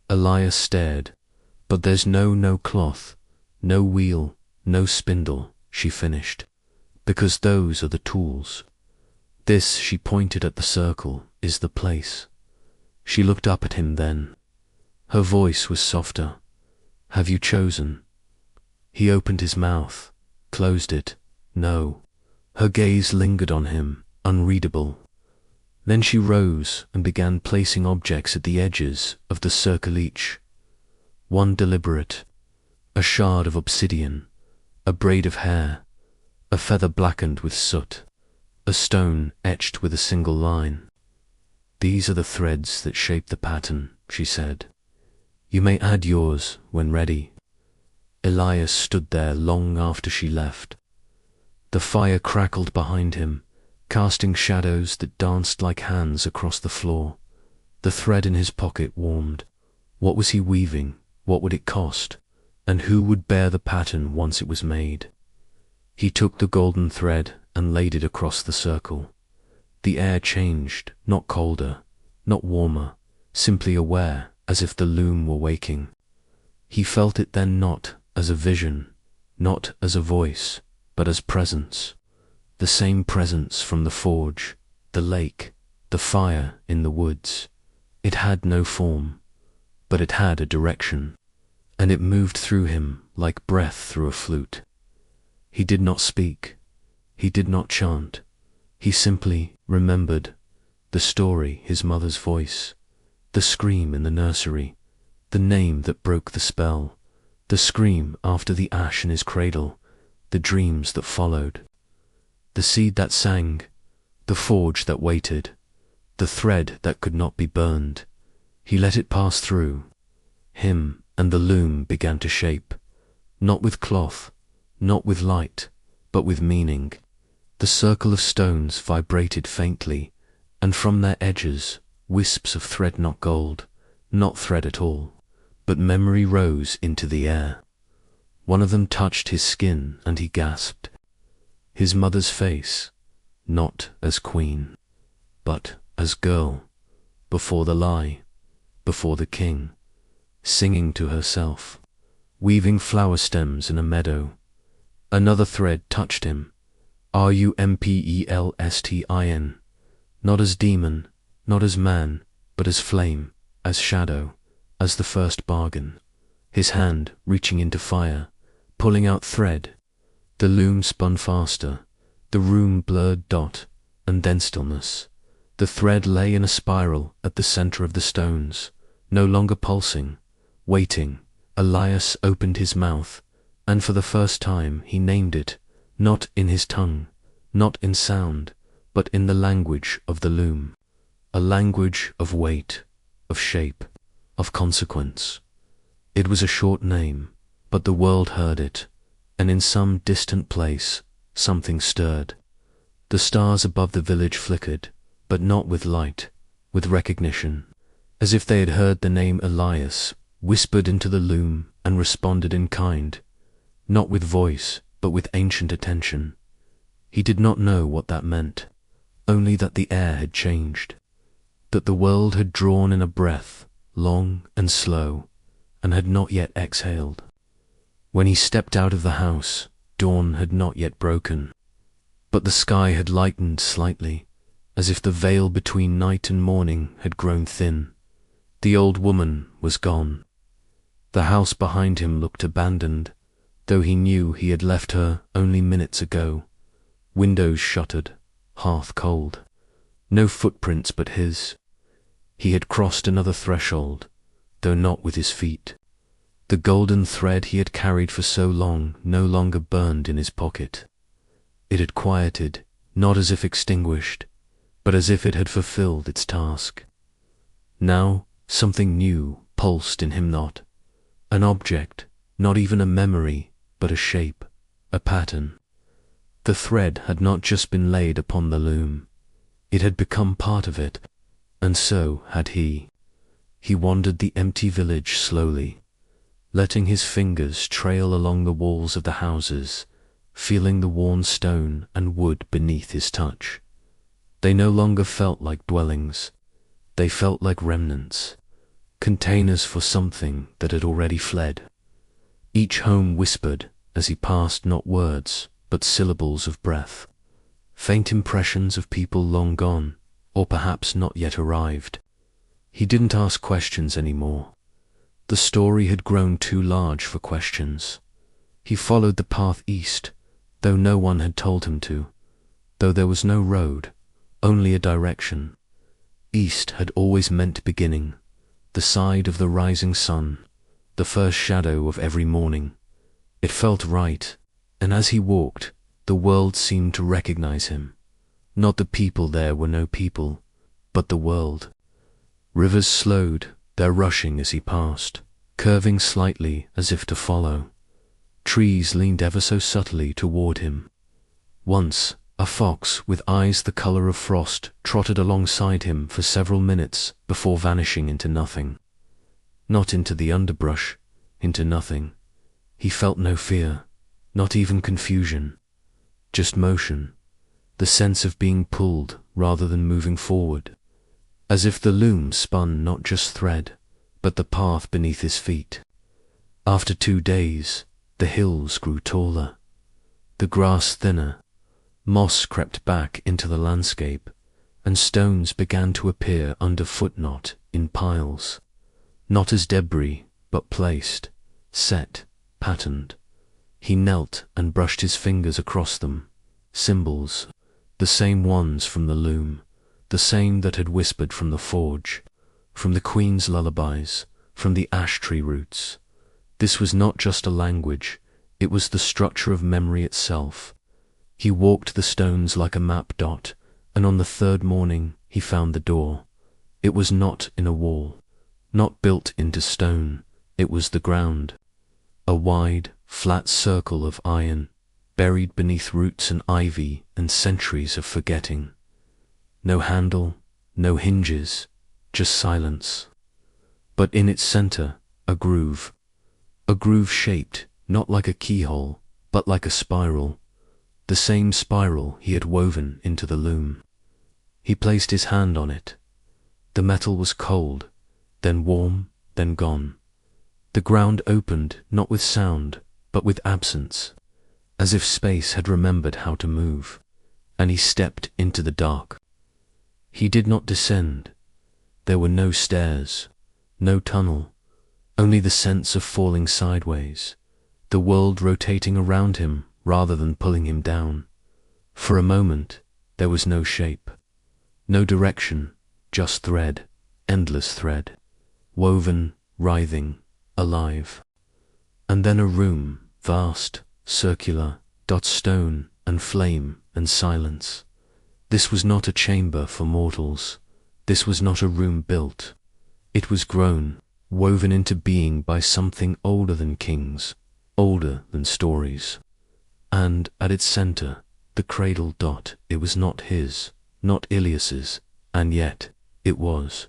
Elias stared. "But there's no cloth, no wheel, no spindle," she finished, "because those are the tools. This," she pointed at the circle, "is the place." She looked up at him then. Her voice was softer. "Have you chosen?" He opened his mouth, closed it. "No." Her gaze lingered on him, unreadable. Then she rose and began placing objects at the edges of the circle each. One deliberate, a shard of obsidian, a braid of hair, a feather blackened with soot, a stone etched with a single line. "These are the threads that shape the pattern," she said. "You may add yours when ready." Elias stood there long after she left. The fire crackled behind him, casting shadows that danced like hands across the floor. The thread in his pocket warmed. What was he weaving? What would it cost? And who would bear the pattern once it was made? He took the golden thread and laid it across the circle. The air changed, not colder, not warmer, simply aware, as if the loom were waking. He felt it then not as a vision, not as a voice, but as presence. The same presence from the forge, the lake, the fire in the woods. It had no form, but it had a direction, and it moved through him like breath through a flute. He did not speak. He did not chant. He simply remembered the story, his mother's voice, the scream in the nursery, the name that broke the spell, the scream after the ash in his cradle, the dreams that followed, the seed that sang, the forge that waited, the thread that could not be burned. He let it pass through him, and the loom began to shape, not with cloth, not with light, but with meaning. The circle of stones vibrated faintly, and from their edges, wisps of thread, not gold, not thread at all, but memory rose into the air. One of them touched his skin, and he gasped. His mother's face, not as queen, but as girl, before the lie, before the king, singing to herself, weaving flower stems in a meadow. Another thread touched him, Rumpelstiltskin, not as demon, not as man, but as flame, as shadow, as the first bargain. His hand reaching into fire, pulling out thread. The loom spun faster, the room blurred dot, and then stillness. The thread lay in a spiral at the center of the stones, no longer pulsing, waiting. Elias opened his mouth, and for the first time he named it, not in his tongue, not in sound, but in the language of the loom. A language of weight, of shape, of consequence. It was a short name, but the world heard it, and in some distant place something stirred. The stars above the village flickered, but not with light, with recognition, as if they had heard the name Elias, whispered into the loom and responded in kind, not with voice, but with ancient attention. He did not know what that meant, only that the air had changed, that the world had drawn in a breath, long and slow, and had not yet exhaled. When he stepped out of the house, dawn had not yet broken, but the sky had lightened slightly, as if the veil between night and morning had grown thin. The old woman was gone. The house behind him looked abandoned, though he knew he had left her only minutes ago. Windows shuttered, hearth cold. No footprints but his. He had crossed another threshold, though not with his feet. The golden thread he had carried for so long no longer burned in his pocket. It had quieted, not as if extinguished, but as if it had fulfilled its task. Now something new pulsed in him, not an object, not even a memory, but a shape, a pattern. The thread had not just been laid upon the loom. It had become part of it, and so had he. He wandered the empty village slowly, letting his fingers trail along the walls of the houses, feeling the worn stone and wood beneath his touch. They no longer felt like dwellings. They felt like remnants, containers for something that had already fled. Each home whispered, as he passed, not words, but syllables of breath, faint impressions of people long gone, or perhaps not yet arrived. He didn't ask questions anymore. The story had grown too large for questions. He followed the path east, though no one had told him to, though there was no road, only a direction. East had always meant beginning, the side of the rising sun, the first shadow of every morning. It felt right, and as he walked, the world seemed to recognize him. Not the people there were no people, but the world. Rivers slowed their rushing as he passed, curving slightly as if to follow. Trees leaned ever so subtly toward him. Once, a fox with eyes the color of frost trotted alongside him for several minutes before vanishing into nothing. Not into the underbrush, into nothing. He felt no fear, not even confusion, just motion, the sense of being pulled rather than moving forward, as if the loom spun not just thread, but the path beneath his feet. After 2 days, the hills grew taller, the grass thinner, moss crept back into the landscape, and stones began to appear underfoot, not in piles, not as debris, but placed, set, patterned. He knelt and brushed his fingers across them, symbols, the same ones from the loom, the same that had whispered from the forge, from the queen's lullabies, from the ash tree roots. This was not just a language, it was the structure of memory itself. He walked the stones like a map dot, and on the 3rd morning he found the door. It was not in a wall, not built into stone, it was the ground. A wide, flat circle of iron, buried beneath roots and ivy and centuries of forgetting. No handle, no hinges, just silence. But in its center, a groove shaped not like a keyhole, but like a spiral, the same spiral he had woven into the loom. He placed his hand on it. The metal was cold, then warm, then gone. The ground opened not with sound, but with absence, as if space had remembered how to move, and he stepped into the dark. He did not descend. There were no stairs, no tunnel, only the sense of falling sideways, the world rotating around him rather than pulling him down. For a moment, there was no shape, no direction, just thread, endless thread, woven, writhing, alive. And then a room, vast, circular, dot stone and flame and silence. This was not a chamber for mortals. This was not a room built. It was grown, woven into being by something older than kings, older than stories. And at its center, the cradle dot, it was not his, not Ilias's, and yet it was.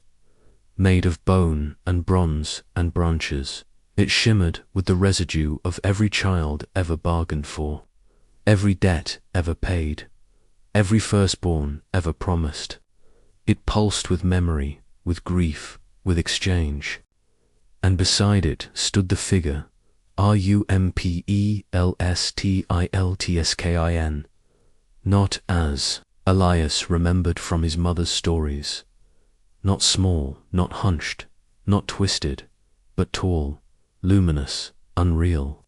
Made of bone and bronze and branches, it shimmered with the residue of every child ever bargained for, every debt ever paid. every firstborn ever promised. It pulsed with memory, with grief, with exchange. And beside it stood the figure, Rumpelstiltskin, not as Elias remembered from his mother's stories. Not small, not hunched, not twisted, but tall, luminous, unreal.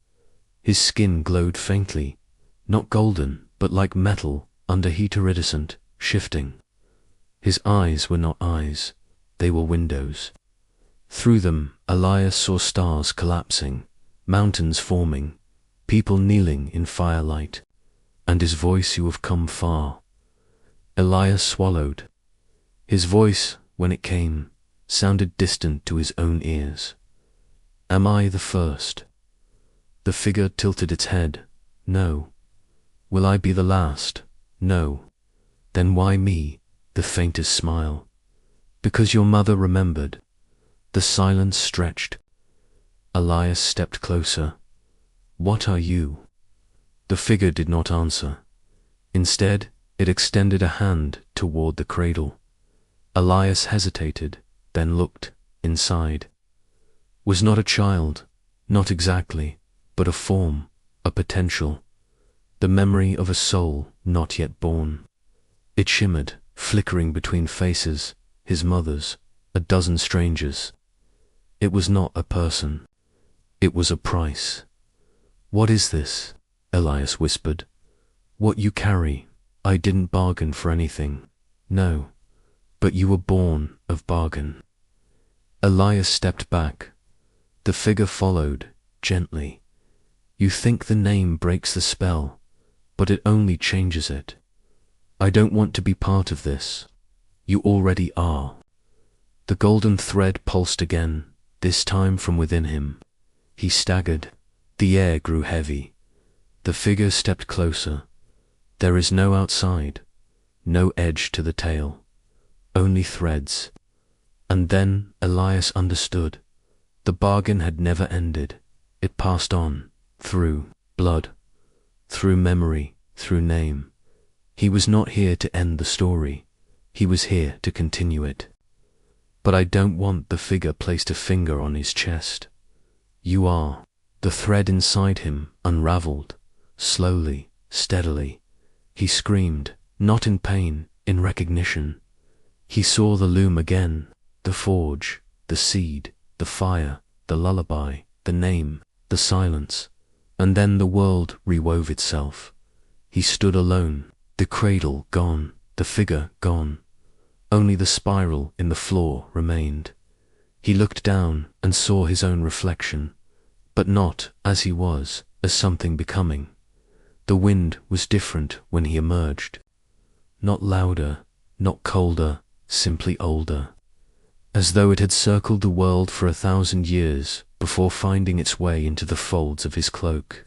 His skin glowed faintly, not golden, but like metal under heat iridescent, shifting. His eyes were not eyes, they were windows. Through them, Elias saw stars collapsing, mountains forming, people kneeling in firelight, and his voice, "You have come far." Elias swallowed. His voice, when it came, sounded distant to his own ears. "Am I the first?" The figure tilted its head. "No." "Will I be the last?" "No." "Then why me?" The faintest smile. "Because your mother remembered." The silence stretched. Elias stepped closer. "What are you?" The figure did not answer. Instead, it extended a hand toward the cradle. Elias hesitated, then looked inside. Was not a child, not exactly, but a form, a potential, the memory of a soul not yet born. It shimmered, flickering between faces, his mother's, a dozen strangers. It was not a person. It was a price. "What is this?" Elias whispered. "What you carry. I didn't bargain for anything. No. But you were born of bargain." Elias stepped back. The figure followed, gently. "You think the name breaks the spell, but it only changes it. I don't want to be part of this. You already are." The golden thread pulsed again, this time from within him. He staggered. The air grew heavy. The figure stepped closer. There is no outside, no edge to the tale, only threads. And then Elias understood. The bargain had never ended. It passed on, through blood, through memory, through name. He was not here to end the story. He was here to continue it. "But I don't want," the figure placed a finger on his chest. "You are." The thread inside him unraveled, slowly, steadily. He screamed, not in pain, in recognition. He saw the loom again, the forge, the seed, the fire, the lullaby, the name, the silence. And then the world rewove itself. He stood alone, the cradle gone, the figure gone. Only the spiral in the floor remained. He looked down and saw his own reflection, but not as he was, as something becoming. The wind was different when he emerged. Not louder, not colder, simply older. As though it had circled the world for 1,000 years before finding its way into the folds of his cloak.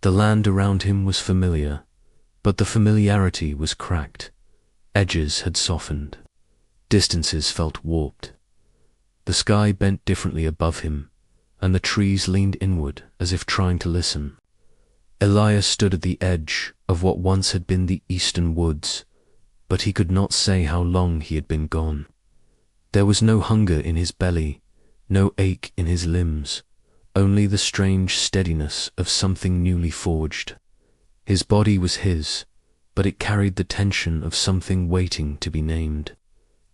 The land around him was familiar, but the familiarity was cracked. Edges had softened. Distances felt warped. The sky bent differently above him, and the trees leaned inward as if trying to listen. Elias stood at the edge of what once had been the eastern woods, but he could not say how long he had been gone. There was no hunger in his belly, no ache in his limbs, only the strange steadiness of something newly forged. His body was his, but it carried the tension of something waiting to be named.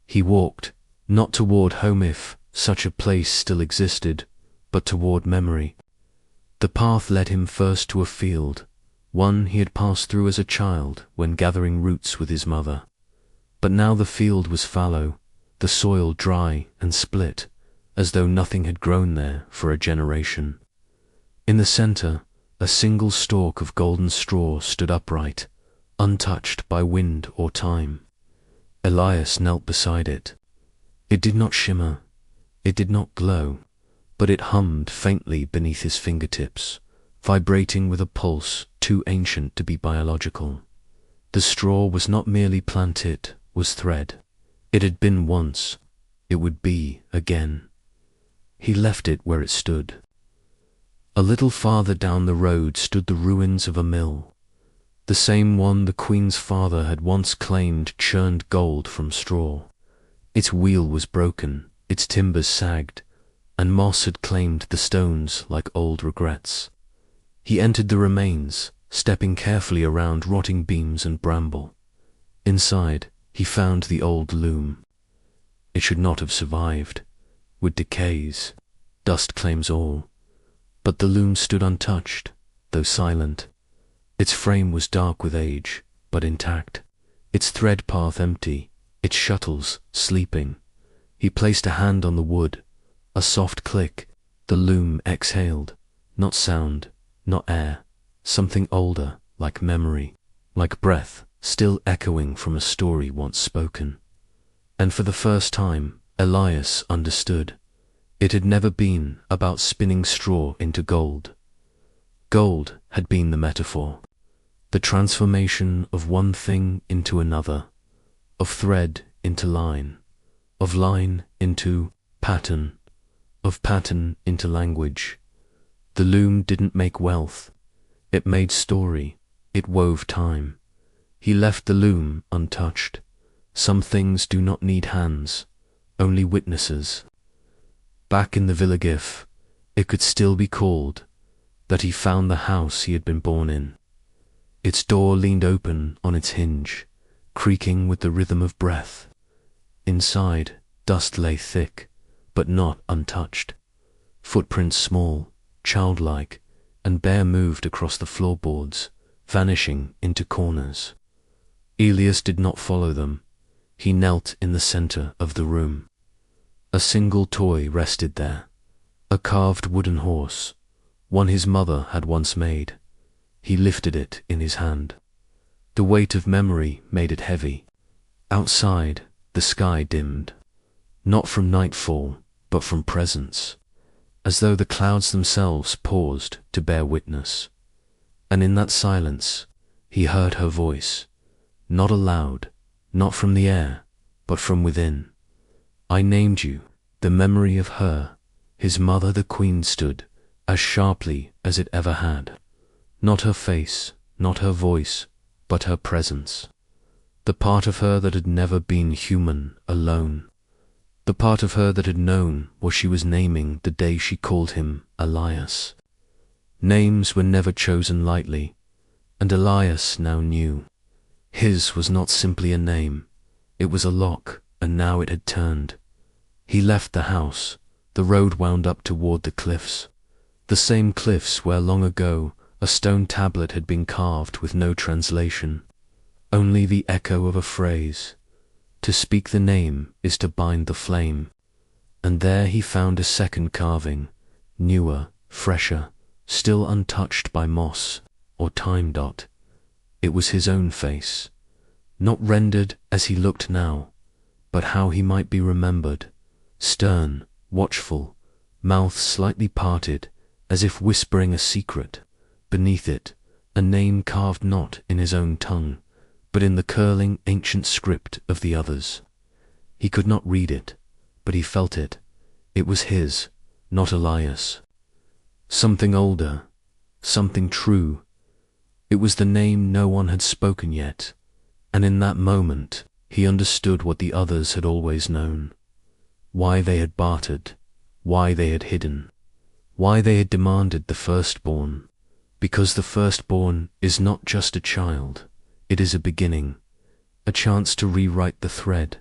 He walked, not toward home if such a place still existed, but toward memory. The path led him first to a field, one he had passed through as a child when gathering roots with his mother. But now the field was fallow, the soil dry and split, as though nothing had grown there for a generation. In the center, a single stalk of golden straw stood upright, untouched by wind or time. Elias knelt beside it. It did not shimmer, it did not glow, but it hummed faintly beneath his fingertips, vibrating with a pulse too ancient to be biological. The straw was not merely plant, it was thread. It had been once, it would be again. He left it where it stood. A little farther down the road stood the ruins of a mill. The same one the queen's father had once claimed churned gold from straw. Its wheel was broken, its timbers sagged, and moss had claimed the stones like old regrets. He entered the remains, stepping carefully around rotting beams and bramble. Inside, he found the old loom. It should not have survived, with decays. Dust claims all. But the loom stood untouched, though silent. Its frame was dark with age, but intact, its thread path empty, its shuttles sleeping. He placed a hand on the wood. A soft click. The loom exhaled. Not sound, not air. Something older, like memory, like breath, still echoing from a story once spoken. And for the first time, Elias understood. It had never been about spinning straw into gold. Gold had been the metaphor, the transformation of one thing into another, of thread into line, of line into pattern, of pattern into language. The loom didn't make wealth. It made story. It wove time. He left the loom untouched. Some things do not need hands, only witnesses. Back in the Villa Gif, it could still be called that he found the house he had been born in. Its door leaned open on its hinge, creaking with the rhythm of breath. Inside, dust lay thick, but not untouched. Footprints small, childlike, and bare moved across the floorboards, vanishing into corners. Elias did not follow them. He knelt in the center of the room. A single toy rested there, a carved wooden horse, one his mother had once made. He lifted it in his hand. The weight of memory made it heavy. Outside, the sky dimmed, not from nightfall, but from presence, as though the clouds themselves paused to bear witness. And in that silence, he heard her voice, not aloud, not from the air, but from within. I named you. The memory of her, his mother the queen, stood as sharply as it ever had. Not her face, not her voice, but her presence. The part of her that had never been human alone. The part of her that had known what she was naming the day she called him Elias. Names were never chosen lightly, and Elias now knew. His was not simply a name. It was a lock, and now it had turned. He left the house. The road wound up toward the cliffs. The same cliffs where long ago a stone tablet had been carved with no translation. Only the echo of a phrase. To speak the name is to bind the flame. And there he found a second carving, newer, fresher, still untouched by moss or time dot. It was his own face, not rendered as he looked now, but how he might be remembered. Stern, watchful, mouth slightly parted, as if whispering a secret. Beneath it, a name carved not in his own tongue, but in the curling ancient script of the others. He could not read it, but he felt it. It was his, not Elias. Something older, something true. It was the name no one had spoken yet, and in that moment he understood what the others had always known. Why they had bartered, why they had hidden, why they had demanded the firstborn. Because the firstborn is not just a child, it is a beginning, a chance to rewrite the thread,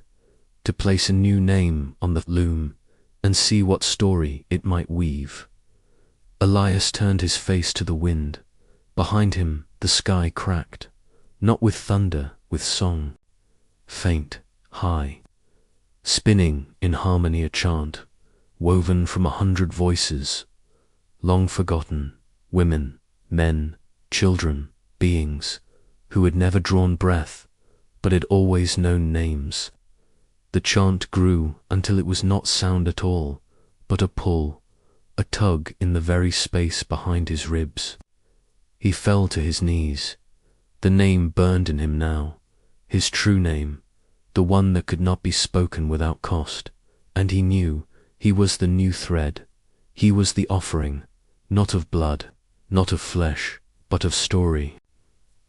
to place a new name on the loom, and see what story it might weave. Elias turned his face to the wind. Behind him the sky cracked, not with thunder, with song, faint, high, spinning in harmony a chant, woven from 100 voices, long forgotten, women, men, children, beings, who had never drawn breath, but had always known names. The chant grew until it was not sound at all, but a pull, a tug in the very space behind his ribs. He fell to his knees. The name burned in him now, his true name, the one that could not be spoken without cost, and he knew he was the new thread. He was the offering, not of blood, not of flesh, but of story.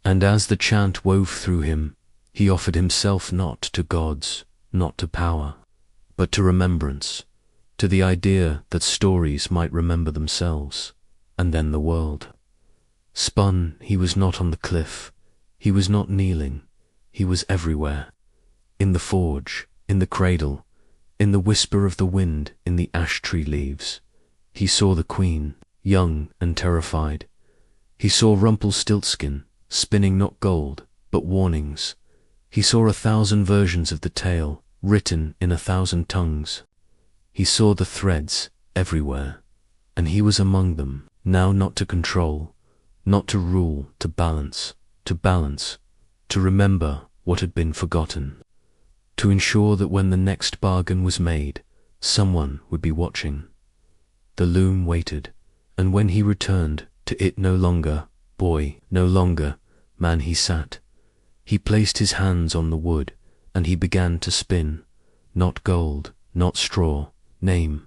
And as the chant wove through him, he offered himself not to gods, not to power, but to remembrance, to the idea that stories might remember themselves, and then the world. Spun, he was not on the cliff, he was not kneeling, he was everywhere, in the forge, in the cradle, in the whisper of the wind in the ash tree leaves. He saw the queen, young and terrified. He saw Rumpelstiltskin, spinning not gold, but warnings. He saw 1,000 versions of the tale, written in 1,000 tongues. He saw the threads everywhere, and he was among them, now not to control, not to rule, to balance, to remember what had been forgotten, to ensure that when the next bargain was made, someone would be watching. The loom waited, and when he returned to it, no longer boy, no longer man, he sat. He placed his hands on the wood, and he began to spin, not gold, not straw, name,